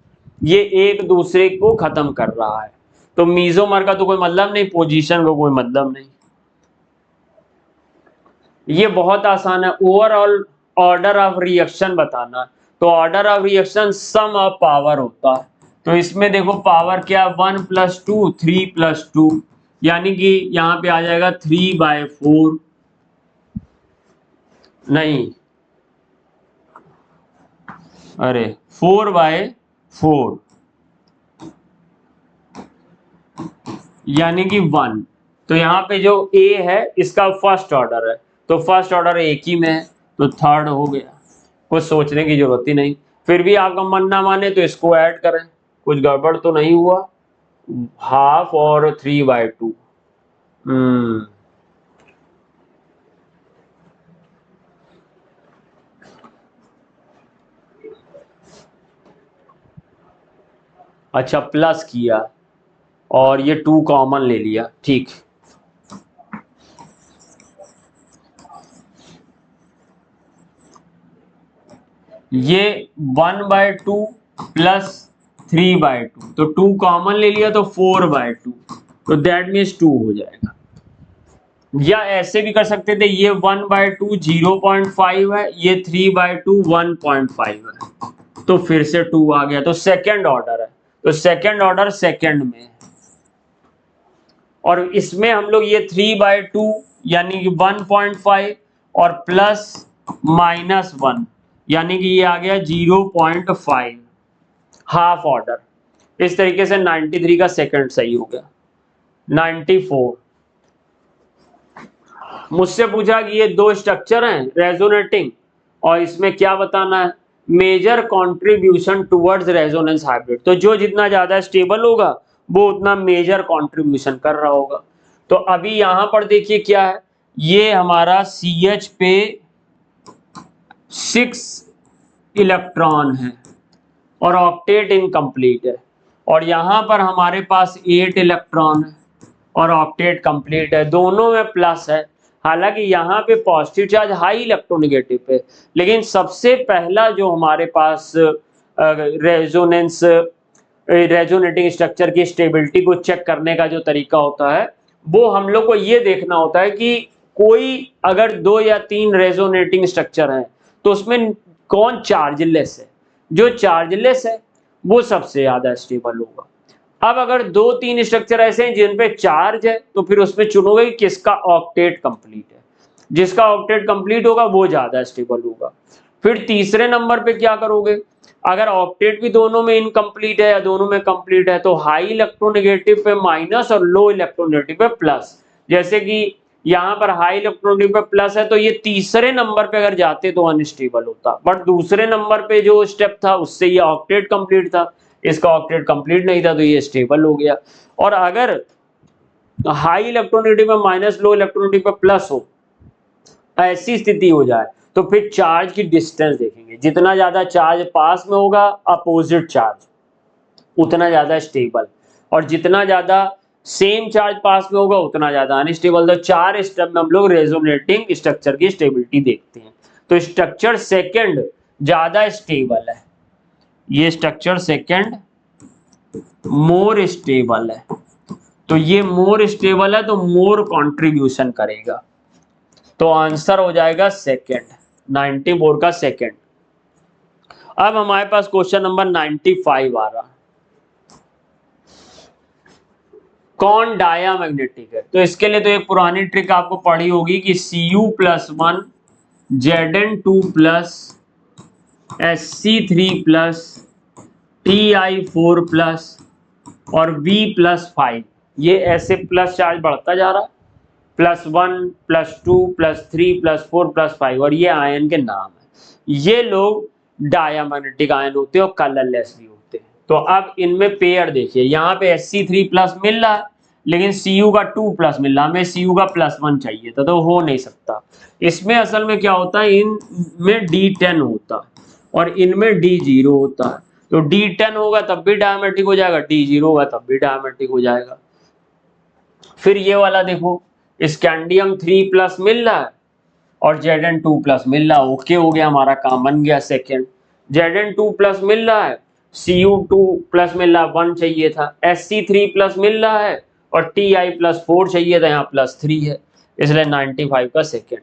ये एक दूसरे को खत्म कर रहा है, तो मीजोमर का तो कोई मतलब नहीं, पोजीशन का कोई मतलब नहीं। ये बहुत आसान है, ओवरऑल ऑर्डर ऑफ रिएक्शन बताना, तो order of reaction sum of power होता है, तो इसमें देखो पावर क्या, 1 + 2 3 + 2, यानी कि यहाँ पे आ जाएगा 3/4, नहीं अरे 4/4, यानी कि 1, तो यहाँ पे जो A है इसका फर्स्ट ऑर्डर है, तो फर्स्ट ऑर्डर एक ही में है, तो थर्ड हो गया, कुछ सोचने की जरूरत ही नहीं। फिर भी आपका मन ना माने तो इसको ऐड करें, कुछ गड़बड़ तो नहीं हुआ, हाफ और 3/2, अच्छा प्लस किया और ये 2 कॉमन ले लिया, ठीक, ये 1/2 + 3/2, तो 2 कॉमन ले लिया तो 4/2, तो दैट मीन्स 2 हो जाएगा। या ऐसे भी कर सकते थे, ये 1/2 0.5 है, ये 3/2 1.5 है, तो फिर से 2 आ गया, तो सेकंड ऑर्डर है, तो सेकंड ऑर्डर सेकंड में है। और इसमें हम लोग ये 3/2 यानी कि 1.5 और +-1 यानी कि ये आ गया 0.5, हाफ ऑर्डर, इस तरीके से 93 का सेकंड सही हो गया। 94, मुझसे पूछा कि ये 2 स्ट्रक्चर हैं रेजोनेटिंग और इसमें क्या बताना है, major contribution towards resonance hybrid, तो जो जितना ज्यादा स्टेबल होगा वो उतना मेजर कंट्रीब्यूशन कर रहा होगा। तो अभी यहां पर देखिए क्या है, ये हमारा CH पे 6 इलेक्ट्रॉन है और ऑक्टेट इनकम्प्लीट है, और यहां पर हमारे पास 8 इलेक्ट्रॉन है और ऑक्टेट कंप्लीट है, दोनों में प्लस है। हालांकि यहाँ पे पॉजिटिव चार्ज हाई इलेक्ट्रोनेगेटिव है, लेकिन सबसे पहला जो हमारे पास रेजोनेटिंग स्ट्रक्चर की स्टेबिलिटी को चेक करने का जो तरीका होता है वो हम लोग को ये देखना होता है कि कोई अगर 2 या 3 रेजोनेटिंग स्ट्रक्चर है तो उसमें कौन चार्जलेस है, जो चार्जलेस है वो सबसे ज्यादा स्टेबल होगा। अब अगर 2-3 स्ट्रक्चर ऐसे हैं जिन पे चार्ज है तो फिर उसमें चुनोगे कि किसका ऑक्टेट कंप्लीट है, जिसका ऑक्टेट कंप्लीट होगा वो ज्यादा स्टेबल होगा। फिर तीसरे नंबर पे क्या करोगे, अगर ऑक्टेट भी दोनों में इनकम्प्लीट है या दोनों में कंप्लीट है तो हाई इलेक्ट्रोनेगेटिव पे माइनस और लो इलेक्ट्रोनेगेटिव पे प्लस। जैसे कि यहाँ पर हाई इलेक्ट्रोनेगेटिव पे प्लस है तो ये तीसरे नंबर पे अगर जाते तो अनस्टेबल होता, बट दूसरे नंबर पे जो स्टेप था उससे ये ऑक्टेट कंप्लीट था, इसका ऑक्टेट कंप्लीट नहीं था तो ये स्टेबल हो गया। और अगर हाई इलेक्ट्रोनेगेटिव में माइनस, लो इलेक्ट्रोनेगेटिव पे प्लस हो, ऐसी स्थिति हो जाए तो फिर चार्ज की डिस्टेंस देखेंगे, जितना ज्यादा चार्ज पास में होगा अपोजिट चार्ज उतना ज्यादा स्टेबल, और जितना ज्यादा सेम चार्ज पास में होगा उतना ज्यादा अनस्टेबल। तो 4 स्टेप में हम लोग रेजोनेटिंग स्ट्रक्चर की स्टेबिलिटी देखते हैं। तो स्ट्रक्चर सेकंड ज्यादा स्टेबल है, ये स्ट्रक्चर सेकंड मोर स्टेबल है, तो ये मोर स्टेबल है तो मोर कंट्रीब्यूशन करेगा, तो आंसर हो जाएगा सेकंड, 94 का सेकंड। अब हमारे पास क्वेश्चन नंबर 95 आ रहा, कौन डायामैग्नेटिक है? तो इसके लिए तो एक पुरानी ट्रिक आपको पढ़ी होगी कि Cu+1 Zn2 plus Sc3 plus Ti4 plus और V+5, ये ऐसे प्लस चार्ज बढ़ता जा रहा, +1 +2 +3 +4 +5, और ये आयन के नाम है। ये लोग डायामैग्नेटिक आयन होते हैं और कलरलेस भी होते हैं। तो अब इनमें पेयर देखिए, यहाँ पे Sc3+ मिल रहा है लेकिन Cu का 2+ मिल रहा, हमें Cu का +1 चाहिए था तो हो नहीं सकता। इसमें असल में क्या होता है, इनमें D10 होता है और इनमें D0 होता है, तो D10 होगा तब भी डायमेट्रिक हो जाएगा, D0 होगा तब भी डायमेट्रिक हो जाएगा। फिर ये वाला देखो, स्कैंडियम 3+ मिल रहा है और Zn2+ मिल रहा है, ओके हो गया, हमारा काम बन गया सेकेंड। Zn2+ मिल रहा है, Cu2+ मिल रहा है, 1 चाहिए था, Sc3+ मिल रहा है और Ti+4 चाहिए था, यहाँ +3 है, इसलिए 95 का सेकेंड।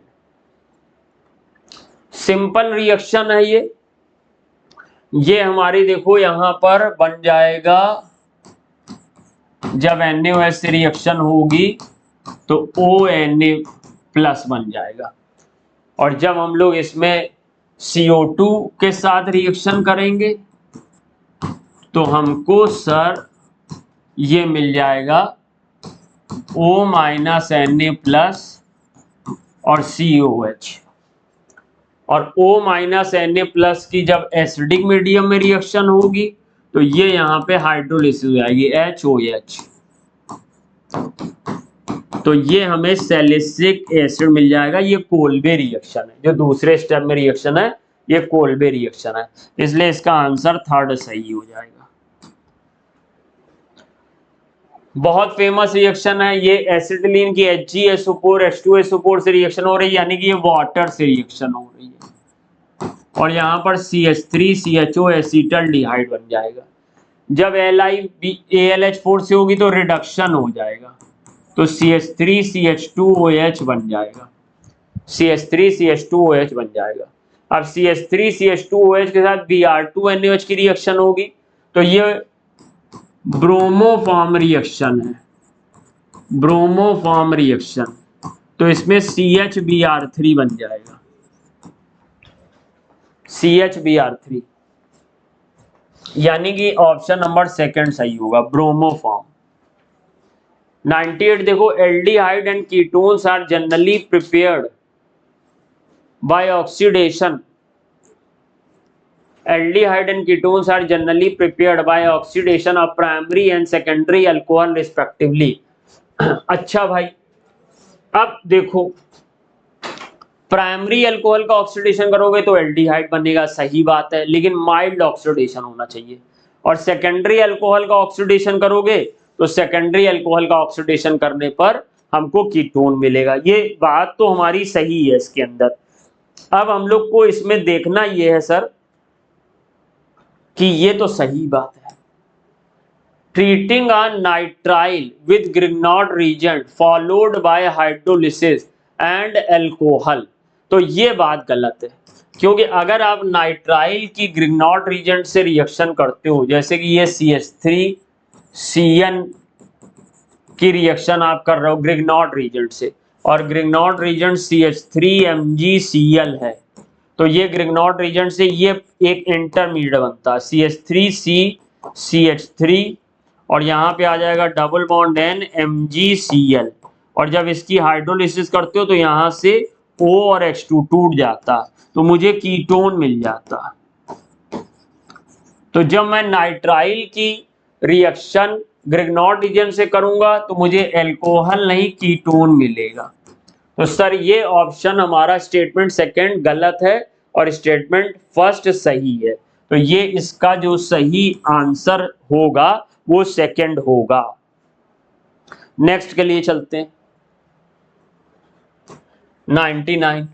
सिंपल रिएक्शन है ये हमारी देखो यहाँ पर बन जाएगा, जब NaOH से रिएक्शन होगी तो ONa+ बन जाएगा, और जब हम लोग इसमें CO2 के साथ रिएक्शन करेंगे तो हमको सर ये मिल जाएगा O- Na+ और COH, और O- Na+ की जब एसिडिक मीडियम में रिएक्शन होगी तो ये यहाँ पे हाइड्रोलिसिस हो जाएगी HOH, तो ये हमें सैलिसिलिक एसिड मिल जाएगा। ये कोल्बे रिएक्शन है, जो दूसरे स्टेप में रिएक्शन है ये कोल्बे रिएक्शन है, इसलिए इसका आंसर थर्ड सही हो जाएगा। बहुत फेमस रिएक्शन है ये, एसिटिलीन की HgSO4 H2SO4 से रिएक्शन हो रही है, यानी कि ये वाटर से रिएक्शन हो रही है, और यहाँ पर CH3CHO एसिटल्डिहाइड बन जाएगा। जब AlH4 से होगी तो रिडक्शन हो जाएगा, तो CH3CH2OH बन जाएगा, CH3CH2OH बन जाएगा। अब CH3CH2OH के साथ Br2NaOH की रिएक्शन होगी तो ये ब्रोमोफॉर्म रिएक्शन है, ब्रोमोफॉर्म रिएक्शन, तो इसमें CHBr3 बन जाएगा, CHBr3, यानी कि ऑप्शन नंबर सेकंड सही होगा, ब्रोमोफॉर्म। 98 देखो, aldehyde and ketones are generally prepared by oxidation, aldehyde and ketones are generally prepared by oxidation of primary and secondary alcohol respectively। अच्छा भाई, अब देखो प्राइमरी अल्कोहल का ऑक्सीडेशन करोगे तो एल्डिहाइड बनेगा, सही बात है, लेकिन माइल्ड ऑक्सीडेशन होना चाहिए, और सेकेंडरी अल्कोहल का ऑक्सीडेशन करोगे तो सेकेंडरी अल्कोहल का ऑक्सीडेशन करने पर हमको कीटोन मिलेगा। ये बात तो हमारी सही है इसके अंदर। अब हम लोग को इसमें देखना ये है सर कि ये तो सही बात है, treating a nitrile with Grignard reagent followed by hydrolysis and alcohol, तो ये बात गलत है, क्योंकि अगर आप नाइट्राइल की ग्रिग्नॉट रिएजेंट से रिएक्शन करते हो, जैसे कि ये CH3Cn की रिएक्शन आप कर रहे हो ग्रिग्नॉट रिएजेंट से, और ग्रिग्नॉट रीजेंट CH3MgCl है। तो ये ग्रिग्नॉट रीजेंट से ये एक इंटरमीडिएट बनता है CH3CCH3 और यहाँ पे आ जाएगा डबल बॉन्ड N MgCl और जब इसकी हाइड्रोलिसिस करते हो तो यहाँ से O और H2 टूट जाता तो मुझे कीटोन मिल जाता। तो जब मैं नाइट्राइल की रिएक्शन ग्रिग्नॉट रीजन से करूंगा तो मुझे एल्कोहल नहीं कीटोन मिलेगा। तो सर ये ऑप्शन हमारा स्टेटमेंट सेकंड गलत है और स्टेटमेंट फर्स्ट सही है। तो ये इसका जो सही आंसर होगा वो सेकंड होगा। नेक्स्ट के लिए चलते हैं। 99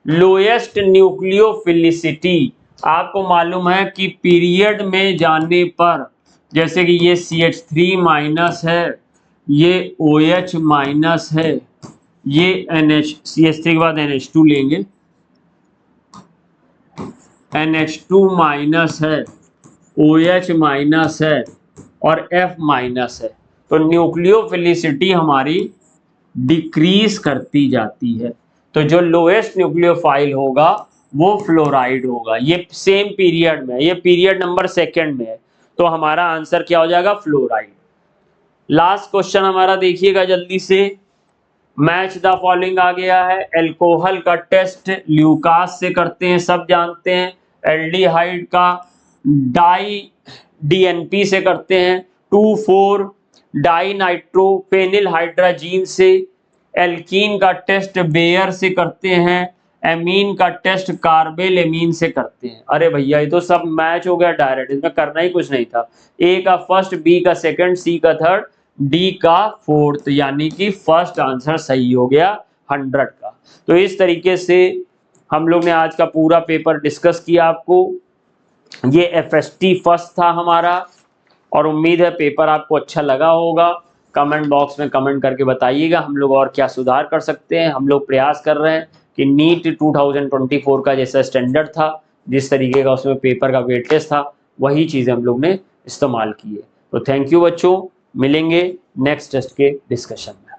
लोएस्ट न्यूक्लियोफिलिसिटी। आपको मालूम है कि पीरियड में जाने पर जैसे कि ये CH3 माइनस है, ये OH माइनस है, ये CH3 के बाद NH2 लेंगे, NH2 माइनस है, OH माइनस है और F माइनस है। तो न्यूक्लियोफिलिसिटी हमारी डिक्रीज करती जाती है। तो जो लोएस्ट न्यूक्लियोफाइल होगा वो फ्लोराइड होगा। ये सेम पीरियड में, ये पीरियड नंबर सेकंड में है। तो हमारा आंसर क्या हो जाएगा? फ्लोराइड। लास्ट क्वेश्चन हमारा देखिएगा जल्दी से। मैच द फॉलोइंग आ गया है। एल्कोहल का टेस्ट ल्यूकास से करते हैं, सब जानते हैं। एल्डिहाइड का डाई DNP से करते हैं। 2,4 डाई नाइट्रोफेनिल हाइड्राजीन से। एल्कीन का टेस्ट बेयर से करते हैं। एमीन का टेस्ट कार्बेल एमीन से करते हैं। अरे भैया ये तो सब मैच हो गया डायरेक्ट, इसमें करना ही कुछ नहीं था। ए का फर्स्ट, बी का सेकंड, सी का थर्ड, डी का फोर्थ, यानी कि फर्स्ट आंसर सही हो गया 100 का। तो इस तरीके से हम लोग ने आज का पूरा पेपर डिस्कस किया। आपको ये FST फर्स्ट था हमारा और उम्मीद है पेपर आपको अच्छा लगा होगा। कमेंट बॉक्स में कमेंट करके बताइएगा हम लोग और क्या सुधार कर सकते हैं। हम लोग प्रयास कर रहे हैं कि नीट 2024 का जैसा स्टैंडर्ड था, जिस तरीके का उसमें पेपर का वेटेज था, वही चीज़ें हम लोग ने इस्तेमाल की है। तो थैंक यू बच्चों, मिलेंगे नेक्स्ट टेस्ट के डिस्कशन में।